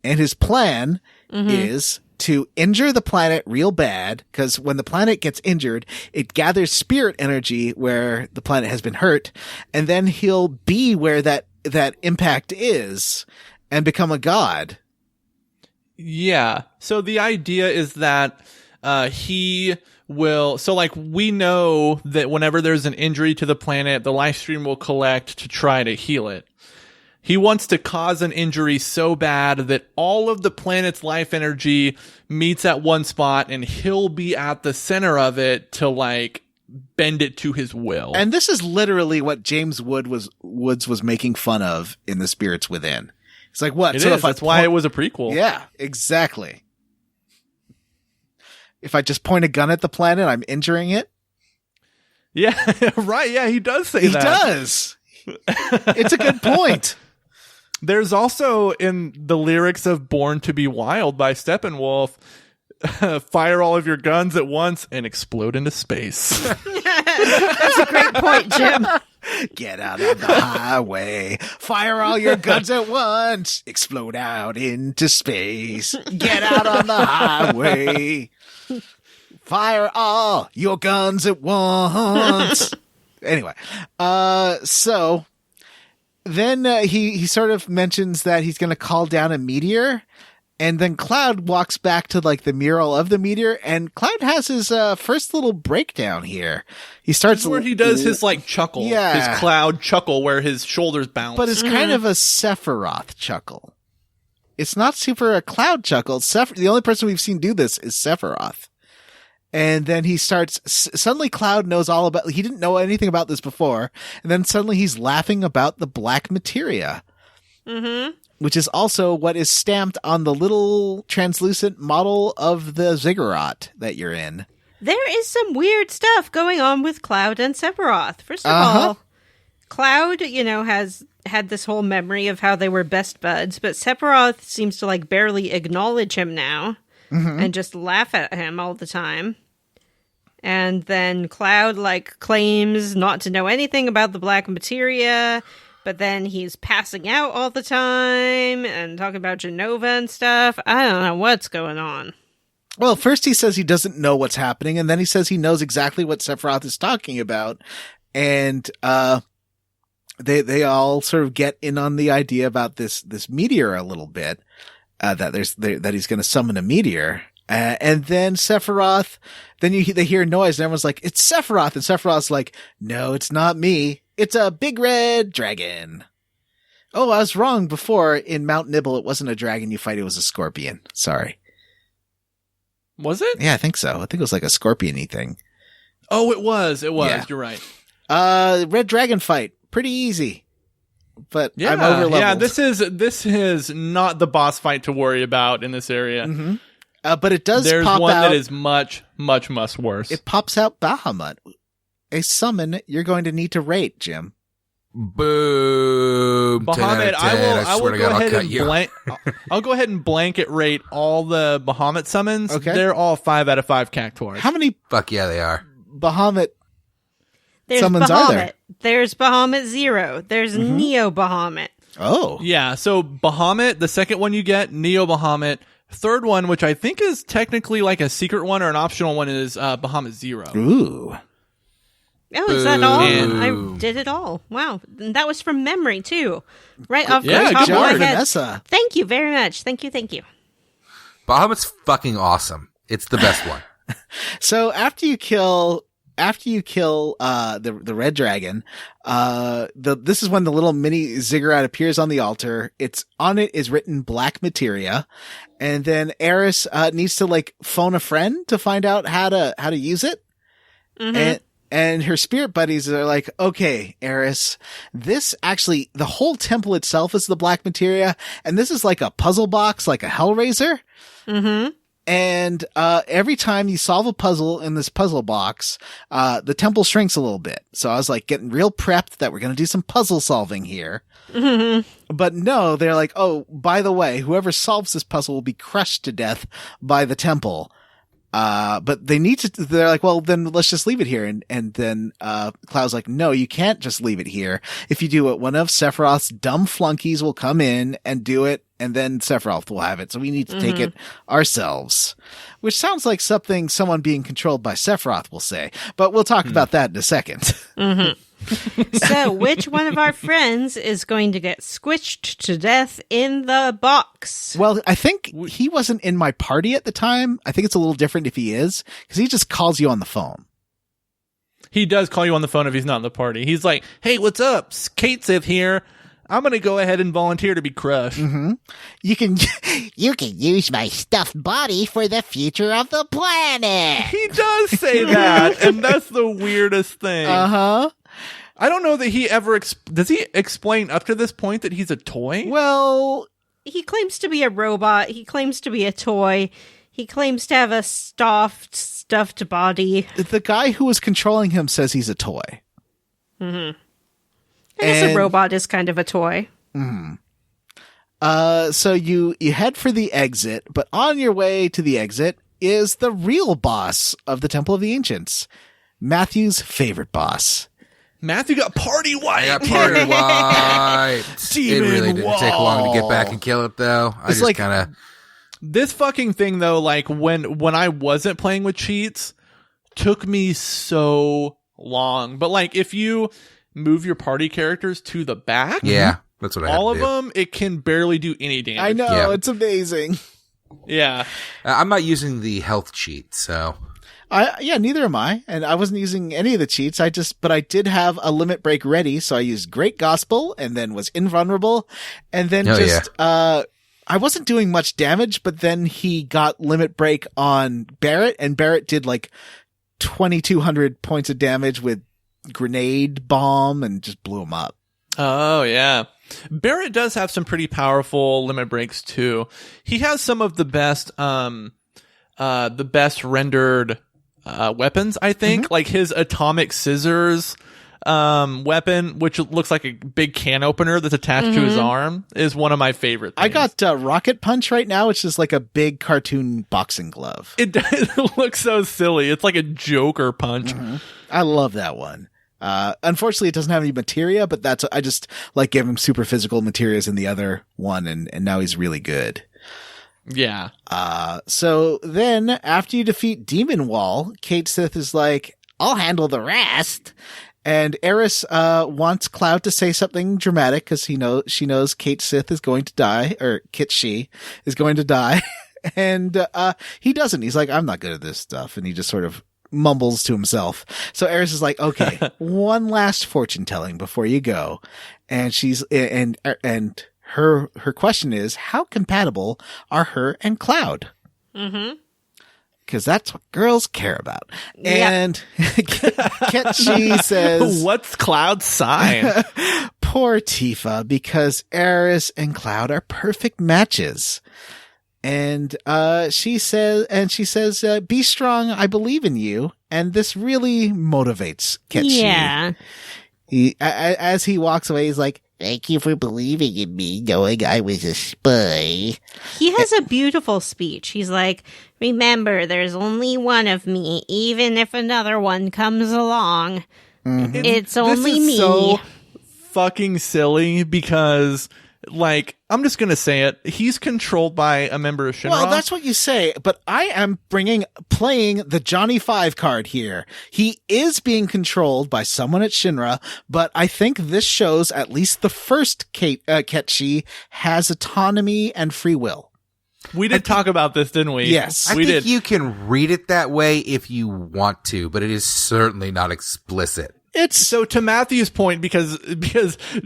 And his plan is to injure the planet real bad, because when the planet gets injured, it gathers spirit energy where the planet has been hurt, and then he'll be where that impact is and become a god. Yeah. So the idea is that he will, so like we know that whenever there's an injury to the planet, the life stream will collect to try to heal it. He wants to cause an injury so bad that all of the planet's life energy meets at one spot, and he'll be at the center of it to like bend it to his will. And this is literally what James Woods was making fun of in The Spirits Within. It's like, what? So that's why it was a prequel. Yeah, exactly. If I just point a gun at the planet, I'm injuring it. Yeah, right. Yeah, he does say that. He does. It's a good point. There's also in the lyrics of Born to be Wild by Steppenwolf, fire all of your guns at once and explode into space. That's a great point, Jim. Get out of the highway. Fire all your guns at once. Explode out into space. Get out on the highway. Fire all your guns at once. Anyway, so then he sort of mentions that he's going to call down a meteor, and then Cloud walks back to like the mural of the meteor, and Cloud has his first little breakdown here. He starts where he does his like chuckle, his Cloud chuckle, where his shoulders bounce. But it's kind of a Sephiroth chuckle. It's not super a Cloud chuckle. The only person we've seen do this is Sephiroth. And then he starts, suddenly Cloud knows all about, he didn't know anything about this before. And then suddenly he's laughing about the black materia. Which is also what is stamped on the little translucent model of the ziggurat that you're in. There is some weird stuff going on with Cloud and Sephiroth. First of all, Cloud, has had this whole memory of how they were best buds, but Sephiroth seems to like barely acknowledge him now and just laugh at him all the time. And then Cloud like claims not to know anything about the black materia, but then he's passing out all the time and talking about Genova and stuff. I don't know what's going on. Well, first he says he doesn't know what's happening, and then he says he knows exactly what Sephiroth is talking about. And they all sort of get in on the idea about this meteor a little bit, that he's going to summon a meteor. And then Sephiroth, then they hear a noise, and everyone's like, "It's Sephiroth," and Sephiroth's like, "No, it's not me. It's a big red dragon." Oh, I was wrong before. In Mount Nibble, it wasn't a dragon you fight; it was a scorpion. Sorry. Was it? Yeah, I think so. I think it was like a scorpion-y thing. Oh, it was. Yeah. You're right. Red dragon fight, pretty easy. But I'm over leveled. Yeah, this is not the boss fight to worry about in this area. But it does There's pop one out. that is much worse. It pops out Bahamut. A summon you're going to need to rate, Jim. Boom. Bahamut, 10 out of 10. I will to go God, ahead and I'll go ahead and blanket rate all the Bahamut summons. Okay. They're all 5 out of 5 Cactuars. How many Fuck yeah, they are. Bahamut There's summons Bahamut. are there? There's Bahamut Zero. There's Neo Bahamut. Oh. Yeah, so Bahamut, the second one you get, Neo Bahamut. Third one, which I think is technically like a secret one or an optional one, is Bahamut Zero. Ooh. Oh, is that all? Boo. I did it all. Wow. And that was from memory, too. Right off the Yeah, top good of my job, head. Vanessa. Thank you very much. Thank you. Bahamut's fucking awesome. It's the best one. So after you kill the red dragon, this is when the little mini ziggurat appears on the altar. On it is written black materia, and then Aeris needs to like phone a friend to find out how to use it. Mm-hmm. And her spirit buddies are like, okay, Aeris, the whole temple itself is the black materia, and this is like a puzzle box, like a Hellraiser. Mm-hmm. And every time you solve a puzzle in this puzzle box, the temple shrinks a little bit. So I was like getting real prepped that we're going to do some puzzle solving here. Mm-hmm. But no, they're like, oh, by the way, whoever solves this puzzle will be crushed to death by the temple. But they're like, well, then let's just leave it here. And then Cloud's like, no, you can't just leave it here. If you do it, one of Sephiroth's dumb flunkies will come in and do it, and then Sephiroth will have it. So we need to take it ourselves, which sounds like something someone being controlled by Sephiroth will say, but we'll talk about that in a second. Mm-hmm. So, which one of our friends is going to get squished to death in the box? Well, I think he wasn't in my party at the time. I think it's a little different if he is, because he just calls you on the phone. He does call you on the phone if he's not in the party. He's like, hey, what's up? Kate Sith here. I'm going to go ahead and volunteer to be crushed. Mm-hmm. You can use my stuffed body for the future of the planet. He does say that, and that's the weirdest thing. Uh-huh. I don't know that he ever does he explain up to this point that he's a toy? Well, He claims to be a robot. He claims to be a toy. He claims to have a stuffed body. the guy who was controlling him says he's a toy. Mm-hmm. I guess a robot is kind of a toy. Mm-hmm. So you head for the exit, but on your way to the exit is the real boss of the Temple of the Ancients, Matthew's favorite boss. Matthew got party white. I got party wiped. It Demon really didn't take long to get back wall. and kill it, though. I It's just like- kind of... This fucking thing, though, like when I wasn't playing with cheats, took me so long. But like if you move your party characters to the back, Yeah, that's what I had all to of do. them, it can barely do any damage. I know, Yeah. it's amazing. Yeah. I'm not using the health cheat, so... Neither am I. And I wasn't using any of the cheats. But I did have a limit break ready. So I used Great Gospel and then was invulnerable. And then I wasn't doing much damage, but then he got limit break on Barrett, and Barrett did like 2,200 points of damage with grenade bomb and just blew him up. Oh, yeah. Barrett does have some pretty powerful limit breaks, too. He has some of the best rendered weapons, I think. Like his atomic scissors weapon, which looks like a big can opener that's attached to his arm, is one of my favorite things. I got Rocket Punch right now, which is like a big cartoon boxing glove. It looks so silly. It's like a Joker punch. I love that one. Unfortunately, it doesn't have any materia, but I just like gave him super physical materials in the other one, and now he's really good. Yeah. So then after you defeat Demon Wall, Kate Sith is like, I'll handle the rest. And Aeris, wants Cloud to say something dramatic because she knows Kate Sith is going to die, or Kit She is going to die. And, he doesn't. He's like, I'm not good at this stuff. And he just sort of mumbles to himself. So Aeris is like, okay, one last fortune telling before you go. And her question is, how compatible are her and Cloud? Mm-hmm. Because that's what girls care about. Yep. And Ketchi says, What's Cloud's sign? poor Tifa, because Aeris and Cloud are perfect matches. And she says, be strong, I believe in you. And this really motivates Ketchi. Yeah. As he walks away, he's like, Thank you for believing in me, knowing I was a spy. He has a beautiful speech. He's like, remember, there's only one of me, even if another one comes along. It's only This is me. so fucking silly because, like, I'm just gonna say it. He's controlled by a member of Shinra. well, that's what you say, but I am playing the Johnny 5 card here. He is being controlled by someone at Shinra, but I think this shows at least the first Ketchi has autonomy and free will. We did talk about this, didn't we? Yes. I we think did. you can read it that way if you want to, but it is certainly not explicit. So to Matthew's point, because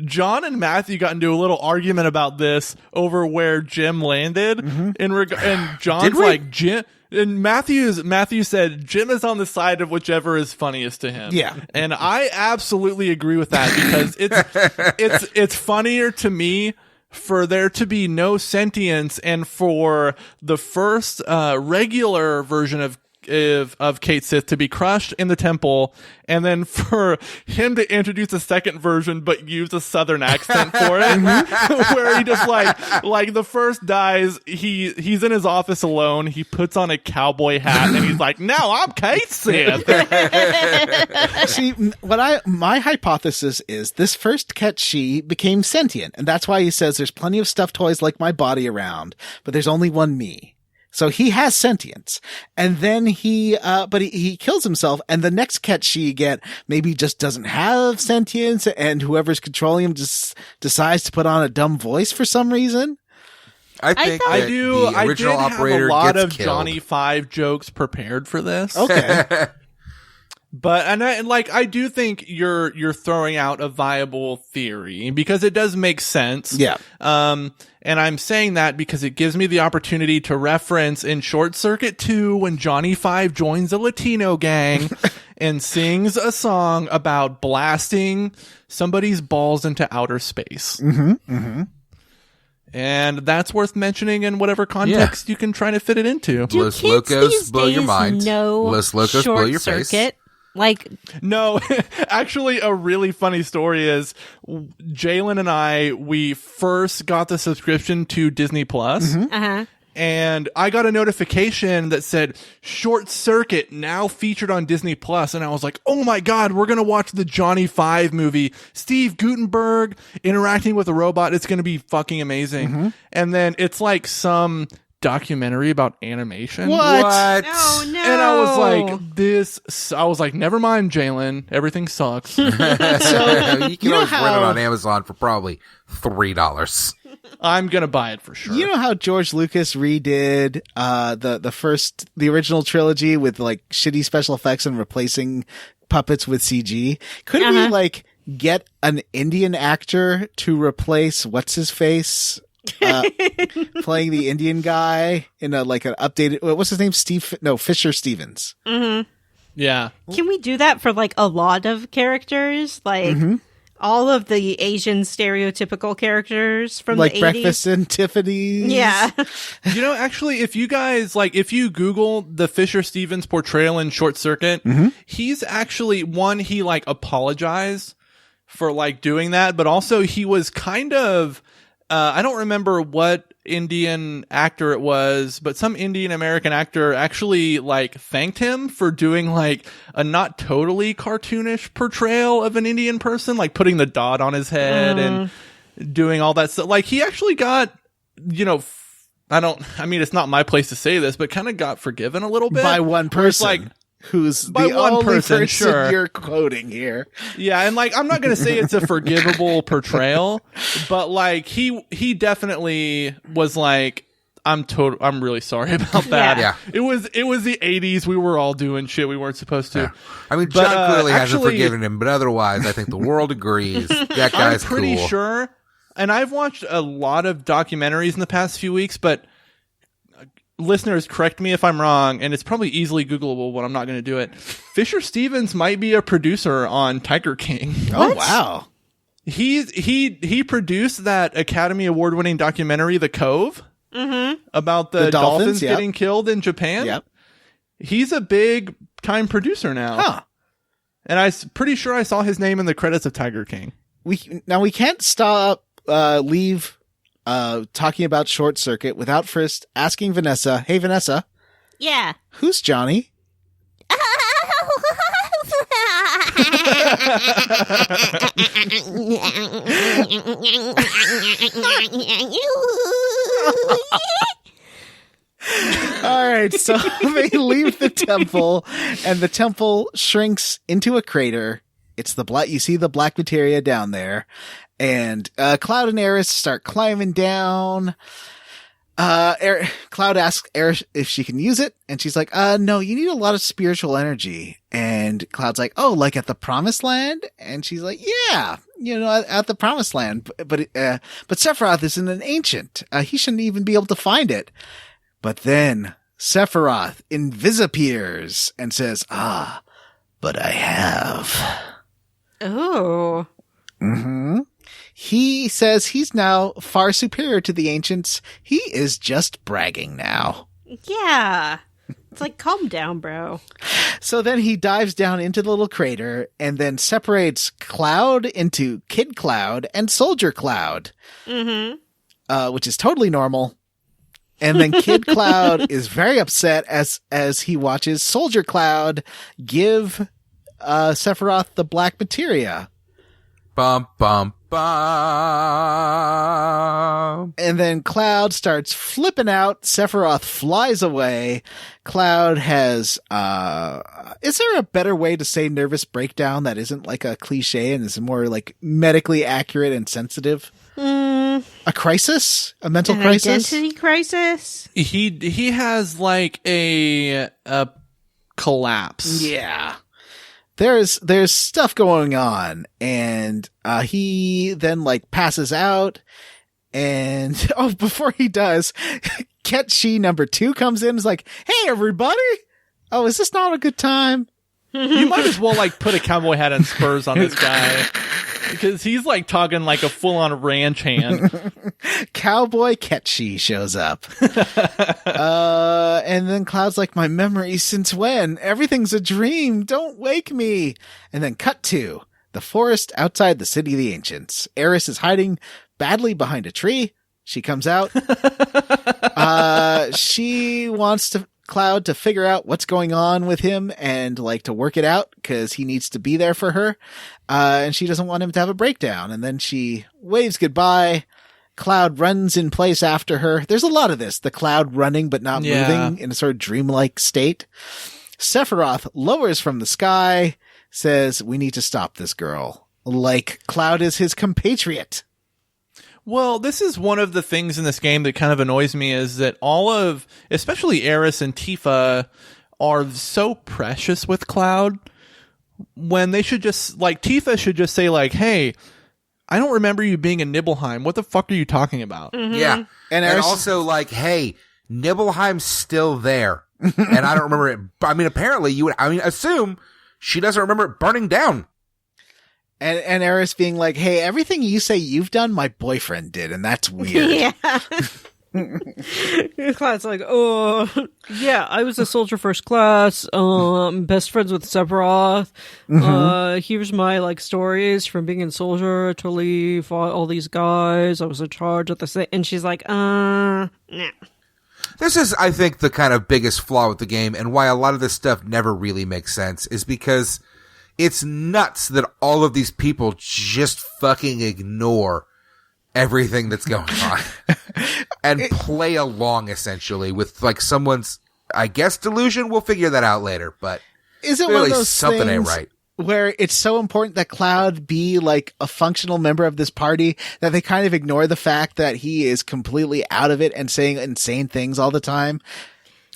John and Matthew got into a little argument about this over where Jim landed and John's like Jim. And Matthew said Jim is on the side of whichever is funniest to him. Yeah. And I absolutely agree with that because it's funnier to me for there to be no sentience and for the first regular version of Kate Sith to be crushed in the temple, and then for him to introduce a second version but use a southern accent for it, where he just like the first dies, he's in his office alone, he puts on a cowboy hat, and he's like, "Now I'm Kate Sith." See, my hypothesis is this first Ketchi became sentient, and that's why he says there's plenty of stuffed toys like my body around, but there's only one me. So he has sentience, and then he kills himself, and the next Ketchi you get maybe just doesn't have sentience, and whoever's controlling him just decides to put on a dumb voice for some reason. I think I that do. the I did original have operator a lot gets of killed. Johnny Five jokes prepared for this. Okay. But I do think you're throwing out a viable theory because it does make sense. Yeah. And I'm saying that because it gives me the opportunity to reference in Short Circuit 2 when Johnny Five joins a Latino gang and sings a song about blasting somebody's balls into outer space. And that's worth mentioning in whatever context you can try to fit it into. Do Los kids Locos these blow your days mind. know Los Locos blow Short your face. Circuit? Like, No, actually, a really funny story is Jalen and we first got the subscription to Disney Plus, and I got a notification that said Short Circuit now featured on Disney Plus, and I was like, "Oh my god, we're gonna watch the Johnny Five movie, Steve Guttenberg interacting with a robot. It's gonna be fucking amazing." And then it's like some documentary about animation. What? oh no. And I was like, never mind, Jalen. Everything sucks. You can always know rent it how- on Amazon for probably $3. I'm gonna buy it for sure. You know how George Lucas redid the original trilogy with like shitty special effects and replacing puppets with CG? Couldn't we like get an Indian actor to replace what's his face? Playing the Indian guy in an updated, what's his name? Fisher Stevens. Yeah. Can we do that for like a lot of characters? Like all of the Asian stereotypical characters from Like the 80s? Breakfast and Tiffany's. Yeah. You know, actually, if you guys if you Google the Fisher Stevens portrayal in Short Circuit, he's actually he apologized for doing that, but also he was kind of, I don't remember what Indian actor it was, but some Indian American actor actually thanked him for doing a not totally cartoonish portrayal of an Indian person, putting the dot on his head and doing all that stuff. He actually got, it's not my place to say this, but kind of got forgiven a little bit By one where it's person. Who's by the one only person, sure. you're quoting here. Yeah, and I'm not gonna say it's a forgivable portrayal, but he definitely was I'm really sorry about that. Yeah. It was the 80s. We were all doing shit we weren't supposed to. Yeah. I mean, But, John clearly hasn't actually- forgiven him, but otherwise, I think the world agrees that guy's I'm pretty cool. sure, and I've watched a lot of documentaries in the past few weeks, but listeners, correct me if I'm wrong, and it's probably easily Googleable, but I'm not going to do it. Fisher Stevens might be a producer on Tiger King. Oh, wow. He produced that Academy Award winning documentary, The Cove, about the dolphins yep. getting killed in Japan. Yep. He's a big time producer now. Huh. And I'm pretty sure I saw his name in the credits of Tiger King. We can't leave talking about Short Circuit without first asking Vanessa, hey Vanessa, Yeah. who's Johnny? All right, so they leave the temple, and the temple shrinks into a crater. It's the black. You see the black materia down there, and Cloud and Aeris start climbing down. Cloud asks Aeris if she can use it, and she's like, no, you need a lot of spiritual energy. And Cloud's like, oh, like at the Promised Land? And she's like, yeah, at the Promised Land. But Sephiroth isn't an ancient. He shouldn't even be able to find it. But then Sephiroth invis-appears and says, but I have. Oh. Mm-hmm. He says he's now far superior to the ancients. He is just bragging now. Yeah. It's like, calm down, bro. So then he dives down into the little crater and then separates Cloud into Kid Cloud and Soldier Cloud. Mm-hmm. Which is totally normal. And then Kid Cloud is very upset as he watches Soldier Cloud give Sephiroth the black materia. Bum, bum, bum. And then Cloud starts flipping out. Sephiroth flies away. Cloud has, is there a better way to say nervous breakdown that isn't like a cliche and is more like medically accurate and sensitive? A crisis? A mental crisis? Identity crisis? He has like a collapse. Yeah. There's stuff going on, and he then like passes out, and before he does, Ketchi number 2 comes in and is like, hey everybody! Oh, is this not a good time? You might as well like put a cowboy hat and spurs on this guy. Because he's like talking like a full-on ranch hand. Cowboy Ketchi shows up. And then Cloud's like, my memory since when? Everything's a dream. Don't wake me. And then cut to the forest outside the city of the ancients. Aeris is hiding badly behind a tree. She comes out. She wants Cloud to figure out what's going on with him and like to work it out because he needs to be there for her. And she doesn't want him to have a breakdown. And then she waves goodbye. Cloud runs in place after her. There's a lot of this. The Cloud running but not moving in a sort of dreamlike state. Sephiroth lowers from the sky, says, we need to stop this girl. Like Cloud is his compatriot. Well, this is one of the things in this game that kind of annoys me is that especially Aeris and Tifa are so precious with Cloud when they should just, like, Tifa should just say, like, hey, I don't remember you being in Nibelheim. What the fuck are you talking about? Mm-hmm. Yeah. And also, like, hey, Nibelheim's still there. And I don't remember it. I mean, apparently assume she doesn't remember it burning down. And Aeris being like, hey, everything you say you've done, my boyfriend did, and that's weird. Yeah. Cloud's like, oh, yeah, I was a soldier first class, best friends with Sephiroth. Here's my, like, stories from being in soldier, totally fought all these guys, I was in charge of the and she's like, nah. This is, I think, the kind of biggest flaw with the game, and why a lot of this stuff never really makes sense, is because it's nuts that all of these people just fucking ignore everything that's going on and play along essentially with like someone's, I guess, delusion. We'll figure that out later, but is it one of those something ain't right where it's so important that Cloud be like a functional member of this party that they kind of ignore the fact that he is completely out of it and saying insane things all the time?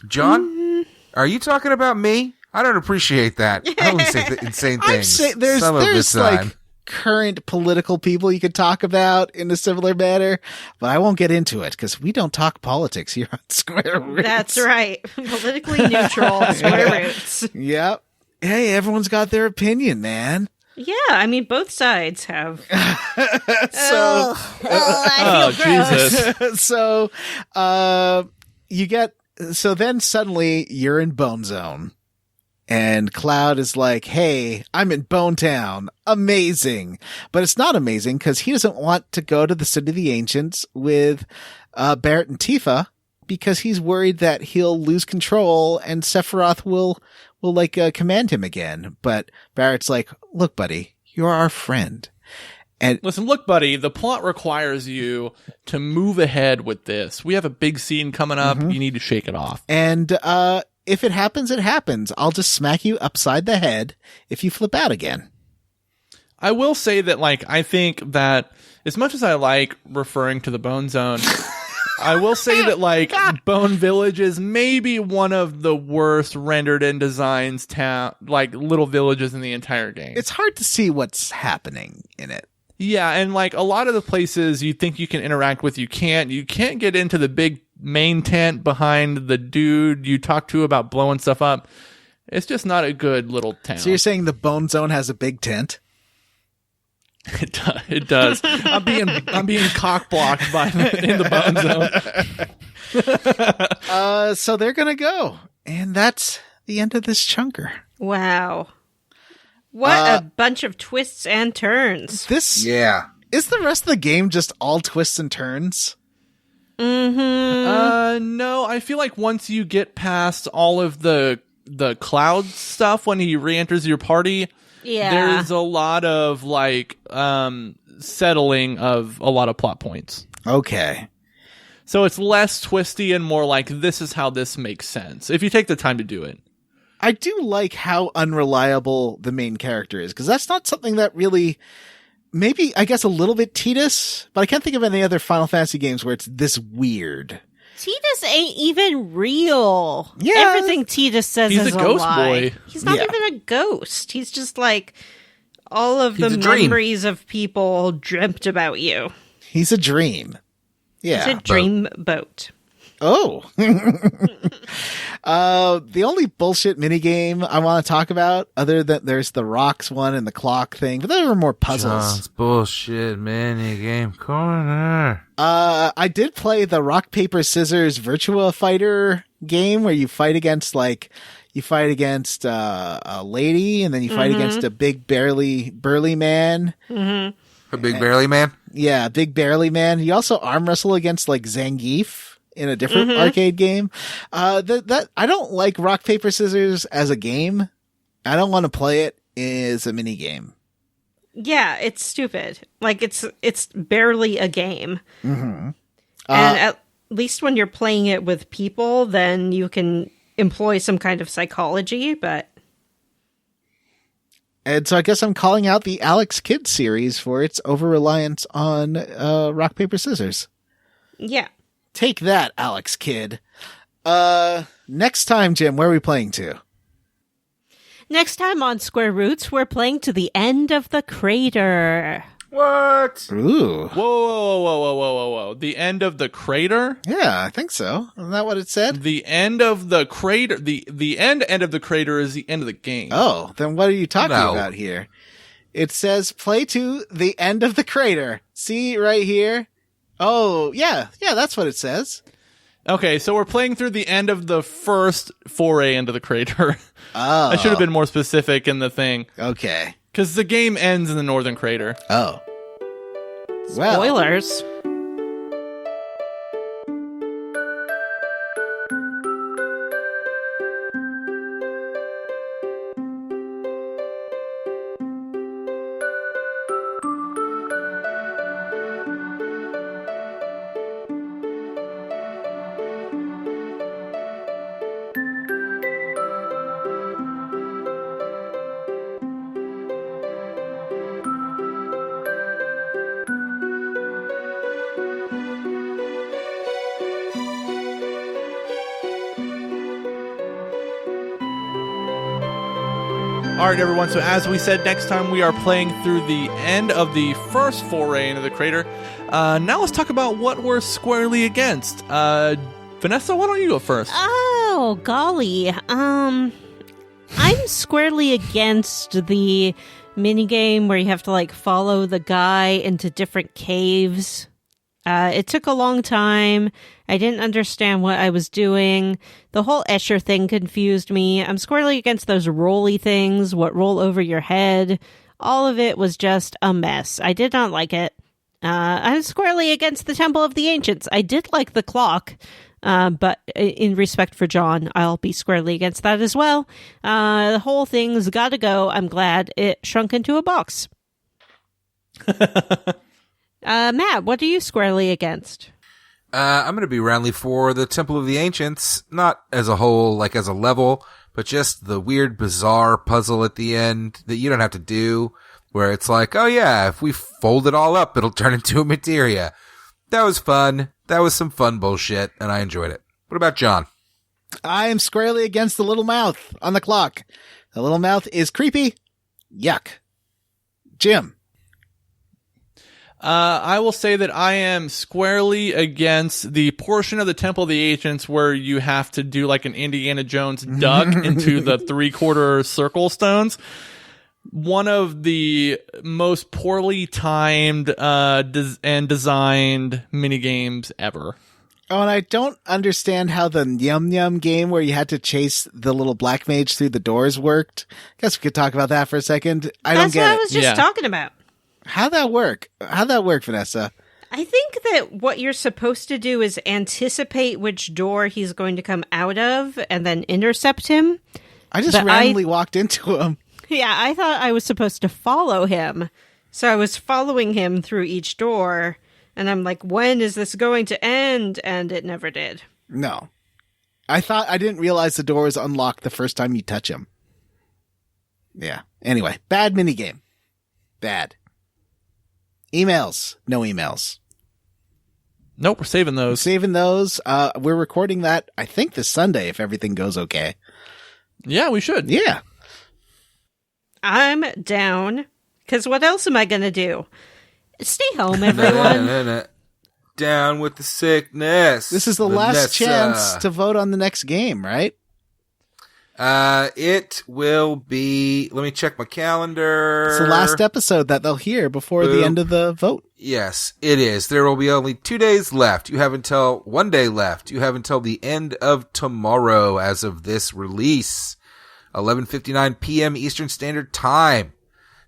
John, are you talking about me? I don't appreciate that. I don't say insane things. There's like current political people you could talk about in a similar manner, but I won't get into it because we don't talk politics here on Square Roots. That's right. Politically neutral Square Roots. Yep. Hey, everyone's got their opinion, man. Yeah, I mean, both sides have. I feel gross. So then suddenly you're in Bone Zone. And Cloud is like, hey, I'm in Bone Town. Amazing. But it's not amazing because he doesn't want to go to the City of the Ancients with Barrett and Tifa because he's worried that he'll lose control and Sephiroth will command him again. But Barrett's like, look, buddy, you're our friend. And listen, look, buddy, the plot requires you to move ahead with this. We have a big scene coming up. You need to shake it off. And if it happens, it happens. I'll just smack you upside the head if you flip out again. I will say that, like, I think that as much as I like referring to the Bone Zone, I will say that, like, Bone Village is maybe one of the worst rendered in designs like, little villages in the entire game. It's hard to see what's happening in it. Yeah, and, like, a lot of the places you think you can interact with, you can't. You can't get into the big main tent behind the dude you talk to about blowing stuff up. It's just not a good little town. So you're saying the Bone Zone has a big tent? It does. I'm being cock blocked in the Bone Zone. So they're gonna go, and that's the end of this chunker. Wow. What a bunch of twists and turns. Is the rest of the game just all twists and turns? Mm-hmm. No, I feel like once you get past all of the cloud stuff when he re-enters your party, there's a lot of like settling of a lot of plot points. Okay. So it's less twisty and more like, this is how this makes sense if you take the time to do it. I do like how unreliable the main character is, because that's not something that really, maybe, I guess, a little bit Tidus, but I can't think of any other Final Fantasy games where it's this weird. Tidus ain't even real. Yeah. Everything Tidus says He's is a ghost lie. boy. He's not even a ghost. He's just like all of the He's a dream. memories of people dreamt about you. He's a dream. Yeah. It's a dream boat. Oh. The only bullshit minigame I want to talk about, other than there's the rocks one and the clock thing, but there were more puzzles. John's bullshit minigame corner. I did play the rock, paper, scissors Virtua Fighter game where you fight against a lady and then you fight against a big burly man. A big barely man? Yeah, big barely man. You also arm wrestle against like Zangief in a different arcade game. That I don't like rock, paper, scissors as a game. I don't want to play it as a mini game. Yeah, it's stupid. Like it's barely a game. Mm-hmm. And at least when you're playing it with people, then you can employ some kind of psychology, but and so I guess I'm calling out the Alex Kidd series for its over-reliance on rock, paper, scissors. yeah. Take that, Alex Kidd. Next time, Jim, where are we playing to? Next time on Square Roots, we're playing to the end of the crater. What? Ooh. Whoa. The end of the crater? Yeah, I think so. Isn't that what it said? The end of the crater. The end of the crater is the end of the game. Oh, then what are you talking No. about here? It says play to the end of the crater. See right here? Oh, yeah, that's what it says. Okay, so we're playing through the end of the first foray into the crater. Oh. I should have been more specific in the thing. Okay. Because the game ends in the northern crater. Oh. Well. Spoilers. All right, everyone. So as we said, next time we are playing through the end of the first foray into the crater. Now let's talk about what we're squarely against. Vanessa, why don't you go first? Oh, golly. I'm squarely against the minigame where you have to, like, follow the guy into different caves. It took a long time. I didn't understand what I was doing. The whole Escher thing confused me. I'm squarely against those rolly things, what roll over your head. All of it was just a mess. I did not like it. I'm squarely against the Temple of the Ancients. I did like the clock, but in respect for John, I'll be squarely against that as well. The whole thing's gotta go. I'm glad it shrunk into a box. Matt, what are you squarely against? I'm going to be roundly for the Temple of the Ancients, not as a whole, like as a level, but just the weird, bizarre puzzle at the end that you don't have to do, where it's like, oh yeah, if we fold it all up, it'll turn into a materia. That was fun. That was some fun bullshit, and I enjoyed it. What about John? I am squarely against the little mouth on the clock. The little mouth is creepy. Yuck. Jim. I will say that I am squarely against the portion of the Temple of the Ancients where you have to do like an Indiana Jones duck into the 3/4 circle stones. One of the most poorly timed and designed minigames ever. Oh, and I don't understand how the Yum Yum game where you had to chase the little black mage through the doors worked. Guess we could talk about that for a second. I don't That's get what it. I was just talking about. How'd that work? How'd that work, Vanessa? I think that what you're supposed to do is anticipate which door he's going to come out of and then intercept him. I just randomly walked into him. Yeah, I thought I was supposed to follow him. So I was following him through each door, and I'm like, when is this going to end? And it never did. No. I didn't realize the door was unlocked the first time you touch him. Yeah. Anyway, bad minigame. Bad. Emails. No emails. Nope, we're saving those. Saving those. We're recording that, I think, this Sunday, if everything goes okay. Yeah, we should. Yeah. I'm down, because what else am I going to do? Stay home, everyone. Down with the sickness. This is the last chance to vote on the next game, right? It will be, let me check my calendar. It's the last episode that they'll hear before the end of the vote. Yes, it is. There will be only 2 days left. You have until 1 day left. You have until the end of tomorrow as of this release. 11:59 p.m. Eastern Standard Time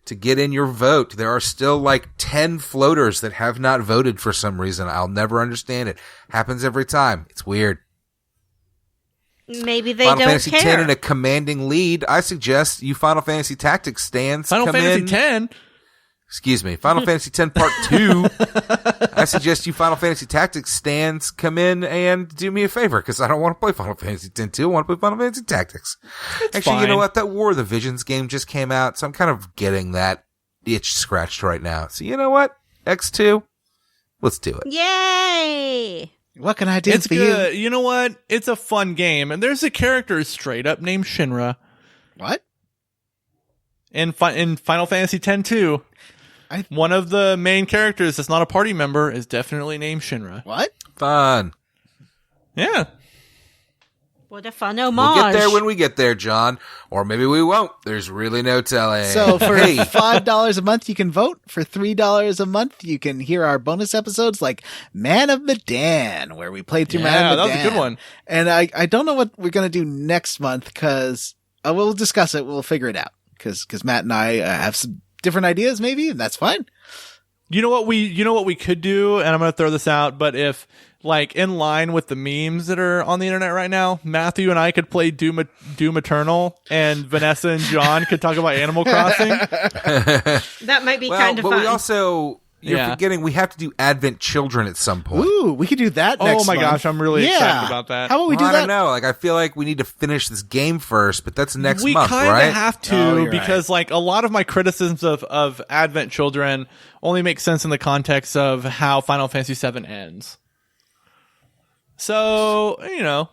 to get in your vote. There are still like 10 floaters that have not voted for some reason. I'll never understand it. Happens every time. It's weird. Maybe they Final don't Fantasy care. X in a commanding lead. I suggest you Final Fantasy Tactics stands Final come Fantasy in. X. Excuse me. Final Fantasy X Part 2. I suggest you Final Fantasy Tactics stands come in and do me a favor because I don't want to play Final Fantasy X 2. I want to play Final Fantasy Tactics. Actually, you know fine. what? That War of the Visions game just came out, so I'm kind of getting that itch scratched right now. So you know what? X2, let's do it. Yay! What can I do It's for good. you? You know what? It's a fun game, and there's a character straight up named Shinra What? in Final Fantasy X too. One of the main characters that's not a party member is definitely named Shinra. What? Fun. Yeah. What a fun homage. We'll get there when we get there, John. Or maybe we won't. There's really no telling. So for Hey. $5 a month, you can vote. For $3 a month, you can hear our bonus episodes like Man of Medan, where we played through Man of that Medan. was a good one. And I don't know what we're going to do next month because we'll discuss it. We'll figure it out because Matt and I have some different ideas maybe, and that's fine. You know what we could do, and I'm going to throw this out, but if like in line with the memes that are on the internet right now, Matthew and I could play Doom Eternal, and Vanessa and John could talk about Animal Crossing. That might be kind of but fun. we also, you're forgetting, we have to do Advent Children at some point. Ooh, we could do that next Oh my month. gosh, I'm really excited about that. How about we do I that? don't know. Like, I feel like we need to finish this game first, but that's next we month, kind right? of have to Oh, you're because like a lot of my criticisms of Advent Children only make sense in the context of how Final Fantasy VII ends. So,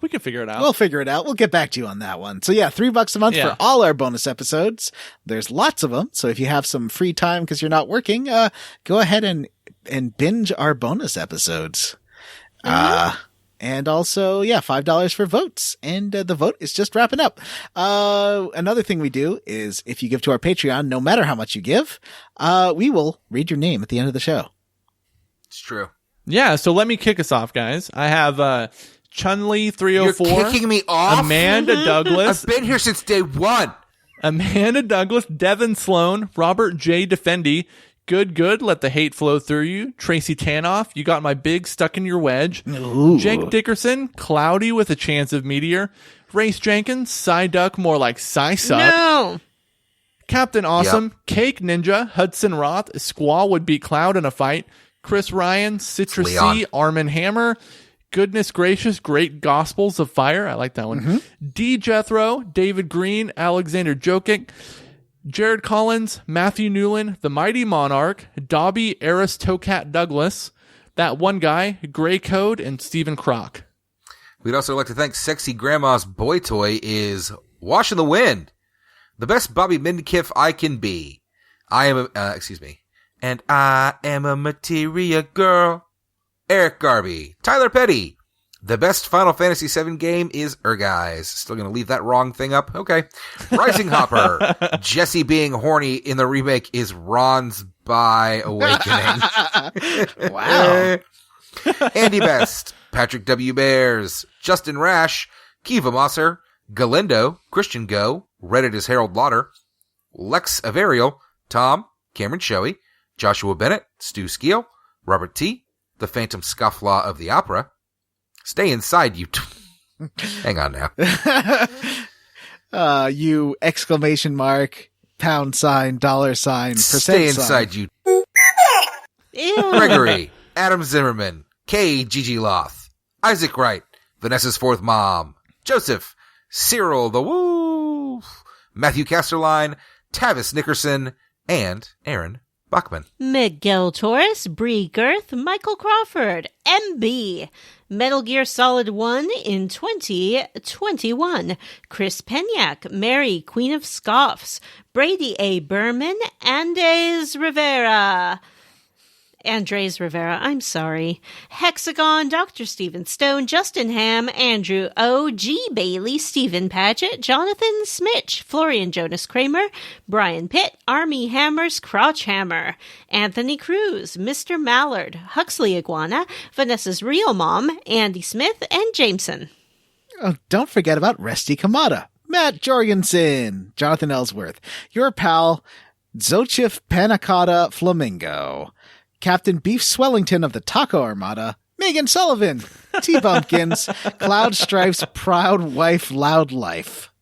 we can figure it out. We'll figure it out. We'll get back to you on that one. So yeah, $3 a month for all our bonus episodes. There's lots of them. So if you have some free time because you're not working, go ahead and binge our bonus episodes. And also, $5 for votes. And the vote is just wrapping up. Another thing we do is if you give to our Patreon, no matter how much you give, we will read your name at the end of the show. It's true. Yeah, so let me kick us off, guys. I have Chun-Li 304. You're kicking me off? Amanda Douglas. I've been here since day one. Amanda Douglas, Devin Sloan, Robert J. Defendi, Good, let the hate flow through you. Tracy Tanoff, you got my big stuck in your wedge. Ooh. Jake Dickerson, Cloudy with a chance of meteor. Race Jenkins, Psyduck, more like Psysuck. No! Captain Awesome, Cake Ninja, Hudson Roth, Squall would beat Cloud in a fight. Chris Ryan, Citra Leon. C, Armin Hammer, Goodness Gracious, Great Gospels of Fire. I like that one. D. Jethro, David Green, Alexander Jokic, Jared Collins, Matthew Newland, The Mighty Monarch, Dobby Aeris Tokat Douglas. That One Guy, Gray Code, and Stephen Kroc. We'd also like to thank Sexy Grandma's Boy Toy is Wash in the Wind. The best Bobby Midkiff I can be. And I am a materia girl. Eric Garby. Tyler Petty. The best Final Fantasy VII game is Guys. Still gonna leave that wrong thing up? Okay. Rising Hopper. Jesse being horny in the remake is Ron's by Awakening. Wow. Andy Best. Patrick W. Bears. Justin Rash. Kiva Mosser. Galindo. Christian Go. Reddit is Harold Lauder. Lex Averial. Tom. Cameron Shoei. Joshua Bennett. Stu Skeel. Robert T. The Phantom Scofflaw of the Opera. Stay inside, you. Hang on now. You exclamation mark, pound sign, dollar sign, percent Stay sign. inside, you. Ew. Gregory. Adam Zimmerman. K. Gigi Loth. Isaac Wright. Vanessa's fourth mom. Joseph. Cyril the Wolf. Matthew Casterline. Tavis Nickerson. And Aaron Bachman. Miguel Torres, Bree Girth, Michael Crawford, MB, Metal Gear Solid 1 in 2021, Chris Penyak, Mary, Queen of Scoffs, Brady A. Berman, Andres Rivera, I'm sorry. Hexagon, Dr. Stephen Stone, Justin Ham, Andrew O. G. Bailey, Stephen Paget, Jonathan Smitch, Florian Jonas Kramer, Brian Pitt, Army Hammers, Crotch Hammer, Anthony Cruz, Mr. Mallard, Huxley Iguana, Vanessa's Real Mom, Andy Smith, and Jameson. Oh, don't forget about Resty Kamada, Matt Jorgensen, Jonathan Ellsworth, your pal, Xochitl Panacotta Flamingo, Captain Beef Swellington of the Taco Armada, Megan Sullivan, T. Bumpkins, Cloud Stripes, Proud Wife, Loud Life,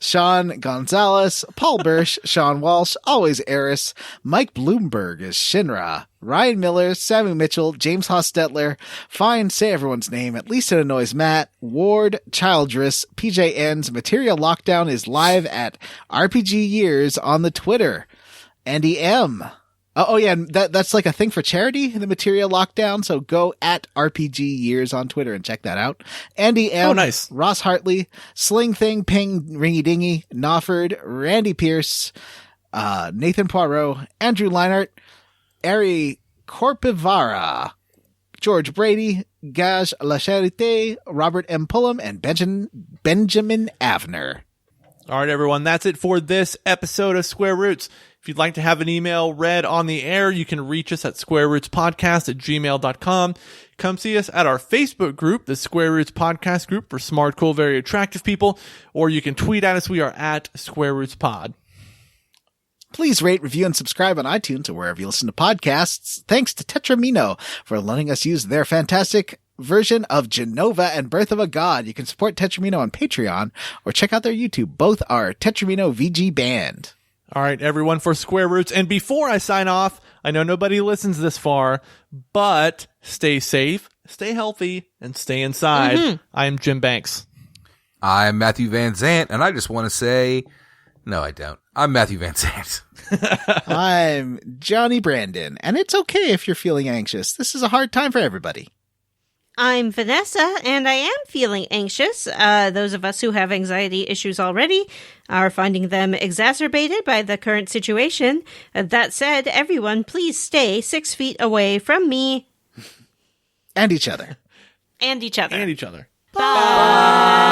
Sean Gonzalez, Paul Bursch, Sean Walsh, Always Aeris, Mike Bloomberg is Shinra, Ryan Miller, Sammy Mitchell, James Hostetler, fine, say everyone's name, at least it annoys Matt, Ward, Childress, PJ Ends, Material Lockdown is live at RPG Years on the Twitter, Andy M. Oh yeah, that's like a thing for charity, the Material Lockdown, so go at RPG Years on Twitter and check that out. Andy M. Oh, nice. Ross Hartley, Sling Thing, Ping, Ringy Dingy, Knopford, Randy Pierce, Nathan Poirot, Andrew Leinart, Ari Corpivara, George Brady, Gage Lacharité, Robert M. Pullum, and Benjamin Avner. All right, everyone, that's it for this episode of Square Roots. If you'd like to have an email read on the air, you can reach us at squarerootspodcast@gmail.com. Come see us at our Facebook group, the Square Roots Podcast Group for smart, cool, very attractive people, or you can tweet at us. We are at Square Roots Pod. Please rate, review, and subscribe on iTunes or wherever you listen to podcasts. Thanks to Tetrimino for letting us use their fantastic version of Genova and Birth of a God. You can support Tetrimino on Patreon or check out their YouTube. Both are Tetrimino VG Band. All right, everyone, for Square Roots. And before I sign off, I know nobody listens this far, but stay safe, stay healthy, and stay inside. I am Jim Banks. I'm Matthew Van Zant, and I just want to say, no, I don't. I'm Matthew Van Zant. I'm Johnny Brandon, and it's okay if you're feeling anxious. This is a hard time for everybody. I'm Vanessa, and I am feeling anxious. Those of us who have anxiety issues already are finding them exacerbated by the current situation. That said, everyone, please stay 6 feet away from me. And each other. And each other. And each other. Bye.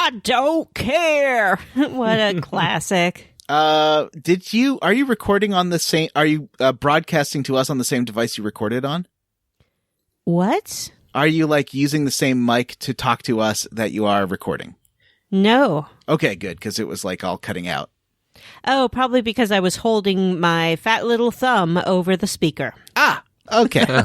I don't care. What a classic. Are you recording on the same, are you broadcasting to us on the same device you recorded on? What? Are you like using the same mic to talk to us that you are recording? No. Okay, good, because it was like all cutting out. Oh, probably because I was holding my fat little thumb over the speaker. Ah, okay.